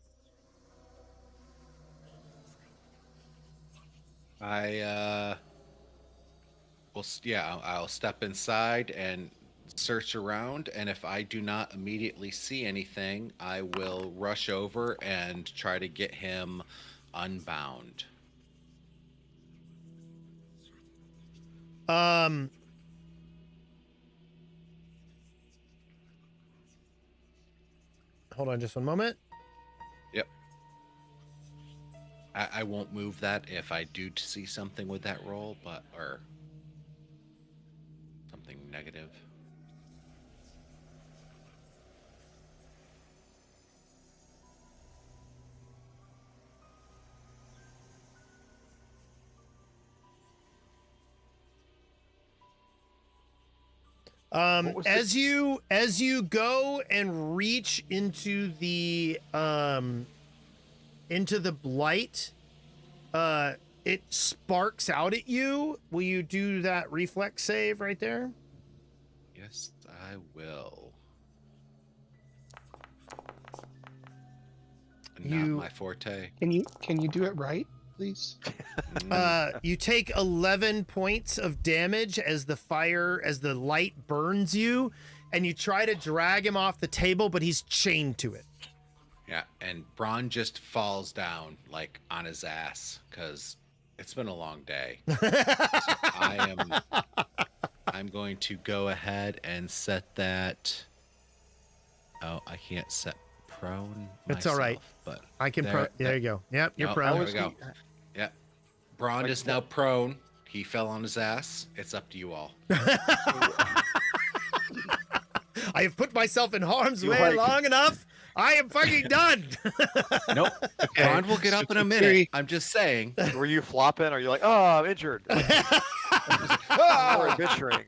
I'll step inside and search around, and if I do not immediately see anything, I will rush over and try to get him unbound. Hold on just one moment. Yep. I won't move that if I do see something with that roll, or something negative. What was As you go and reach into the light, it sparks out at you. Will you do that reflex save right there? Yes, I will. Not You- my forte. Can you do it right, please? You take 11 points of damage as the light burns you, and you try to drag him off the table, but he's chained to it. Yeah, and Braun just falls down like on his ass because it's been a long day. So I'm going to go ahead and set that. Oh, I can't set prone. It's all right. But I can. There you go. Yep, you're No, prone. There we go. Yeah, Braun is now prone. He fell on his ass. It's up to you all. I have put myself in harm's You way like- long enough. I am fucking done. Nope. Braun will get up in a minute. Fury- I'm just saying. Were you flopping? Or are you like, oh, I'm injured? Or adventuring.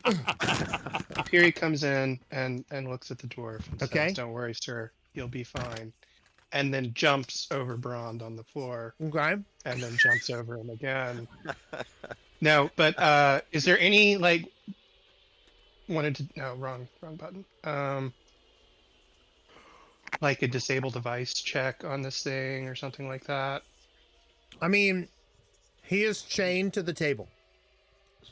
Fury comes in and looks at the dwarf and Okay. says, "Don't worry, sir. You'll be fine." And then jumps over Brond on the floor Okay. and then jumps over him again. No, but is there any like wrong button. Like a disable device check on this thing or something like that? I mean, he is chained to the table.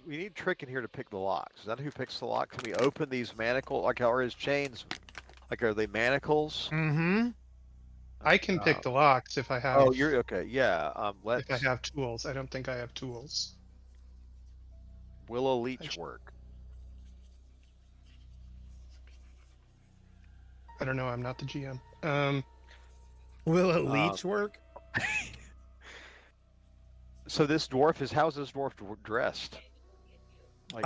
We need Trick in here to pick the locks. Is that who picks the lock? Can we open these manacles? Like, how are his chains? Like, are they manacles? Mm-hmm. I can pick the locks if I have Oh, you're okay. Yeah. Let's. if I have tools. I don't think I have tools. Will a leech work? I don't know, I'm not the GM. Will a leech work? So this dwarf is. How's this dwarf dressed? Like,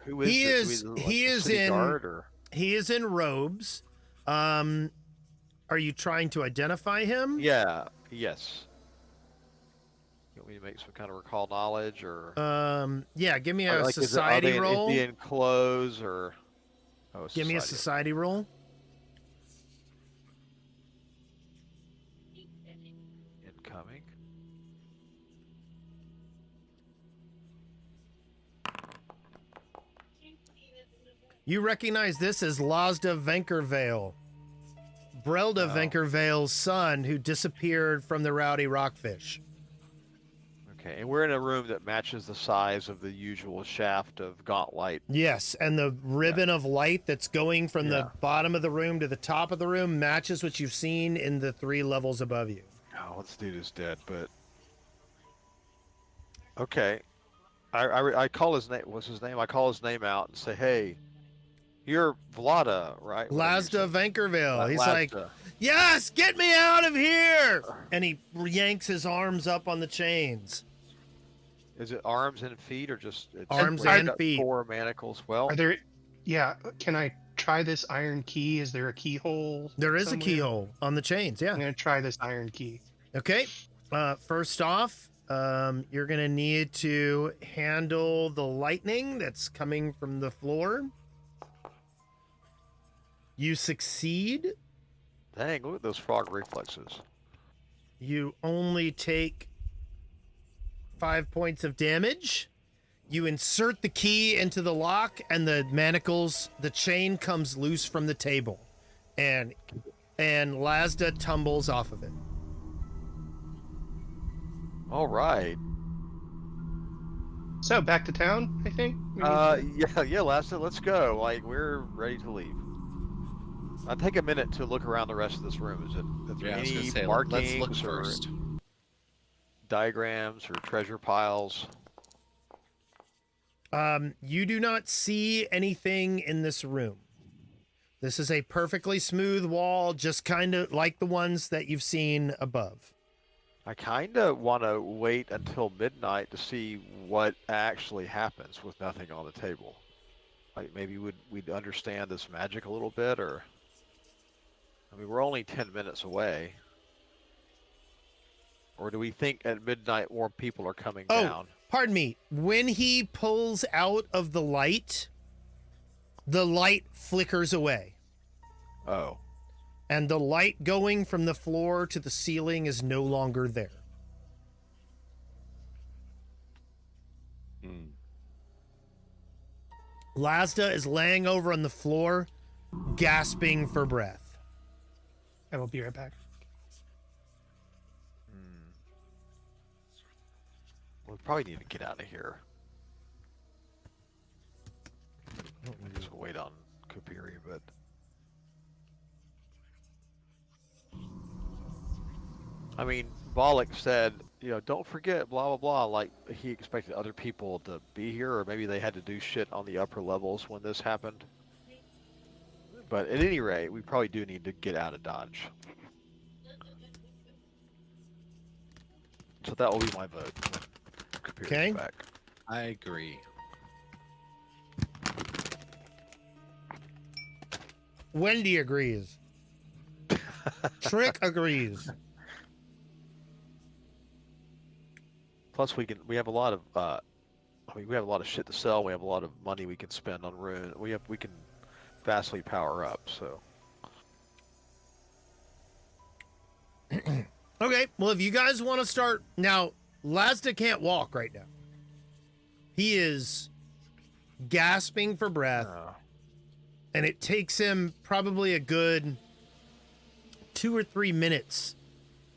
who is he this? is- Like he a is city in- guard or? He is in robes. Are you trying to identify him? Yeah. Yes. You want me to make some kind of recall knowledge or? Yeah. Give me a Like, society are they roll. in Indian clothes or? Oh, Give me a society roll. Incoming. You recognize this as Lazda Venkervale, Brelda Venkervale's son, who disappeared from the Rowdy Rockfish. Okay, and we're in a room that matches the size of the usual shaft of Gauntlight. Yes, and the ribbon of light that's going from the Yeah. bottom of the room to the top of the room matches what you've seen in the 3 levels above you. Oh, this dude is dead, but okay. I call his name. What's his name? I call his name out and say, "Hey, you're Vlada, right?" Lazda Venkervale. He's like, Lazda. yes, get me out of here! And he yanks his arms up on the chains. Is it arms and feet or just it's Arms we've and got feet. 4 manacles. Well, Are there can I try this iron key? Is there a keyhole? There is a somewhere? keyhole on the chains, yeah. I'm gonna try this iron key. Okay. First off, you're going to need to handle the lightning that's coming from the floor. You succeed. dang, look at those frog reflexes. You only take 5 points of damage. You insert the key into the lock, and the manacles, the chain comes loose from the table, and Lazda tumbles off of it. All right. So back to town, I think. We need Yeah, Lasta, let's go. Like, we're ready to leave. I'll take a minute to look around the rest of this room. Is there Yeah, I was any gonna say, markings let's look or first. diagrams or treasure piles? You do not see anything in this room. This is a perfectly smooth wall, just kind of like the ones that you've seen above. I kind of want to wait until midnight to see what actually happens with nothing on the table. Like, maybe we'd understand this magic a little bit, or... I mean, we're only 10 minutes away. Or do we think at midnight more people are coming down? Pardon me. When he pulls out of the light flickers away. Oh. And the light going from the floor to the ceiling is no longer there. Lazda is laying over on the floor, gasping for breath. I will be right back. We probably need to get out of here. We just wait on Kupiri, but I mean, Bollock said, you know, don't forget, blah blah blah. Like he expected other people to be here, or maybe they had to do shit on the upper levels when this happened. But at any rate, we probably do need to get out of Dodge. So that will be my vote. Kupiri's Okay. back. I agree. Wendy agrees. Trick agrees. Plus, we have a lot of I mean, we have a lot of shit to sell. We have a lot of money we can spend on rune. We can vastly power up. So Okay, well, if you guys want to start now, Lazda can't walk right now. He is gasping for breath, and it takes him probably a good 2 or 3 minutes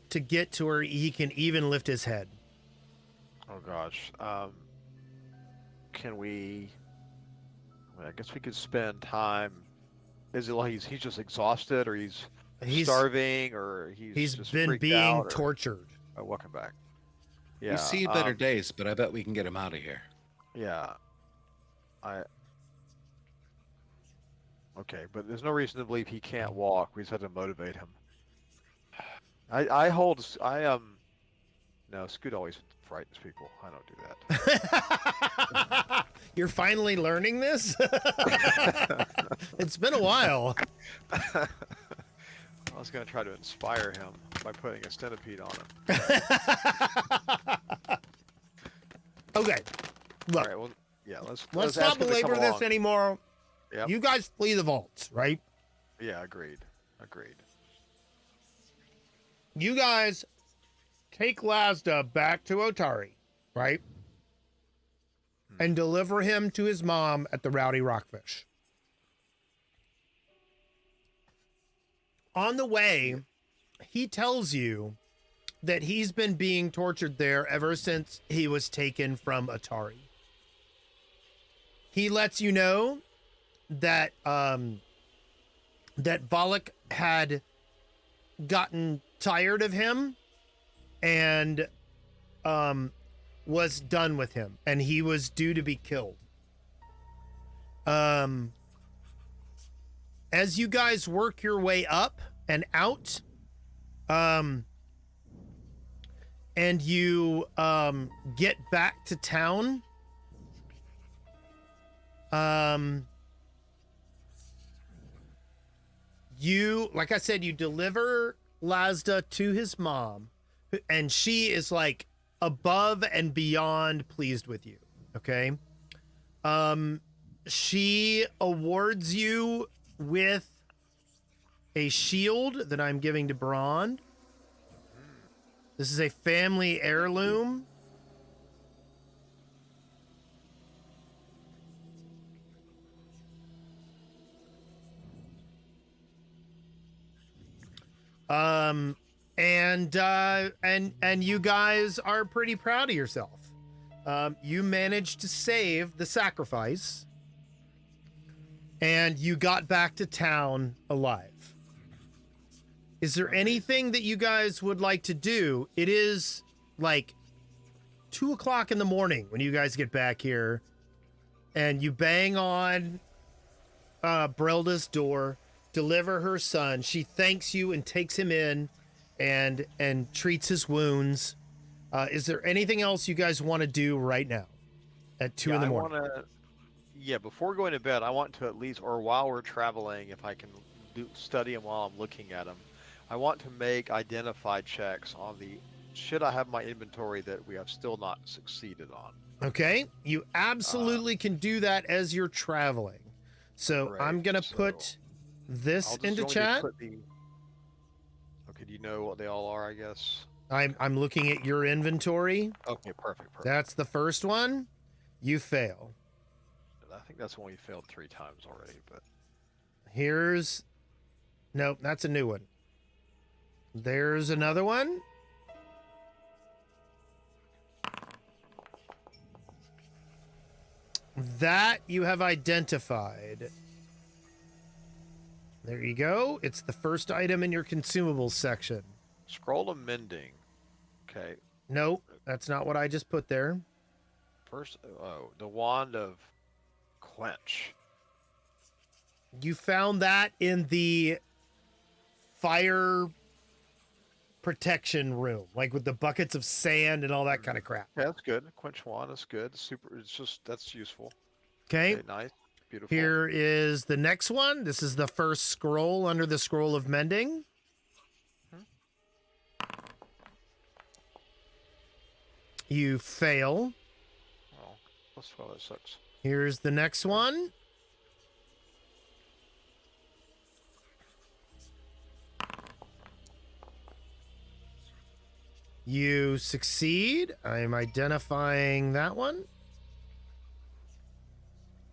to get to where he can even lift his head. oh gosh, can we? I mean, I guess we could spend time. Is it like he's just exhausted, or he's starving, or He's just been freaked being out, or- tortured. Oh, welcome back. Yeah, We've seen better days, but I bet we can get him out of here. Yeah, okay, but there's no reason to believe he can't walk. We just have to motivate him. No, Scoot always frightens people. I don't do that. You're finally learning this? It's been a while. I was gonna try to inspire him by putting a centipede on him. Okay, look, All right, well, yeah, let's let's ask not him to come belabor this along. anymore. Yep. You guys flee the vaults, right? Yeah, agreed. You guys take Lazda back to Otari, right? And deliver him to his mom at the Rowdy Rockfish. On the way, he tells you that he's been being tortured there ever since he was taken from Otari. He lets you know that that Bollock had gotten tired of him and was done with him, and he was due to be killed. As you guys work your way up and out, and you get back to town, you, like I said, you deliver Lazda to his mom, and she is like above and beyond pleased with you. Okay. She awards you with a shield that I'm giving to Braun. This is a family heirloom. And you guys are pretty proud of yourself. You managed to save the sacrifice, and you got back to town alive. Is there anything that you guys would like to do? It is like 2 o'clock in the morning when you guys get back here, and you bang on Brilda's door, deliver her son. She thanks you and takes him in and treats his wounds. Is there anything else you guys want to do right now at 2 in the morning? Before going to bed, I want to at least, or while we're traveling, if I can study them while I'm looking at them, I want to make identify checks on the shit I have in my inventory that we have still not succeeded on. Okay, you absolutely can do that as you're traveling. So Great. I'm gonna put this into chat. Okay, do you know what they all are, I guess? I'm looking at your inventory. Okay, perfect. That's the first one. You fail. I think that's when we failed 3 times already. But Here's, nope, that's a new one. There's another one. That you have identified. There you go. It's the first item in your consumables section. scroll of mending. Okay. Nope, that's not what I just put there. First, oh, the wand of quench. You found that in the fire protection room, like with the buckets of sand and all that kind of crap. Yeah, that's good. Quench wand is good. Super. It's just that's useful. Okay. Okay, nice. Beautiful. Here is the next one. This is the first scroll under the scroll of mending. You fail. Oh, that's well, that sucks. Here's the next one. You succeed. I'm identifying that one.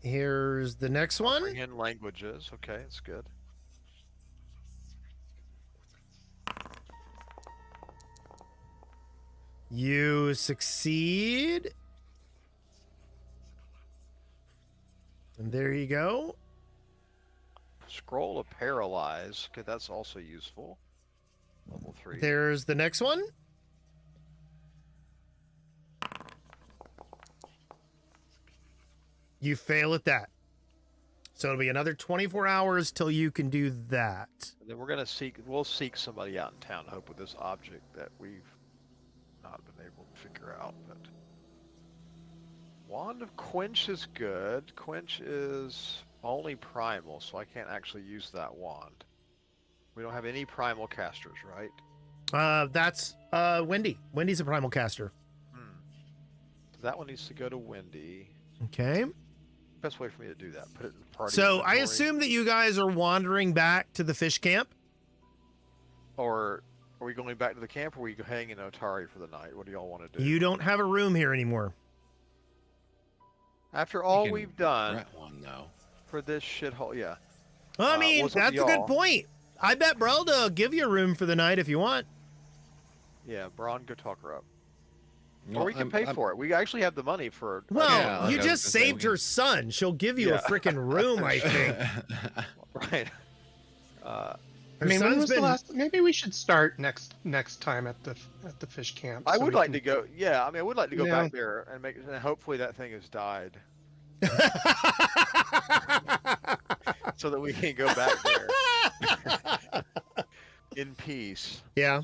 Here's the next one. Comprehend languages. Okay, that's good. You succeed. And there you go. Scroll of paralyze. Okay, that's also useful. Level 3. There's the next one. You fail at that. So it'll be another 24 hours till you can do that. And then we're gonna seek. We'll seek somebody out in town. Hope with this object that we've not been able to figure out. But wand of quench is good. Quench is only primal, so I can't actually use that wand. We don't have any primal casters, right? That's Wendy. Wendy's a primal caster. So that one needs to go to Wendy. Okay. Best way for me to do that. Put it in the party. So I inventory. assume that you guys are wandering back to the fish camp. Or are we going back to the camp, or are we hanging in Otari for the night? What do y'all want to do? You don't have a room here anymore. After all can we've done Rent one though. for this shithole, yeah. Well, I mean, what's up that's to a good y'all? point. I bet Brelda will give you a room for the night if you want. Yeah, Braun, go talk her up. No, Or we can pay for it. We actually have the money for. Well, Yeah, like you I was just gonna say, saved we her son. She'll give you a Yeah. freaking room, I think. Right. I Her mean, when son's was the last? Maybe we should start next time at the fish camp. I so would we like can- to go. Yeah, I mean, I would like to go Yeah. back there and make. And hopefully that thing has died, so that we can go back there in peace. Yeah.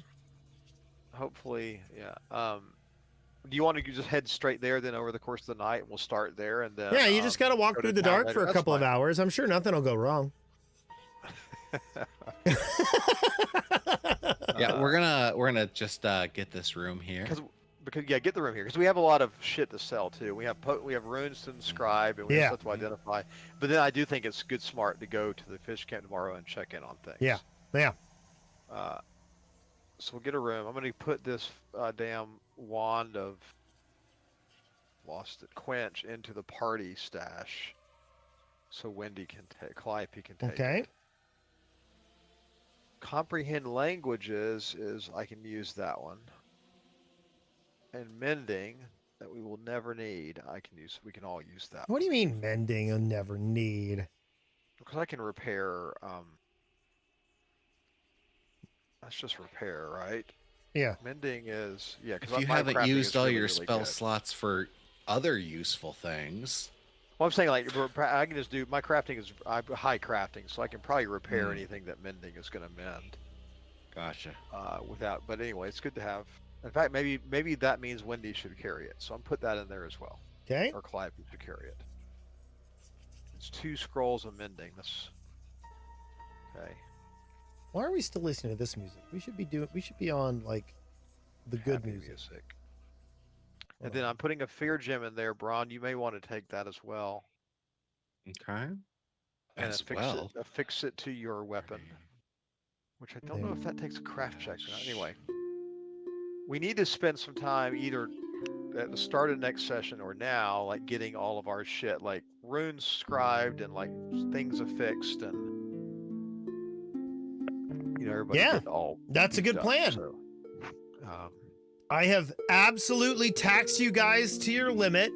Hopefully, yeah. Do you want to just head straight there then over the course of the night? And we'll start there and then. Yeah, you just got to walk go through to the town dark later. for a That's couple of fine. hours. I'm sure nothing will go wrong. Yeah, we're gonna just get this room here. Because yeah, get the room here because we have a lot of shit to sell too. We have runes to inscribe and we have Yeah. stuff to identify. But then I do think it's good smart to go to the fish camp tomorrow and check in on things. Yeah. Yeah. So we'll get a room. I'm gonna put this damn wand of lost it quench into the party stash, so Wendy can take, Calliope can take. Okay. it. Comprehend languages is I can use that one. And mending that we will never need. I can use. We can all use that. What do you mean mending you'll never need? Because I can repair. That's just repair, right? Yeah. Mending is yeah. Because If you haven't used all your spell slots for other useful things, Well, I'm saying like I can just do my crafting is high crafting, so I can probably repair Mm. anything that mending is going to mend. gotcha. Without. But anyway, it's good to have. In fact, maybe that means Wendy should carry it. So I'm put that in there as well. Okay. Or Calliope should carry it. It's 2 scrolls of mending. That's okay. Why are we still listening to this music? We should be on like the good Happy music. And then I'm putting a fear gem in there, Braun. You may want to take that as well. Okay. And As well. affix it to your weapon. Which I don't know if that takes a craft check or not. Anyway. We need to spend some time either at the start of next session or now, like getting all of our shit like runes scribed and like things affixed, and everybody Yeah, get all. that's a good done, plan. So, I have absolutely taxed you guys to your limit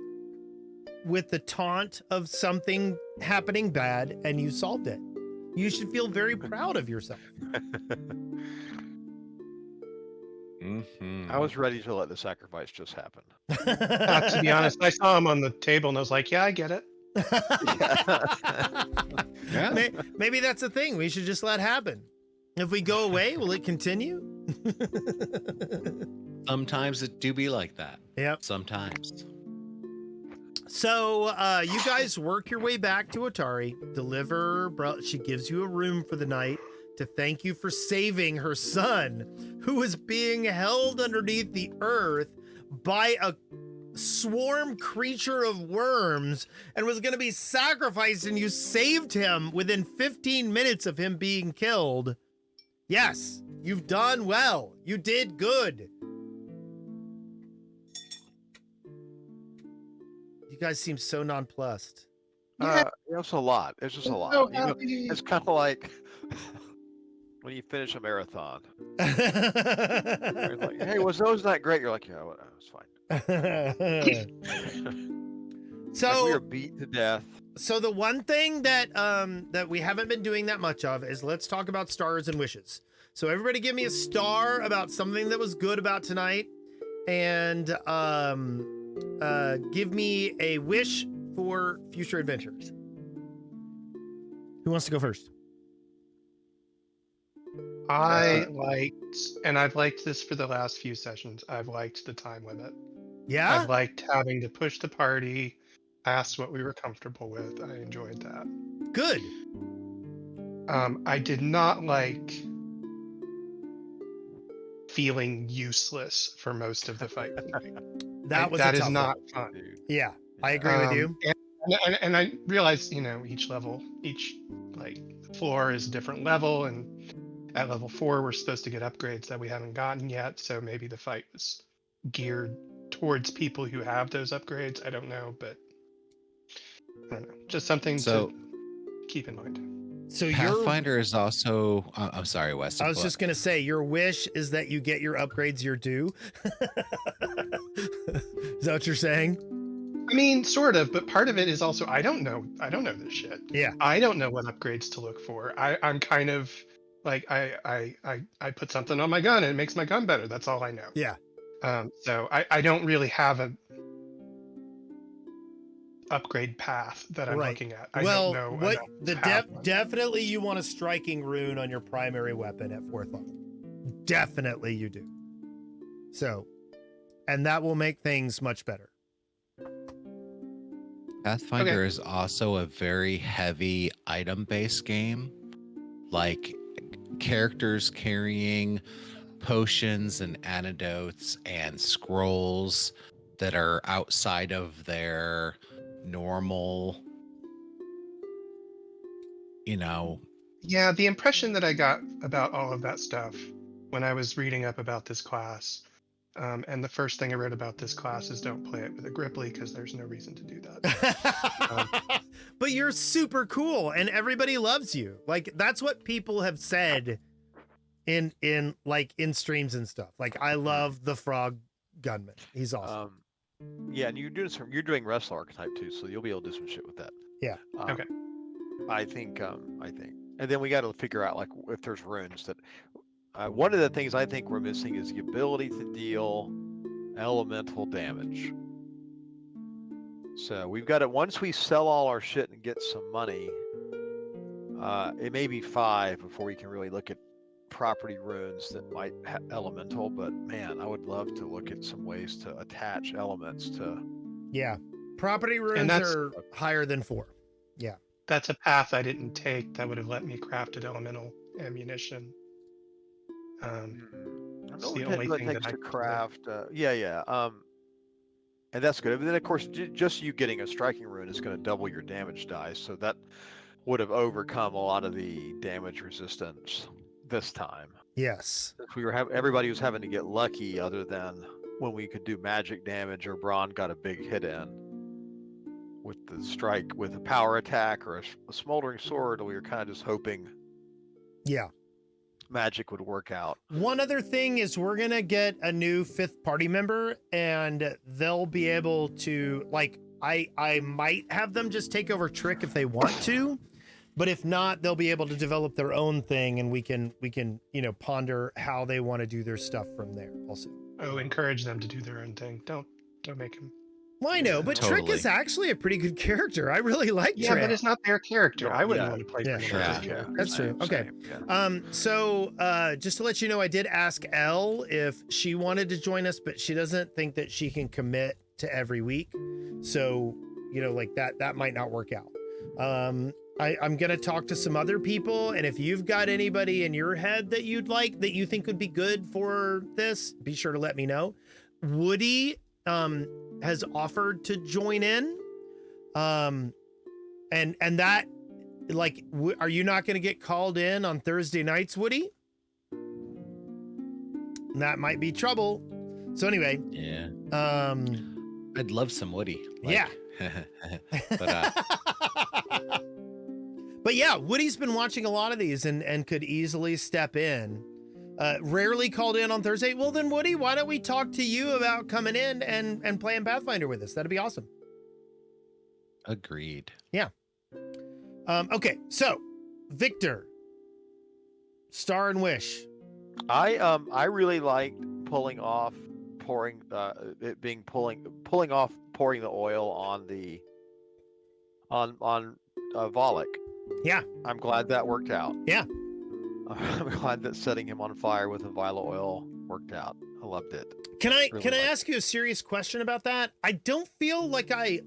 with the taunt of something happening bad, and you solved it. You should feel very proud of yourself. Mm-hmm. I was ready to let the sacrifice just happen. To be honest, I saw him on the table and I was like, yeah, I get it. Yeah. Maybe that's the thing. We should just let happen. If we go away, will it continue? Sometimes it do be like that. Yep. Sometimes. So you guys work your way back to Otari, she gives you a room for the night to thank you for saving her son, who was being held underneath the earth by a swarm creature of worms and was going to be sacrificed, and you saved him within 15 minutes of him being killed. Yes, you've done well. You did good. You guys seem so nonplussed. It's a lot. It's just a lot. So You know, happy. it's kind of like when you finish a marathon. You're like, hey, was those not great? You're like, yeah, well, it was fine. Like we were beat to death. So the one thing that that we haven't been doing that much of is let's talk about stars and wishes. So everybody give me a star about something that was good about tonight, and give me a wish for future adventures. Who wants to go first? I liked, and I've liked this for the last few sessions, I've liked the time limit. Yeah? I've liked having to push the party past what we were comfortable with. I enjoyed that. Good. I did not like feeling useless for most of the fight tonight. That was that a is tough not one. fun. Yeah, I agree with you. And I realized, each level, each like floor is a different level, and at level 4 we're supposed to get upgrades that we haven't gotten yet. So maybe the fight was geared towards people who have those upgrades. I don't know, but I don't know. Just something to keep in mind. So Pathfinder is also. I'm sorry, Wes. I was just gonna say, your wish is that you get your upgrades your due. Is that what you're saying? I mean, sort of, but part of it is also I don't know this shit. Yeah. I don't know what upgrades to look for. I'm kind of like I put something on my gun and it makes my gun better. That's all I know. Yeah. So I don't really have a upgrade path that I'm looking at. I don't know what enough the to have one. definitely you want a striking rune on your primary weapon at 4th level. Definitely you do. So, and that will make things much better. Pathfinder is also a very heavy item-based game. Like characters carrying potions and antidotes and scrolls that are outside of their normal, Yeah, the impression that I got about all of that stuff when I was reading up about this class, and the first thing I read about this class is don't play it with a Gripply because there's no reason to do that. But you're super cool and everybody loves you. Like that's what people have said in streams and stuff. Like I love the frog gunman. He's awesome. Yeah, and you're doing wrestler archetype too, so you'll be able to do some shit with that. Yeah. Okay. I think, and then we got to figure out like if there's runes that. One of the things I think we're missing is the ability to deal elemental damage. So we've got it. Once we sell all our shit and get some money, it may be 5 before we can really look at property runes that might have elemental. But man, I would love to look at some ways to attach elements to. Yeah, property runes are higher than 4. Yeah, that's a path I didn't take that would have let me craft an elemental ammunition. It's the only thing that to craft. And that's good. And then of course, just you getting a striking rune is going to double your damage dice, so that would have overcome a lot of the damage resistance this time. Yes. Everybody was having to get lucky, other than when we could do magic damage or Braun got a big hit in. with the strike with a power attack or a smoldering sword, or you're kind of just hoping Yeah. magic would work out. One other thing is we're gonna get a new 5th party member, and they'll be able to, like, I might have them just take over Trick if they want to, but if not, they'll be able to develop their own thing, and we can ponder how they want to do their stuff from there also. Oh, encourage them to do their own thing. Don't make them. Well, I know, but Trick is actually a pretty good character. I really like Yeah, Trick. but it's not their character. I wouldn't Yeah. want to play Yeah, for sure. another Yeah. character. That's true. Okay. Yeah. So just to let you know, I did ask Elle if she wanted to join us, but she doesn't think that she can commit to every week. So, like that might not work out. I'm going to talk to some other people, and if you've got anybody in your head that you'd like, that you think would be good for this, be sure to let me know. Woody has offered to join in. And that, like, are you not going to get called in on Thursday nights, Woody? That might be trouble. So anyway, Yeah. I'd love some Woody. Yeah. But but yeah, Woody's been watching a lot of these and could easily step in. Rarely called in on Thursday. Well, then, Woody, why don't we talk to you about coming in and playing Pathfinder with us? That'd be awesome. agreed. Okay, so Victor, Star and Wish. I really liked pulling off pouring pouring the oil on the Volek. Yeah. I'm glad that worked out. Yeah. I'm glad that setting him on fire with a vial of oil worked out. I loved it. Can I Really liked ask you a serious question about that? I don't feel like I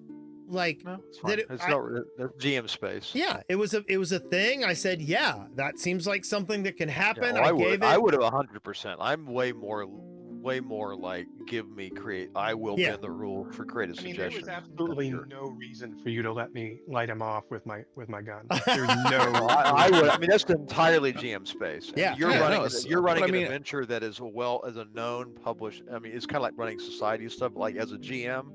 like No, it's fine. Did it- It's I- no GM space. yeah, it was a thing. I said, yeah, that seems like something that can happen. Yeah, well, gave it. I would have 100%. I'm way more like give me create. I will Yeah. bend the rule for creative I mean, there suggestions. was absolutely Sure. no reason for you to let me light him off with my gun. There's no. Well, I would. I mean, that's entirely GM space. Yeah. You're Yeah, running. no, it's- You're running but I an mean- adventure that is as a known published. I mean, it's kind of like running society stuff. Like as a GM,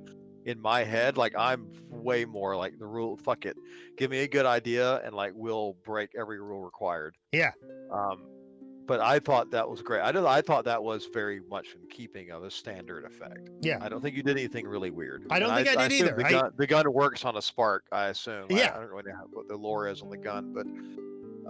in my head, like I'm way more like the rule. Fuck it, give me a good idea, and like we'll break every rule required. Yeah. But I thought that was great. I thought that was very much in keeping of a standard effect. Yeah. I don't think you did anything really weird. I don't And think I did assume either. The gun works on a spark, I assume. Yeah. I don't really know what the lore is on the gun, but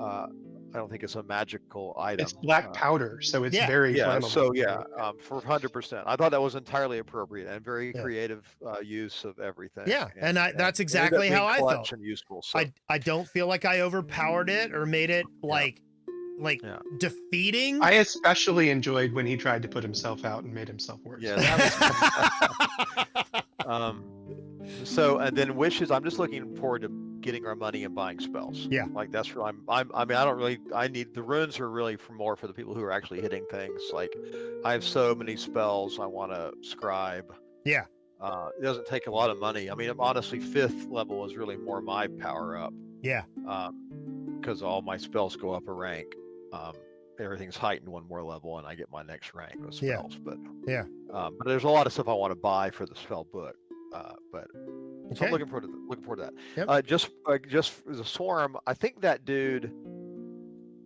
I don't think it's a magical item. It's black powder, so it's yeah. very Yeah, flammable. so yeah, for 100%. I thought that was entirely appropriate and very Yeah. creative use of everything. Yeah, and that's it ended up exactly how being I clutch felt. and useful. So I don't feel like I overpowered it or made it like Yeah. defeating. I especially enjoyed when he tried to put himself out and made himself worse. yeah, that was. So and then wishes. I'm just looking forward to getting our money and buying spells. Yeah. Like that's where I mean, I don't really. I need the runes are really more for the people who are actually hitting things. Like I have so many spells I want to scribe. Yeah. It doesn't take a lot of money. I mean, honestly, 5th level is really more my power up. Yeah. Because all my spells go up a rank. Everything's heightened one more level, and I get my next rank with Yeah. spells. But Yeah. but there's a lot of stuff I want to buy for the spell book. But so Okay. I'm looking forward to that. Yep. Just as a swarm, I think that dude.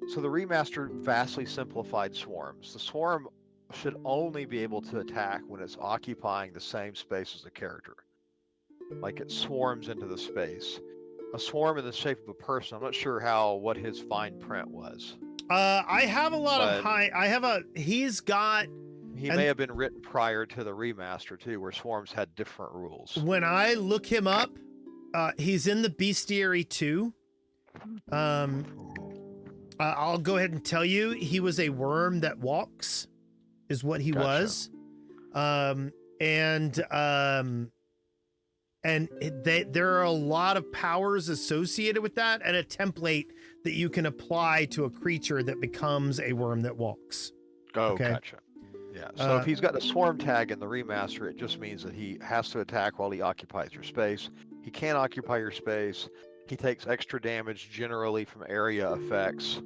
So the remastered vastly simplified swarms. The swarm should only be able to attack when it's occupying the same space as the character. Like it swarms into the space. A swarm in the shape of a person. I'm not sure what his fine print was. I have a lot of But- he's got, He And- may have been written prior to the remaster too, where swarms had different rules. when I look him up, he's in the Bestiary 2. I'll go ahead and tell you, he was a worm that walks, is what he Gotcha. was. There are a lot of powers associated with that, and a template that you can apply to a creature that becomes a worm that walks. Oh, Okay. gotcha. Yeah. So if he's got a swarm tag in the remaster, it just means that he has to attack while he occupies your space. He can't occupy your space. He takes extra damage generally from area effects,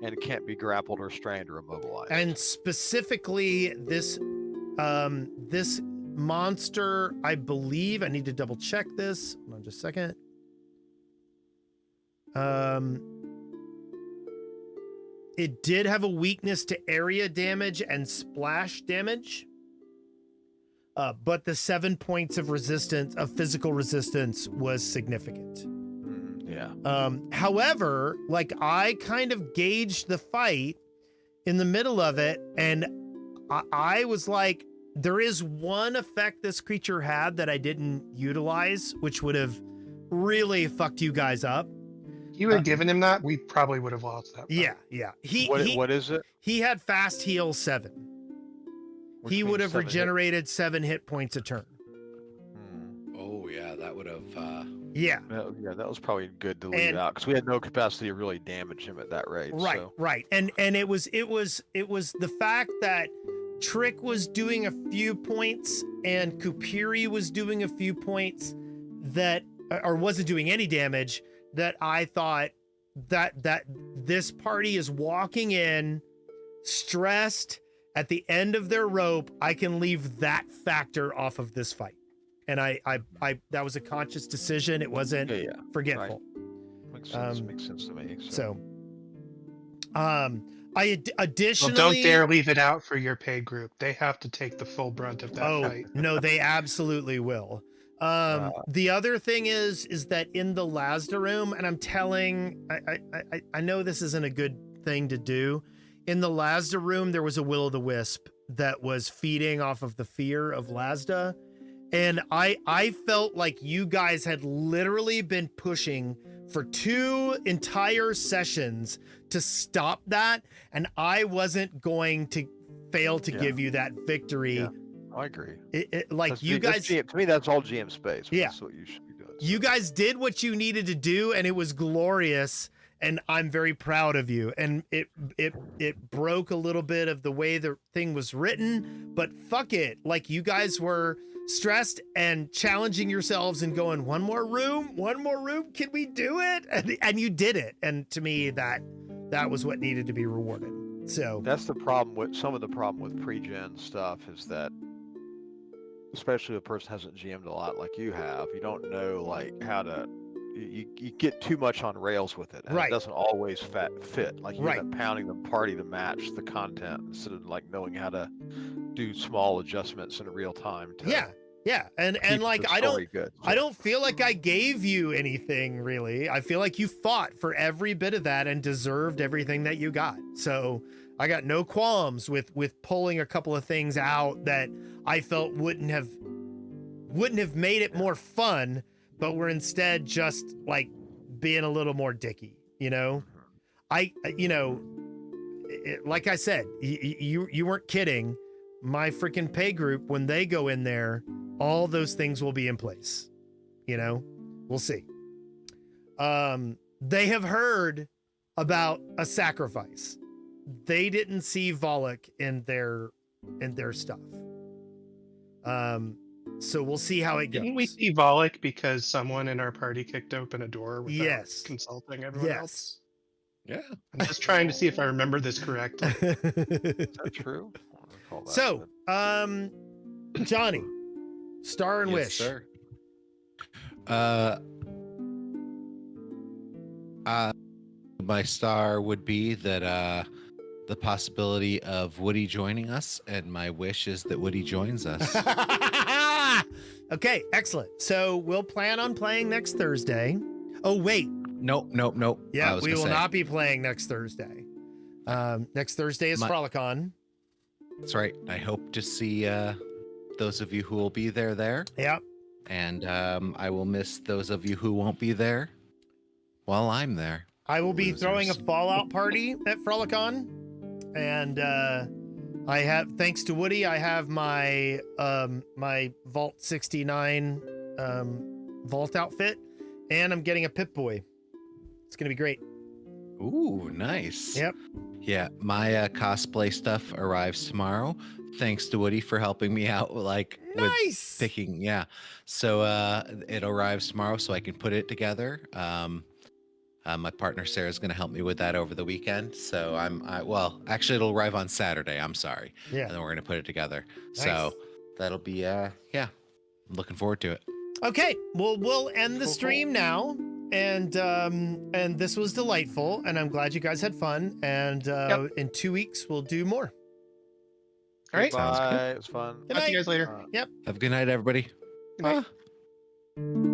and can't be grappled or strained or immobilized. And specifically, this monster, I believe, I need to double check this. Hold on just a second. It did have a weakness to area damage and splash damage. But the 7 points of resistance, of physical resistance, was significant. Yeah. However, like, I kind of gauged the fight in the middle of it, and I was like, there is one effect this creature had that I didn't utilize, which would have really fucked you guys up. You had given him that, we probably would have lost that fight. Yeah. What is it? He had fast heal 7. Which He means would have 7 hit. regenerated 7 hit points a turn. Oh yeah, that would have. Yeah. Yeah, that was probably good to leave And- out because we had no capacity to really damage him at that rate. Right, So. right. And it was the fact that Trick was doing a few points and Kupiri was doing a few points that, or wasn't doing any damage, that I thought that this party is walking in stressed at the end of their rope. I can leave that factor off of this fight. And I that was a conscious decision. It wasn't Yeah. forgetful. Makes sense. Makes sense to me. So, I additionally. Well, don't dare leave it out for your paid group. They have to take the full brunt of that Oh fight. no, they absolutely will. The other thing is that in the Lazda room, and I'm telling, I know this isn't a good thing to do. In the Lazda room, there was a will-o'-the-wisp that was feeding off of the fear of Lazda. And I felt like you guys had literally been pushing for 2 entire sessions to stop that. And I wasn't going to fail to give you that victory. Yeah. I agree. Like That's you guys, to me, that's all GM space. Yeah. That's what you should be doing. you guys did what you needed to do, and it was glorious. And I'm very proud of you. And it broke a little bit of the way the thing was written, but fuck it. Like, you guys were stressed and challenging yourselves and going, one more room, can we do it? And you did it. And to me, that was what needed to be rewarded. So That's the problem with some of the problem with pre-gen stuff is that, especially if a person hasn't GM'd a lot like you have, you don't know like how to. You get too much on rails with it, and Right. it doesn't always fit. Like you Right. end up pounding the party to match the content instead of like knowing how to do small adjustments in real time. To yeah. And keep like, the I don't story good. I don't feel like I gave you anything really. I feel like you fought for every bit of that and deserved everything that you got. So I got no qualms with pulling a couple of things out that I felt wouldn't have made it more fun, but were instead just like being a little more dicky, you know? Like I said, you weren't kidding. My freaking pay group, when they go in there, all those things will be in place. You know, we'll see. They have heard about a sacrifice. They didn't see Volok in their stuff. So we'll see how it goes. Didn't we see Volok because someone in our party kicked open a door without Yes. consulting everyone Yes. else? Yeah. I'm just trying to see if I remember this correctly. Is that true? I don't recall that, So, Johnny, Star and Yes, Wish. sir. My star would be that the possibility of Woody joining us, and my wish is that Woody joins us. Okay, excellent. So we'll plan on playing next Thursday. Oh, wait. Nope. Yeah, I was we gonna will say, not be playing next Thursday. Next Thursday is My- Frolicon. That's right. I hope to see those of you who will be there, Yep. and I will miss those of you who won't be there while I'm there. I will be throwing a Losers. Fallout party at Frolicon. And I have, thanks to Woody, I have my my Vault 69 Vault outfit, and I'm getting a Pip-Boy. It's gonna be great. Ooh, nice. Yep. Yeah, my cosplay stuff arrives tomorrow. Thanks to Woody for helping me out, like with Nice. picking. Yeah, so it arrives tomorrow, so I can put it together. My partner Sarah is going to help me with that over the weekend. So well, actually, it'll arrive on Saturday. I'm sorry, Yeah. and then we're going to put it together. Nice. So that'll be yeah. I'm looking forward to it. Okay, well, we'll end the stream now. And this was delightful, and I'm glad you guys had fun. And in 2 weeks, we'll do more. All right. Sounds good. Bye. It was fun. Good Talk to night. you guys later. Uh, Yep. Have a good night, everybody. Good night. Bye.